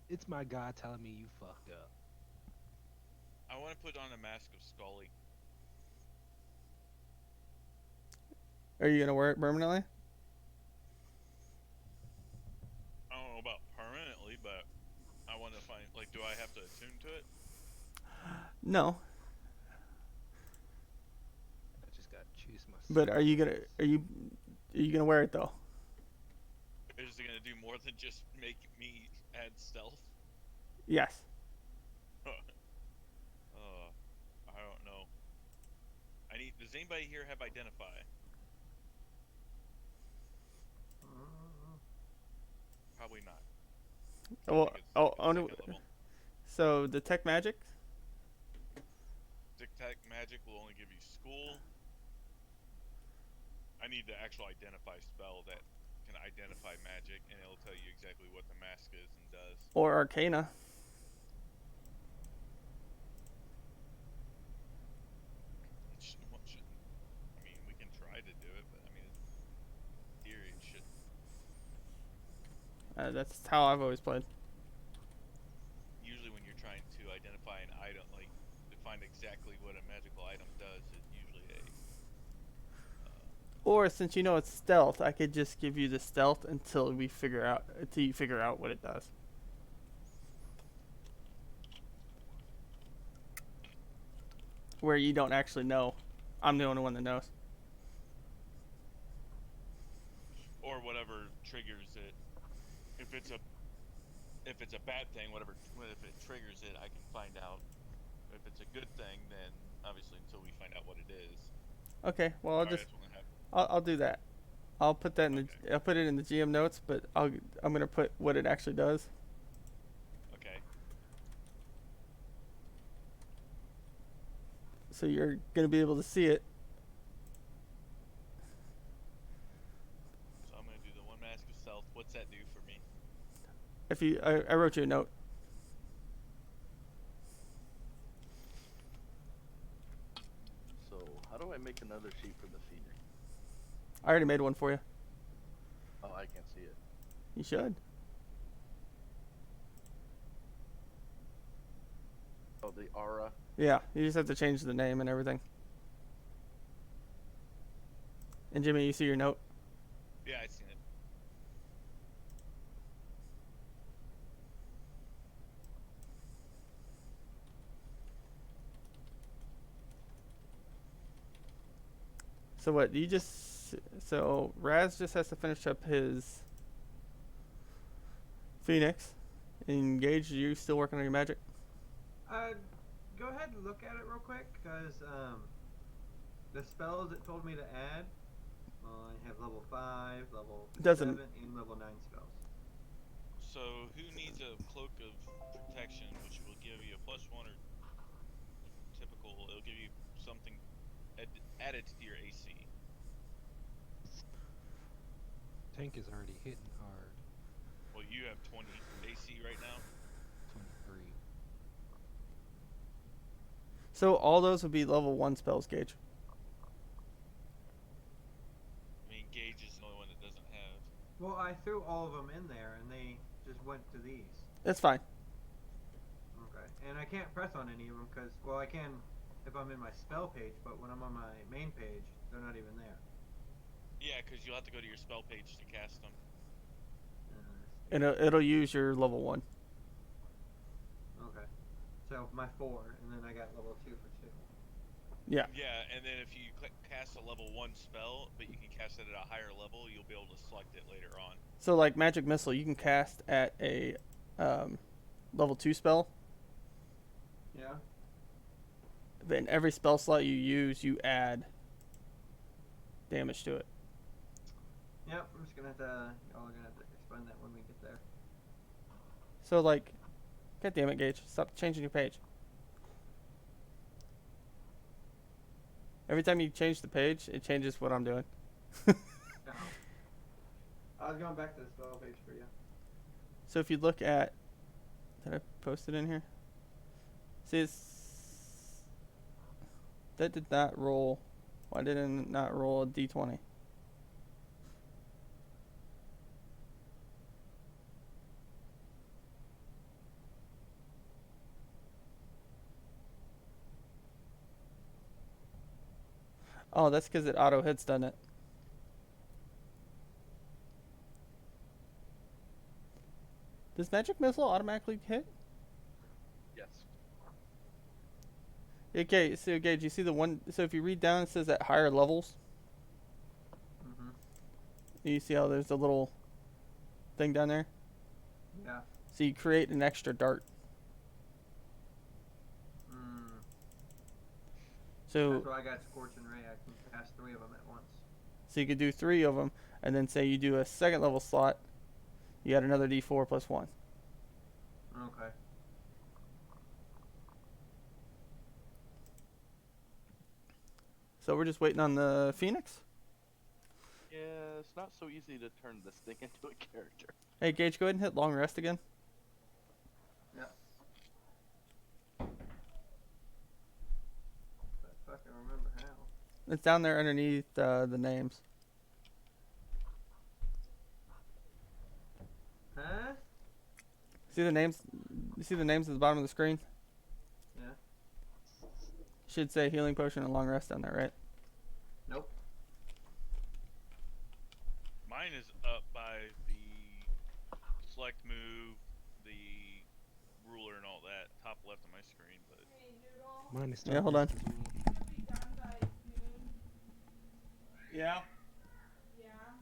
It's my god telling me you fucked up. I want to put on a mask of Scully. Are you gonna wear it permanently? I don't know about permanently, but I want to find, like, do I have to attune to it? No. I just gotta choose my. But are you gonna wear it though? Is it gonna do more than just make me add stealth? Yes. I don't know. Does anybody here have identify? Probably not. I Well, think it's oh, like a only, second level. so detect magic. Detect magic will only give you school. I need the actual identify spell that can identify magic, and it'll tell you exactly what the mask is and does. Or Arcana. I mean, we can try to do it, but I mean, in theory, it should. That's how I've always played. Usually, when you're trying to identify an item, like to find exactly what a magical item does, it's usually a Or since you know it's stealth, I could just give you the stealth until you figure out what it does. Where you don't actually know. I'm the only one that knows. Or whatever triggers it. If it's a bad thing, whatever. If it triggers it, I can find out. If it's a good thing, then obviously until we find out what it is. Okay, well I'll Alright, just that's what happened. I'll do that. I'll put that in the Okay. I'll put it in the GM notes, but I'm gonna put what it actually does. Okay. So you're gonna be able to see it. So I'm gonna do the one mask of stealth. What's that do for me? If you, I wrote you a note. So how do I make another sheet for the Phoenix? I already made one for you. Oh, I can't see it. You should. Oh, the aura. Yeah, you just have to change the name and everything. And Jimmy, you see your note? Yeah, I seen it. So what? You just so Raz just has to finish up his Phoenix. Engage. You still working on your magic? Go ahead and look at it real quick, cause the spells it told me to add, I have level 5, level Doesn't- 7, and level 9 spells. So who needs a cloak of protection, which will give you a +1 or typical? It'll give you something added to your AC. Tank is already hitting hard. Well, you have 20 AC right now. 23. So all those would be level 1 spells, Gage. I mean, Gage is the only one that doesn't have. Well, I threw all of them in there, and they just went to these. That's fine. Okay. And I can't press on any of them, cause well, I can if I'm in my spell page, but when I'm on my main page, they're not even there. Yeah, because you'll have to go to your spell page to cast them. And it'll use your level 1. Okay. So my 4, and then I got level 2 for 2. Yeah. Yeah, and then if you cast a level 1 spell, but you can cast it at a higher level, you'll be able to select it later on. So like magic missile, you can cast at a level 2 spell. Yeah. Then every spell slot you use, you add damage to it. Yep. I'm just gonna have to. Y'all are gonna have to explain that when we get there. So like, god damn it, Gage, stop changing your page. Every time you change the page, it changes what I'm doing. No. I was going back to the spell page for you. So if you look at, did I post it in here? See, that did not roll. Why did it not roll a d20? Oh, that's because it auto hits, doesn't it? Does magic missile automatically hit? Yes. Okay, so Gage, you see the one. So if you read down, it says at higher levels. Mm-hmm. You see how there's a little thing down there. Yeah. So you create an extra dart. So That's why I got Scorching Ray. I can cast 3 of them at once. so you could do 3 of them, and then say you do a second level slot. You add another d4 plus 1. Okay. So we're just waiting on the Phoenix. Yeah, it's not so easy to turn this thing into a character. Hey Gage, go ahead and hit long rest again. Yeah. But fucking remember how. It's down there underneath the names. Huh? See the names? You see the names at the bottom of the screen? Yeah. Should say healing potion and long rest down there, right? Nope. Mine is up by the select move, the ruler, and all that. Top left of my screen, but Mine is Yeah, hold on. Yeah.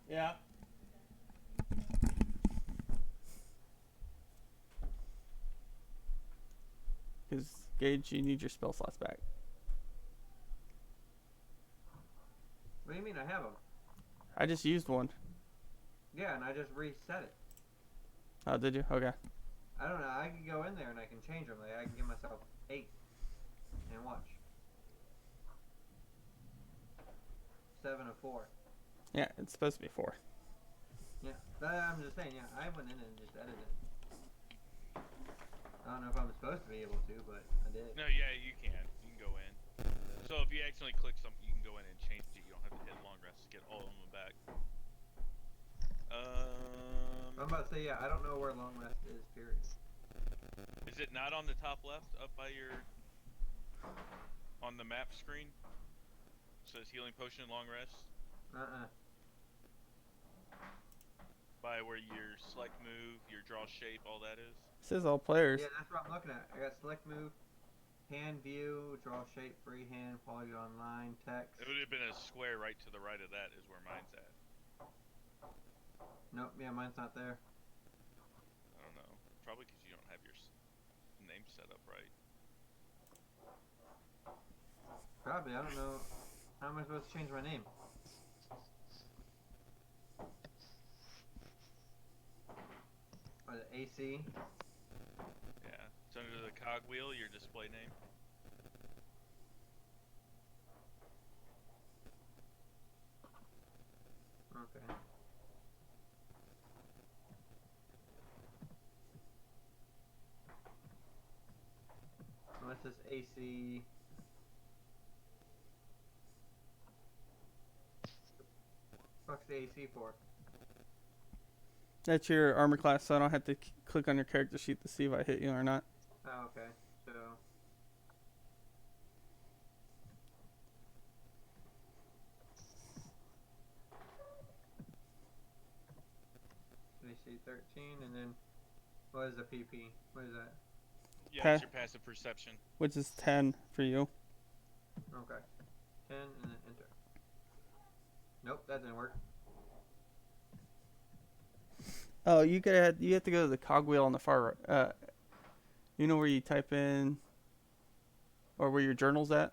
Yeah. Because Gage, you need your spell slots back. What do you mean I have them? I just used one. Yeah, and I just reset it. Oh, did you? Okay. I don't know. I can go in there and I can change them. Like I can give myself 8 and watch. 7 of 4. Yeah, it's supposed to be 4. Yeah, but I'm just saying. Yeah, I went in and just edited it. I don't know if I'm supposed to be able to, but I did. no, yeah, you can. You can go in. So if you accidentally click something, you can go in and change it. You don't have to hit long rest to get all of them back. I'm about to say, yeah, I don't know where long rest is. Period. Is it not on the top left, up by your on the map screen? It says healing potion, long rest. By where your select move, your draw shape, all that is. It says all players. Yeah, that's what I'm looking at. I got select move, hand view, draw shape, freehand, polygon line, text. It would have been a square right to the right of that is where mine's at. Nope, yeah, mine's not there. I don't know. Probably because you don't have your name set up right. Probably, I don't know. How am I supposed to change my name? Or the AC? Yeah. It's under the cogwheel, your display name. Okay. What's this AC? What's the AC for? That's your armor class, so I don't have to click on your character sheet to see if I hit you or not. Oh, okay. So. AC 13, and then what is the PP? What is that? Yeah, it's your passive perception. Which is 10 for you. Okay. 10 and then enter. Nope, that didn't work. Oh, you have to go to the cogwheel on the far right. You know where you type in, or where your journal's at,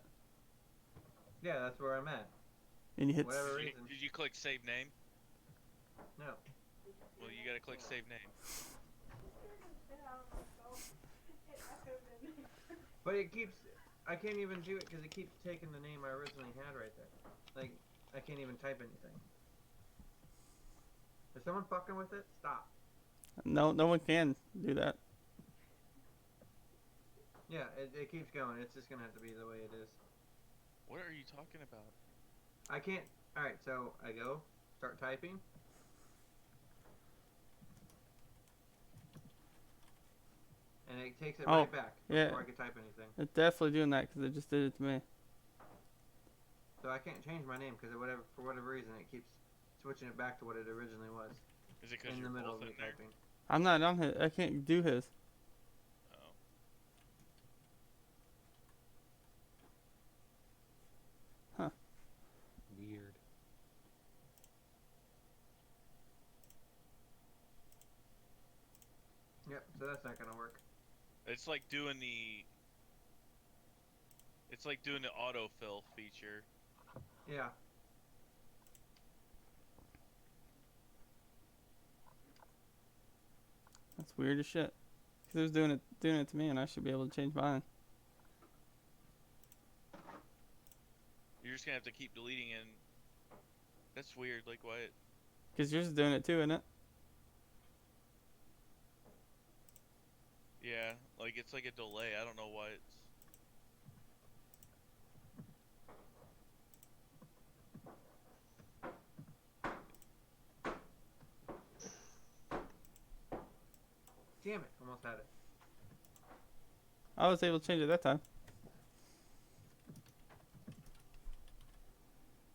Yeah, that's where I'm at. and you hit. Whatever Did you, reason. did you click save name? No. Well, you gotta click save name. But it keeps. I can't even do it because it keeps taking the name I originally had right there. Like, I can't even type anything. Is someone fucking with it? Stop. No one can do that. Yeah, it keeps going. It's just gonna have to be the way it is. What are you talking about? I can't. Alright, so I go, start typing. And it takes it right back yeah. before I can type anything. It's definitely doing that because it just did it to me. So I can't change my name because for whatever reason it keeps switching it back to what it originally was. Is it because In the you're middle both of in me there? typing. I'm not on his. I can't do his. Oh. Weird. Yep, so that's not gonna work. It's like doing the. It's like doing the autofill feature. Yeah. That's weird as shit. Cause it was doing it to me, and I should be able to change mine. You're just gonna have to keep deleting and. That's weird. Like what? Cause yours is doing it too, isn't it? Yeah, like it's like a delay. I don't know why it's. Damn it, almost had it. I was able to change it that time.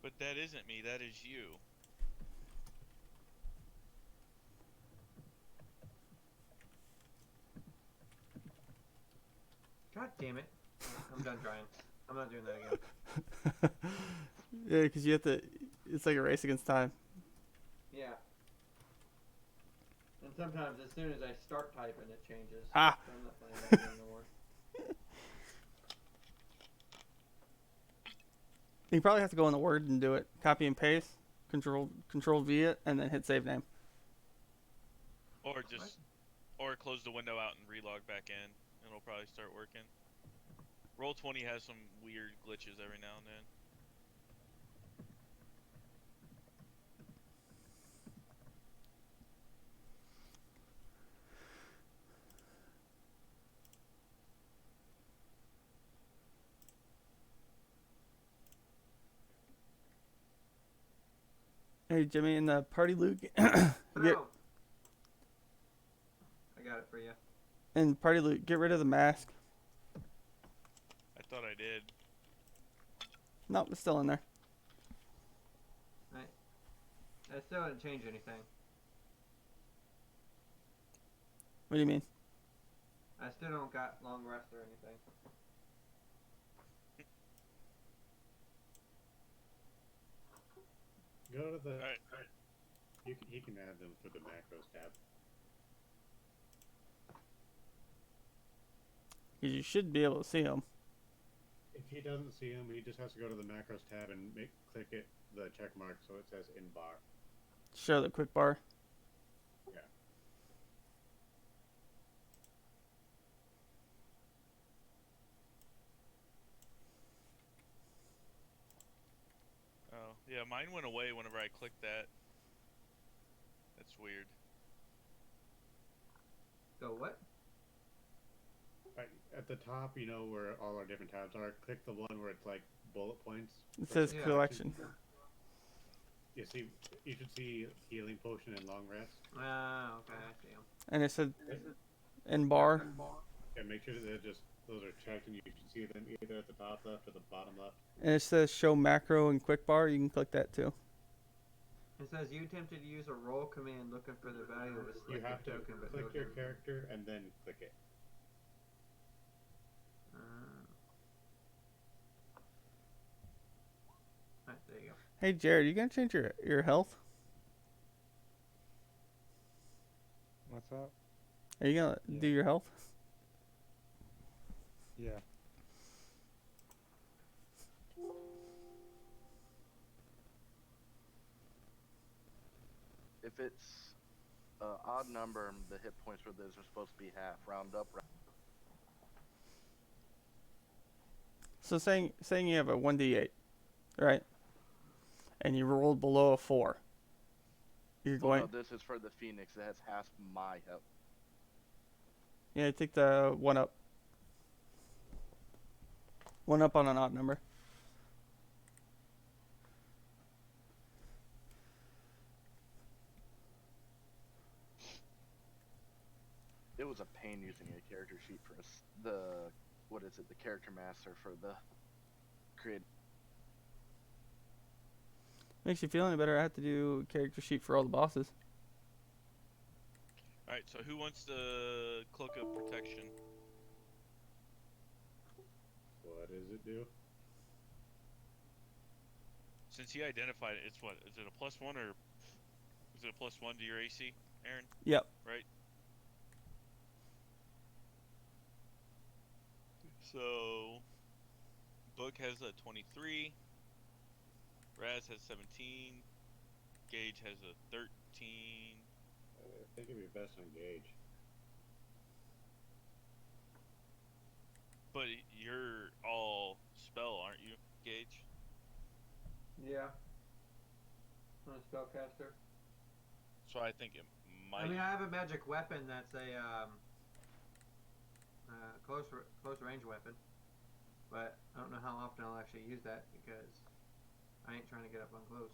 But that isn't me. That is you. damn it. I'm done trying. I'm not doing that again. Yeah, because you have to. It's like a race against time. Yeah. And sometimes as soon as I start typing, it changes. Ah. So I'm not playing that game no more. You probably have to go in the Word and do it. Copy and paste. Control V it, and then hit save name. Or just, or close the window out and relog back in, and it'll probably start working. Roll20 has some weird glitches every now and then. Hey Jimmy, in the party loot, No. get I got it for you. in party loot, get rid of the mask. I thought I did. Nope, it's still in there. I still didn't change anything. What do you mean? I still don't got long rest or anything. Go to the. Alright. He can add them for the macros tab. Because you should be able to see them. If he doesn't see them, he just has to go to the macros tab and click it the check mark so it says in bar. Show the quick bar. Yeah. Oh, yeah, mine went away whenever I clicked that. That's weird. Go what? Right, at the top, you know where all our different tabs are. Click the one where it's like bullet points. It says Yeah. collection. You see, you should see healing potion and long rest. Ah, okay, I see him. And it said in bar. And make sure that those are checked, and you should see them either at the top left or the bottom left. And it says show macro and quick bar. You can click that too. It says you attempted to use a roll command looking for the value of a You selected have to token, but click no your token. character and then click it. Alright, there you go. Hey Jared, you gonna change your health? What's up? Are you gonna do Yeah. your health? Yeah. If it's an odd number, the hit points for those are supposed to be half. Round up. So saying you have a 1d8, right? And you rolled below a 4. You're Oh, going. no, this is for the Phoenix. It has half my health. Yeah, take the 1 up. 1 up on an odd number. It was a pain using a character sheet for what is it? The character master for the create. Makes you feel any better? I have to do a character sheet for all the bosses. Alright, so who wants the Cloak of Protection? What does it do? Since he identified it, it's what? Is it a +1 or is it a +1 to your AC, Aaron? Yep. Right? So, Book has a 23, Raz has 17, Gage has a 13. I think it'd be best on Gage. But you're all spell, aren't you, Gage? Yeah. I'm a spellcaster. So I think it might. I mean, I have a magic weapon that's a close range weapon, but I don't know how often I'll actually use that because I ain't trying to get up on close.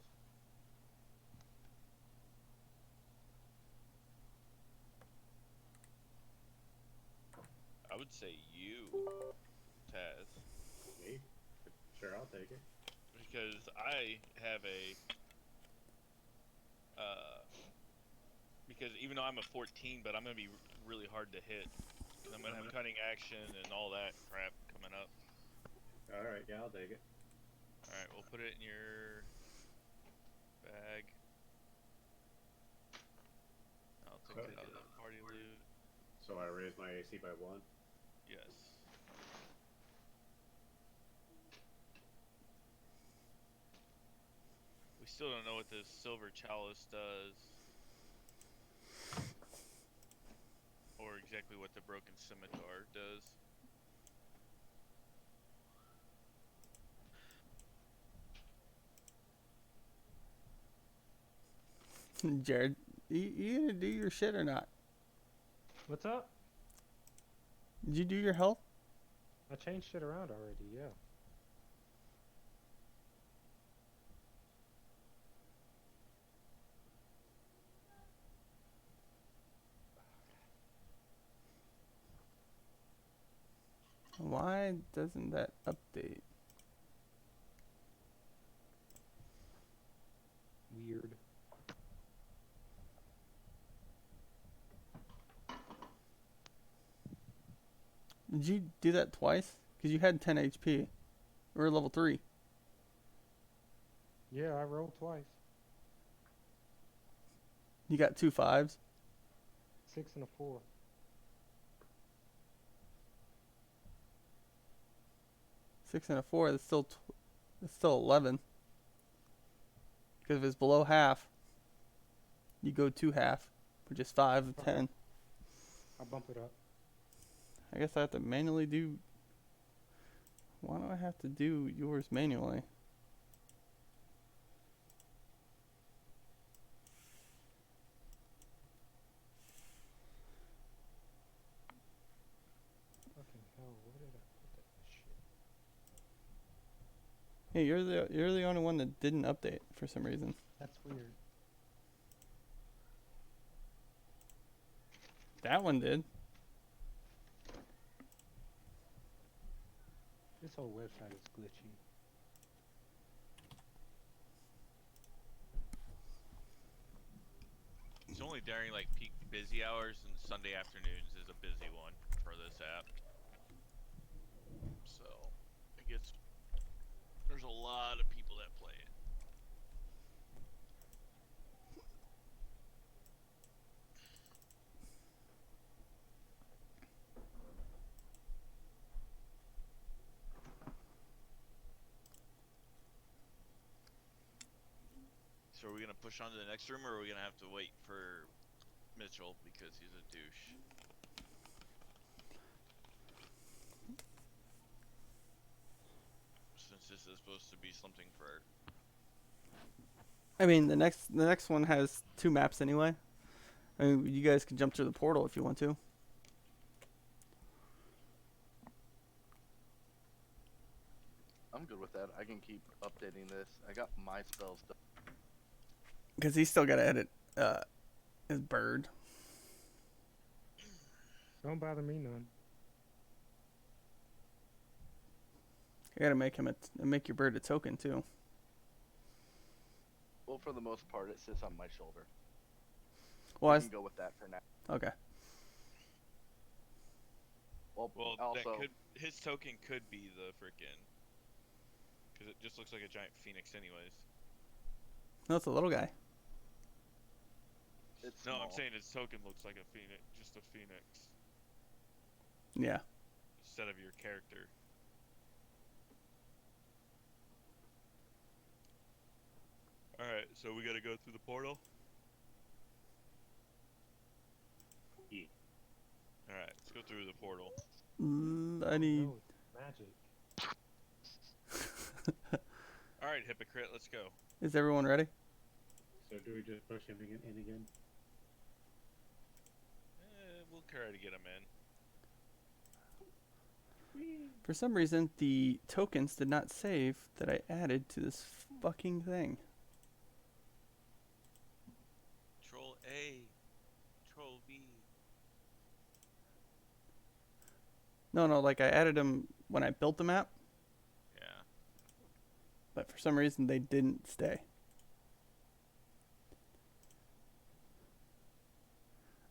I would say you, Taz, Me? Sure, I'll take it. because I have a. Because even though I'm a 14, but I'm gonna be really hard to hit 'Cause I'm gonna have cutting action and all that crap coming up. All right, yeah, I'll take it. All right, we'll put it in your bag. I'll take it out of the party loot. So I raised my AC by 1. Yes. We still don't know what this silver chalice does. Or exactly what the broken scimitar does. Jared, you gonna do your shit or not? What's up? Did you do your health? I changed shit around already, yeah. Why doesn't that update? Weird. Did you do that twice? Because you had 10 HP. We were level 3. Yeah, I rolled twice. You got 2 5s. 6 and a 4. 6 and a 4. That's still that's still 11. Because if it's below half, you go to half, which is 5 of 10. I'll bump it up. I guess I have to manually do. Why do I have to do yours manually? Fucking hell, where did I put that shit? Hey, you're the only one that didn't update for some reason. That's weird. That one did. This whole website is glitchy. It's only during like peak busy hours, and Sunday afternoons is a busy one for this app. So it gets there's a lot of people that play it. So are we gonna push on to the next room, or are we gonna have to wait for Mitchell because he's a douche? Since this is supposed to be something for I mean, the next one has 2 maps anyway. I mean, you guys can jump through the portal if you want to. I'm good with that. I can keep updating this. I got my spells done. Because he's still got to edit his bird. Don't bother me none. You got to make him make your bird a token too. Well, for the most part, it sits on my shoulder. Well, I can go with that for now. okay. Well, well, also, his token could be the frickin' because it just looks like a giant phoenix, anyways. No, it's a little guy. it's No, I'm small. saying his token looks like a phoenix, just a phoenix Yeah. instead of your character. All right, so we gotta go through the portal. Yeah. All right, let's go through the portal. I need. No, magic. All right, hypocrite, let's go. Is everyone ready? So do we just push him in again? We'll try to get him in. For some reason, the tokens did not save that I added to this fucking thing. Control A, Control V. No, like I added them when I built the map, Yeah. but for some reason they didn't stay.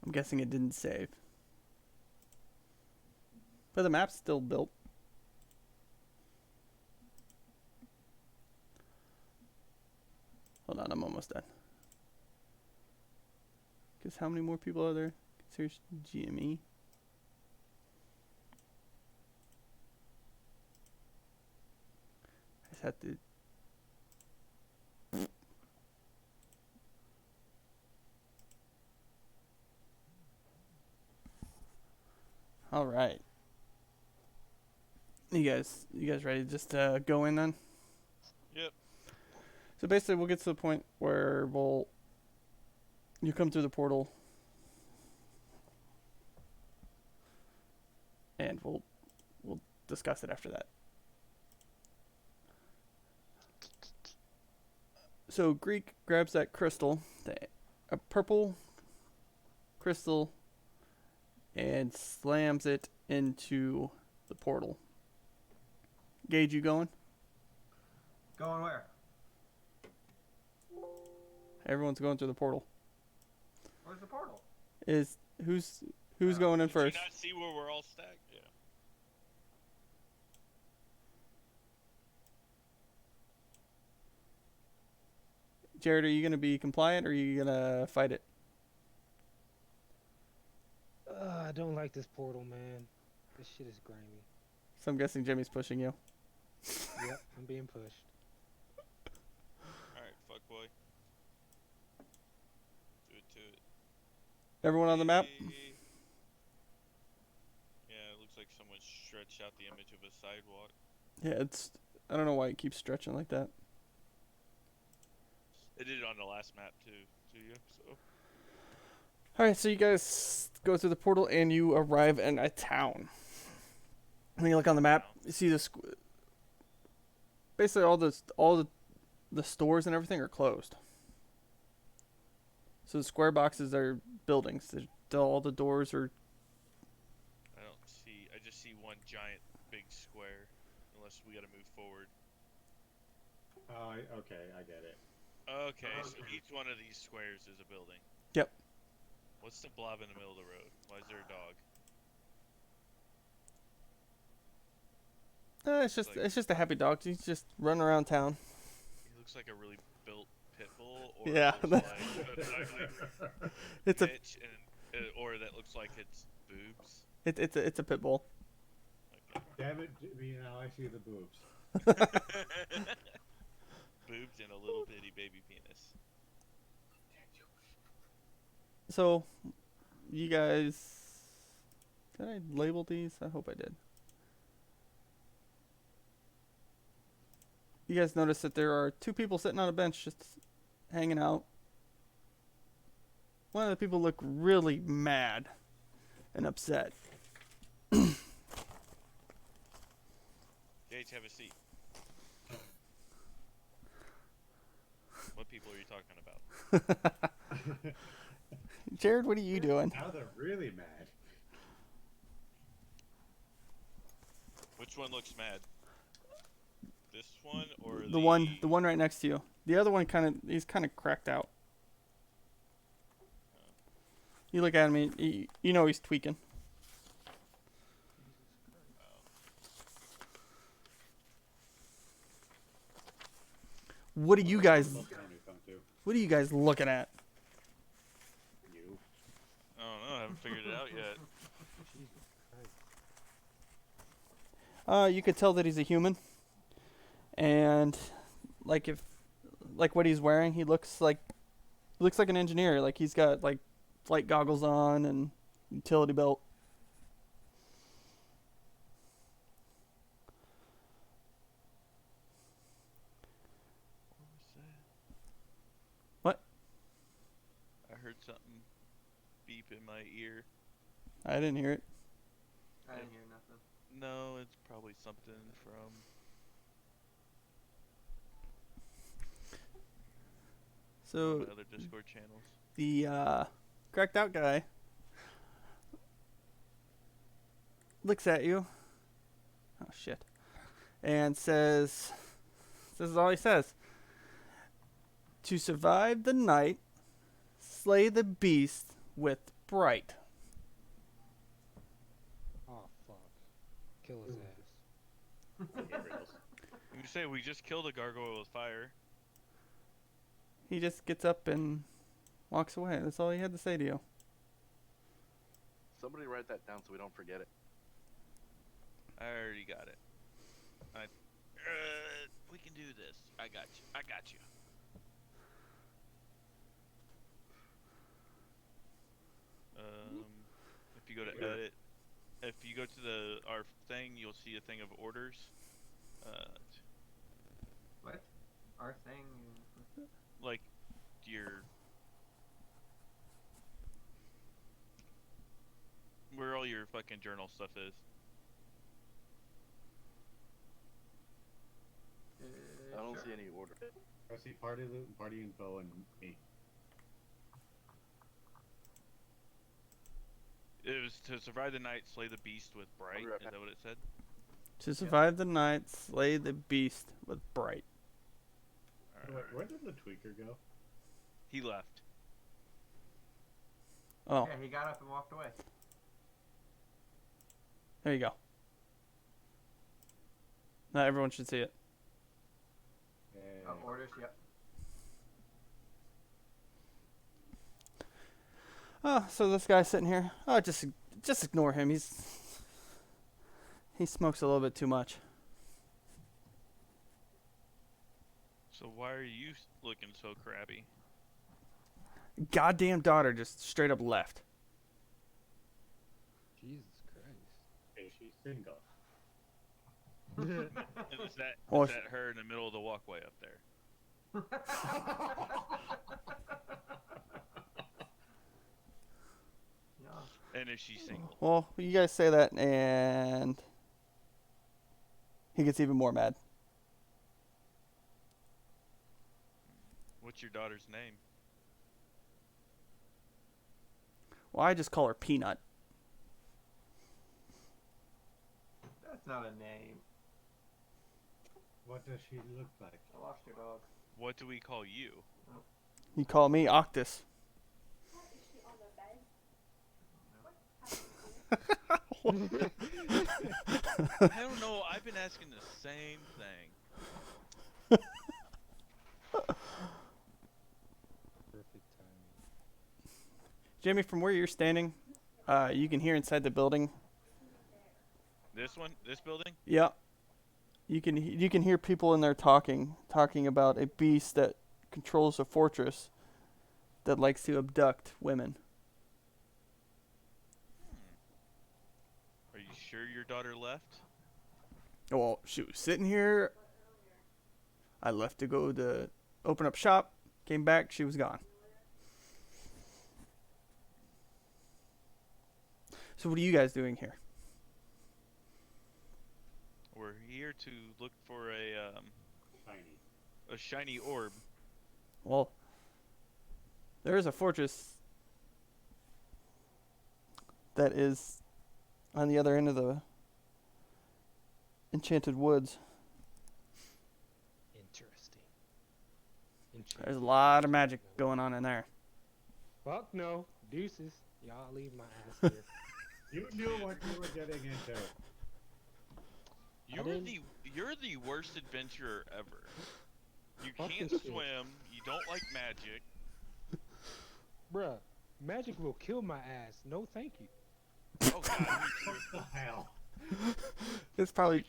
I'm guessing it didn't save. But the map's still built. Hold on, I'm almost done. Because how many more people are there? Here's GME. I just had to. All right. You guys ready to just go in then? Yep. So basically, we'll get to the point where you come through the portal, and we'll discuss it after that. So Greek grabs that crystal, a purple crystal, and slams it into the portal. Gage, you going? Going where? Everyone's going through the portal. Where's the portal? Who's going in Did first? you not see where we're all stacked? Yeah. Jared, are you gonna be compliant or are you gonna fight it? I don't like this portal, man. This shit is grimy. So I'm guessing Jimmy's pushing you. Yep, I'm being pushed. Alright, fuck boy. Do it to it. Everyone on the map? Yeah, it looks like someone stretched out the image of a sidewalk. Yeah, I don't know why it keeps stretching like that. It did it on the last map too, to you, so. Alright, so you guys go through the portal and you arrive in a town. When you look on the map, you see basically all the stores and everything are closed. So the square boxes are buildings. All the doors are. I just see one giant big square, unless we gotta move forward. Okay, I get it. Okay, so each one of these squares is a building. Yep. What's the blob in the middle of the road? Why is there a dog? It's just a happy dog. He's just running around town. He looks like a really built pit bull, or Yeah, it looks like an ugly It's a bitch, or that looks like it's boobs. it's a pit bull. Damn it, Jimmy, now I see the boobs. Boobs and a little bitty baby penis. So, you guys, did I label these? I hope I did. You guys notice that there are two people sitting on a bench just hanging out. One of the people look really mad and upset. Gage, have a seat. What people are you talking about? Jared, what are you doing? Now they're really mad. Which one looks mad? This one or The one right next to you. The other one he's kind of cracked out. You look at him, you know he's tweaking. What are you guys? What are you guys looking at? You. I don't know. I haven't figured it out yet. Jesus Christ. You could tell that he's a human, and like what he's wearing, he looks like an engineer. Like he's got like flight goggles on and utility belt. What was that? What? I heard something beep in my ear. I didn't hear it. I didn't hear nothing. No, it's probably something from. So Other Discord channels. the cracked out guy looks at you. Oh shit. And says, this is all he says. To survive the night, slay the beast with Bright. Oh fuck. kill his ass. I hate riddles. You say we just killed a gargoyle with fire. He just gets up and walks away. That's all he had to say to you. Somebody write that down so we don't forget it. I already got it. We can do this. I got you. I got you. If you go to edit, if you go to our thing, you'll see a thing of orders. What? Our thing. Like your where all your fucking journal stuff is. I don't Sure. see any order. I see party loot, party info, and me. It was to survive the night, slay the beast with bright. be right Is back. that what it said? To survive the night, slay the beast with bright. Alright. Where did the tweaker go? He left. Oh, Yeah, he got up and walked away. there you go. Not everyone should see it. Oh, orders, yep. Oh, so this guy's sitting here. Oh, just ignore him. He smokes a little bit too much. So why are you looking so crabby? Goddamn daughter just straight up left. Jesus Christ. Is she single? And is that Well, is that her in the middle of the walkway up there? Yeah. And is she single? Well, you guys say that, and he gets even more mad. What's your daughter's name? Well, I just call her Peanut. That's not a name. What does she look like? I lost your dog. What do we call you? You call me Octus. I don't know. I've been asking the same thing. Perfect timing. Jamie, from where you're standing, you can hear inside the building. This one? This building? Yeah. You can hear people in there talking about a beast that controls a fortress that likes to abduct women. Are you sure your daughter left? Well, she was sitting here. I left to go to open up shop. Came back, she was gone. So what are you guys doing here? We're here to look for Shiny. a shiny orb. Well, there is a fortress that is on the other end of the Enchanted Woods. Interesting. There's a lot of magic going on in there. Fuck no. Deuces. Y'all leave my ass here. You knew what you were getting into. You're the worst adventurer ever. You Fucking can't shit. swim. You don't like magic. Bruh, magic will kill my ass. No thank you. Oh god. What the hell? It's probably,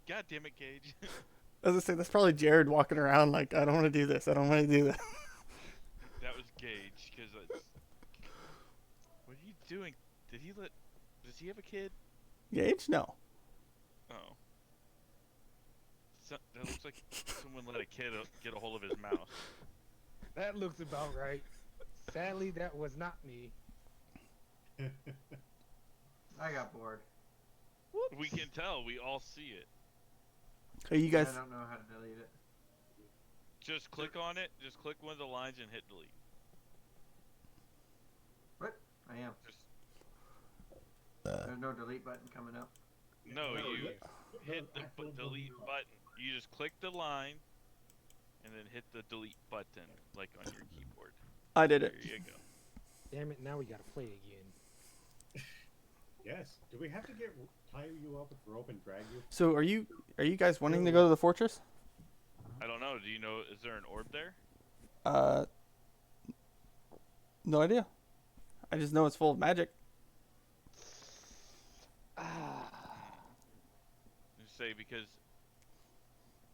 God damn it, Gage. as I say, that's probably Jared walking around like, I don't want to do this. I don't want to do that. That was Gage, because what are you doing? Does he have a kid? Gage? No. Oh. That looks like someone let a kid get a hold of his mouse. That looks about right. Sadly, that was not me. I got bored. We can tell. We all see it. Are you guys? I don't know how to delete it. Just click on it. Just click one of the lines and hit delete. What? I am. Just There's no delete button coming up. no, you let's- hit the actual delete button. You just click the line, and then hit the delete button, like on your keyboard. I did There it. you go. Damn it, now we gotta play again. Yes. Do we have to tie you up with rope and drag you? So are you guys wanting to go to the fortress? I don't know. Do you know? Is there an orb there? Uh, no idea. I just know it's full of magic. Just say because.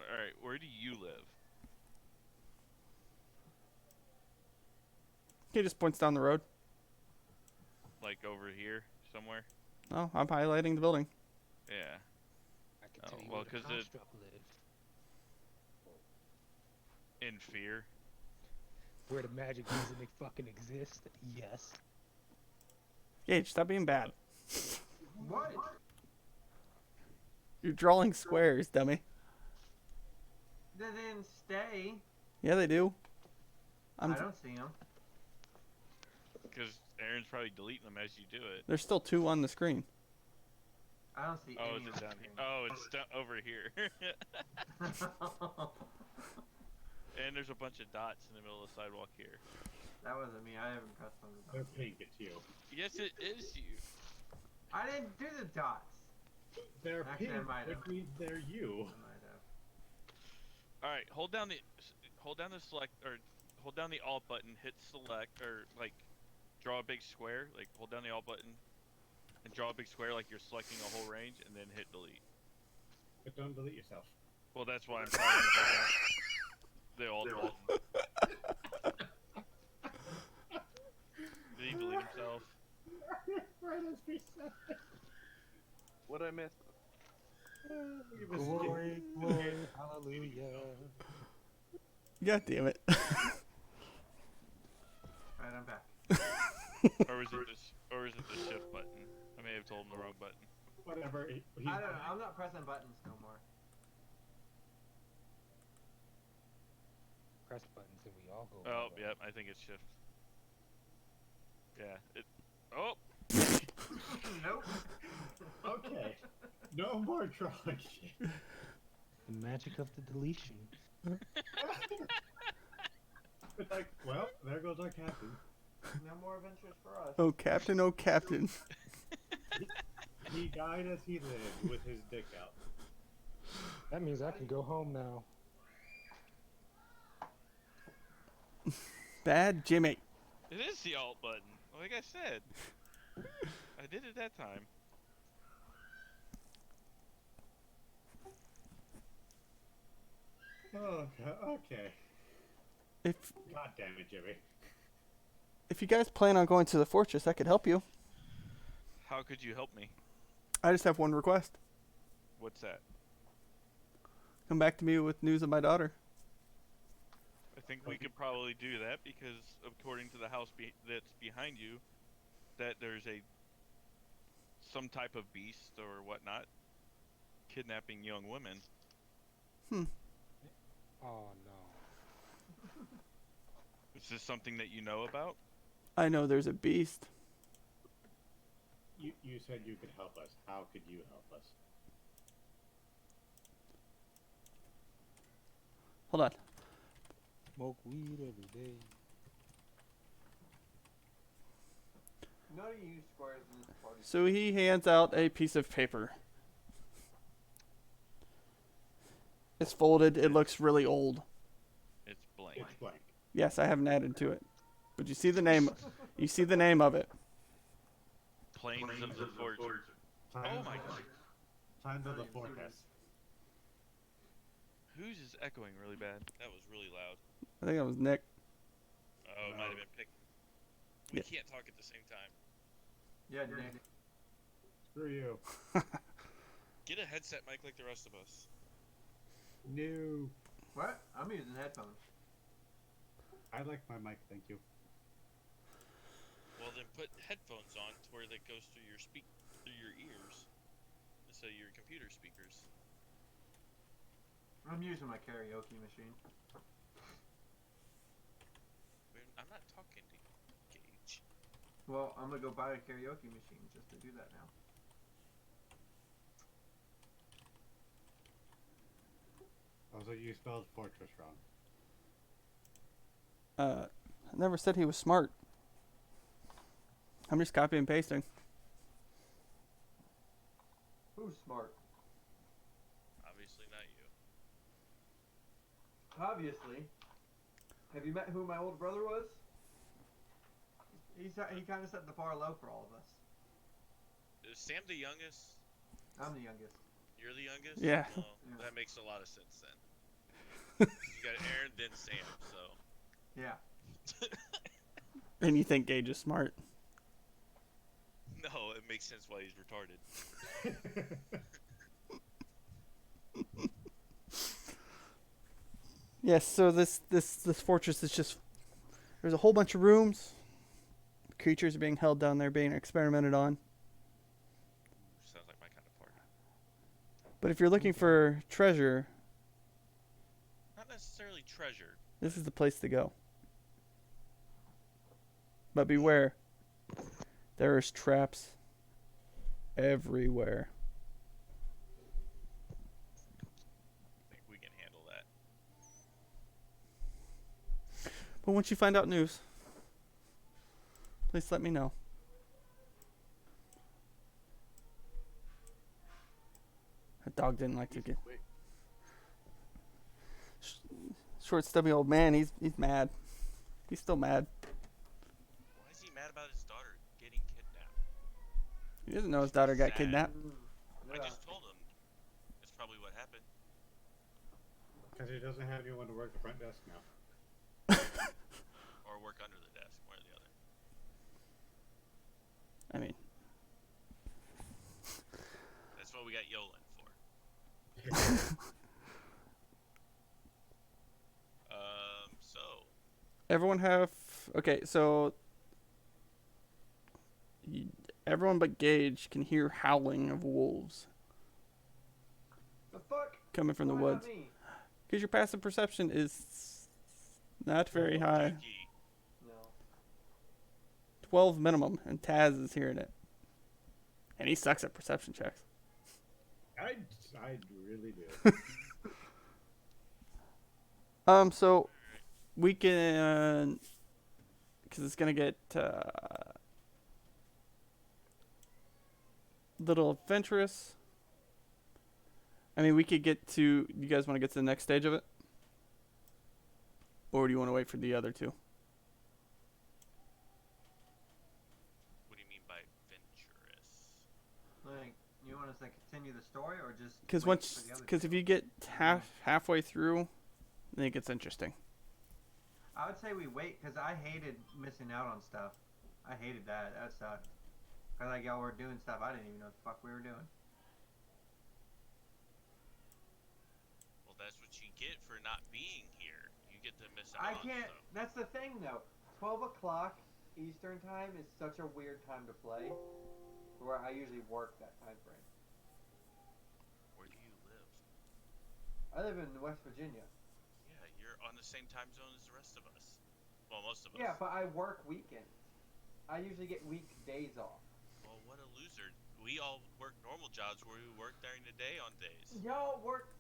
All right, where do you live? He just points down the road. Like over here somewhere? Oh, I'm highlighting the building. Yeah. I can Oh, tell you well, where the 'cause it- construct live. In fear. Where the magic doesn't fucking exist. Yes. Gage, stop being bad. What? You're drawing squares, dummy. They didn't stay. Yeah, they do. I don't see them. Because Aaron's probably deleting them as you do it. There's still 2 on the screen. I don't see Oh, any. is it on down the here? Oh, it's over here. screen. And there's a bunch of dots in the middle of the sidewalk here. That wasn't me. I haven't pressed on the They're dots. pink. It's you. Yes, it is you. I didn't do the dots. They're Actually, I pink, might which have. means they're you. I might have. All right, hold down the select or hold down the alt button, hit select or like draw a big square. Like hold down the alt button and draw a big square like you're selecting a whole range, and then hit delete. But don't delete yourself. Well, that's why I'm trying to hold down the alt button. Did he delete himself? Right as we said. What I miss? Glory, glory, hallelujah. God damn it. Alright, I'm back. Or is it the shift button? I may have told him the wrong button. Whatever. He's I don't know. I'm not pressing buttons no more. Press buttons and we all go. Oh, over. yep, I think it's shift. Yeah, it. Oh, Nope. Okay. No more drawing shit. The magic of the deletion. It's like, well, there goes our captain. No more adventures for us. Oh, Captain, oh, Captain. He died as he lived with his dick out. That means I can go home now. Bad Jimmy. it is the alt button. Like I said, I did it that time. Oh, okay. If God damn it, Jimmy. you guys plan on going to the fortress, I could help you. How could you help me? I just have one request. What's that? Come back to me with news of my daughter. I think we could probably do that because according to the house that's behind you, that there's some type of beast or whatnot kidnapping young women. Oh no. Is this something that you know about? I know there's a beast. You said you could help us. How could you help us? Hold on. Smoke weed every day. No to use squares in this party. So he hands out a piece of paper. It's folded. It looks really old. It's blank. It's blank. Yes, I haven't added to it. But you see the name. You see the name of it. Plains of the Fortune. Oh my god. Times of the forecast. Whose is echoing really bad? That was really loud. I think that was Nick. Oh, it might have been picked. We Yeah. can't talk at the same time. Yeah, Nick. Screw you. Get a headset mic like the rest of us. No. What? I'm using headphones. I like my mic, thank you. Well, then put headphones on to where that goes through your ears instead of your computer speakers. I'm using my karaoke machine. I'm not talking to you, Gage. Well, I'm gonna go buy a karaoke machine just to do that now. Also, you spelled fortress wrong. I never said he was smart. I'm just copy and pasting. Who's smart? Obviously not you. Obviously. Have you met who my older brother was? He kind of set the bar low for all of us. Is Sam the youngest? I'm the youngest. You're the youngest? Yeah. Well, Yeah. that makes a lot of sense then. You got Aaron, then Sam, so. Yeah. And you think Gage is smart? No, it makes sense why he's retarded. Yes. So this fortress is just, there's a whole bunch of rooms. Creatures are being held down there, being experimented on. Sounds like my kind of party. But if you're looking for treasure, Not necessarily treasure. this is the place to go. But beware, there's traps everywhere. I think we can handle that. But once you find out news, please let me know. That dog didn't like to get Wait, short, stubby old man. He's mad. He's still mad. Why is he mad about his daughter getting kidnapped? He doesn't know his daughter got Sad. kidnapped. I Yeah. just told him. That's probably what happened. Because he doesn't have anyone to work the front desk now. Or work under the desk, one or the other. I mean, That's what we got Yolan for. So everyone have okay. So everyone but Gage can hear howling of wolves The fuck? coming from the Why not woods. me? Because your passive perception is not very high. Yuki, No. 12 minimum, and Taz is hearing it. And he sucks at perception checks. I really do. So we can, because it's gonna get little adventurous. I mean, we could get to. You guys want to get to the next stage of it, or do you want to wait for the other two? what do you mean by adventurous? Like, you want us to continue the story or just? Because wait once, for the other because two? if you get halfway through, then it gets interesting. I would say we wait because I hated missing out on stuff. I hated that. That sucked. Cause like y'all were doing stuff I didn't even know what the fuck we were doing. Well, that's what you get for not being here. You get to miss out I on can't. stuff. That's the thing though. 12 o'clock Eastern time is such a weird time to play. Where I usually work that time frame. Where do you live? I live in West Virginia. Yeah, you're on the same time zone as the rest of us. Well, most of us. Yeah, but I work weekends. I usually get weekdays off. Well, what a loser. We all work normal jobs where we work during the day on days. Y'all work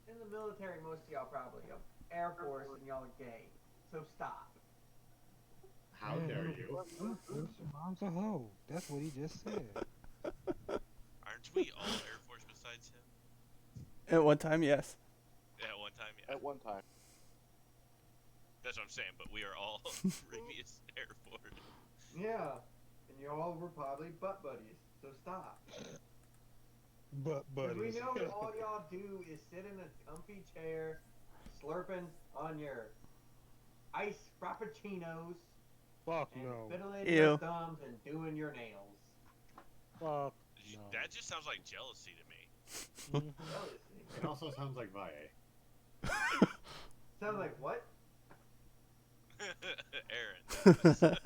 in the military, most of y'all probably. Air Force, and y'all are gay. So stop. How dare you? Mom's a hoe. That's what he just said. Aren't we all Air Force besides him? At one time, yes. At one time, yeah. at one time. That's what I'm saying, but we are all previous Air Force. Yeah. And y'all were probably butt buddies. So stop. But 'Cause we buddies. know all y'all do is sit in a comfy chair, slurping on your ice frappuccinos, Fuck and no. fiddling Ew. your thumbs and doing your nails. Fuck no. That just sounds like jealousy to me. Mhm. Jealousy. It also sounds like VIA. Sounds like what? Aaron.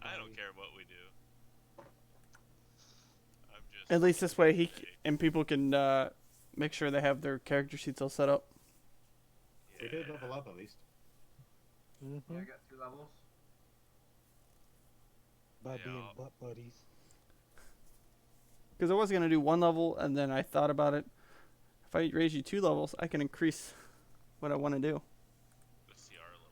I don't Somebody- care what we do. I'm just. At least this way, he ready. and people can make sure they have their character sheets all set up. We did Yeah. level up at least. Mhm. Yeah, I got 2 levels. By Yeah. being butt buddies. Because I was gonna do 1 level, and then I thought about it. If I raise you 2 levels, I can increase what I want to do. The CR level.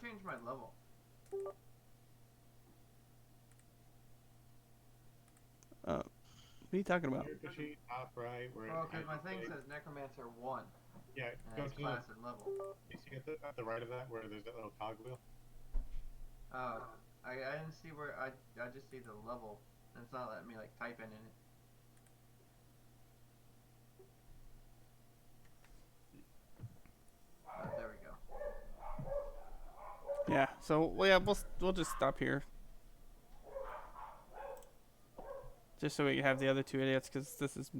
change my level? What are you talking about? Character sheet, top right, where Well, it because my has thing the- says Necromancer 1 Yeah, go as to class and level. you see at the right of that where there's that little cog wheel. Oh, I didn't see where I just see the level. And it's not letting me like type in it. Oh, there we go. Yeah. So well, yeah, we'll just stop here. Just so we can have the other two idiots, because this is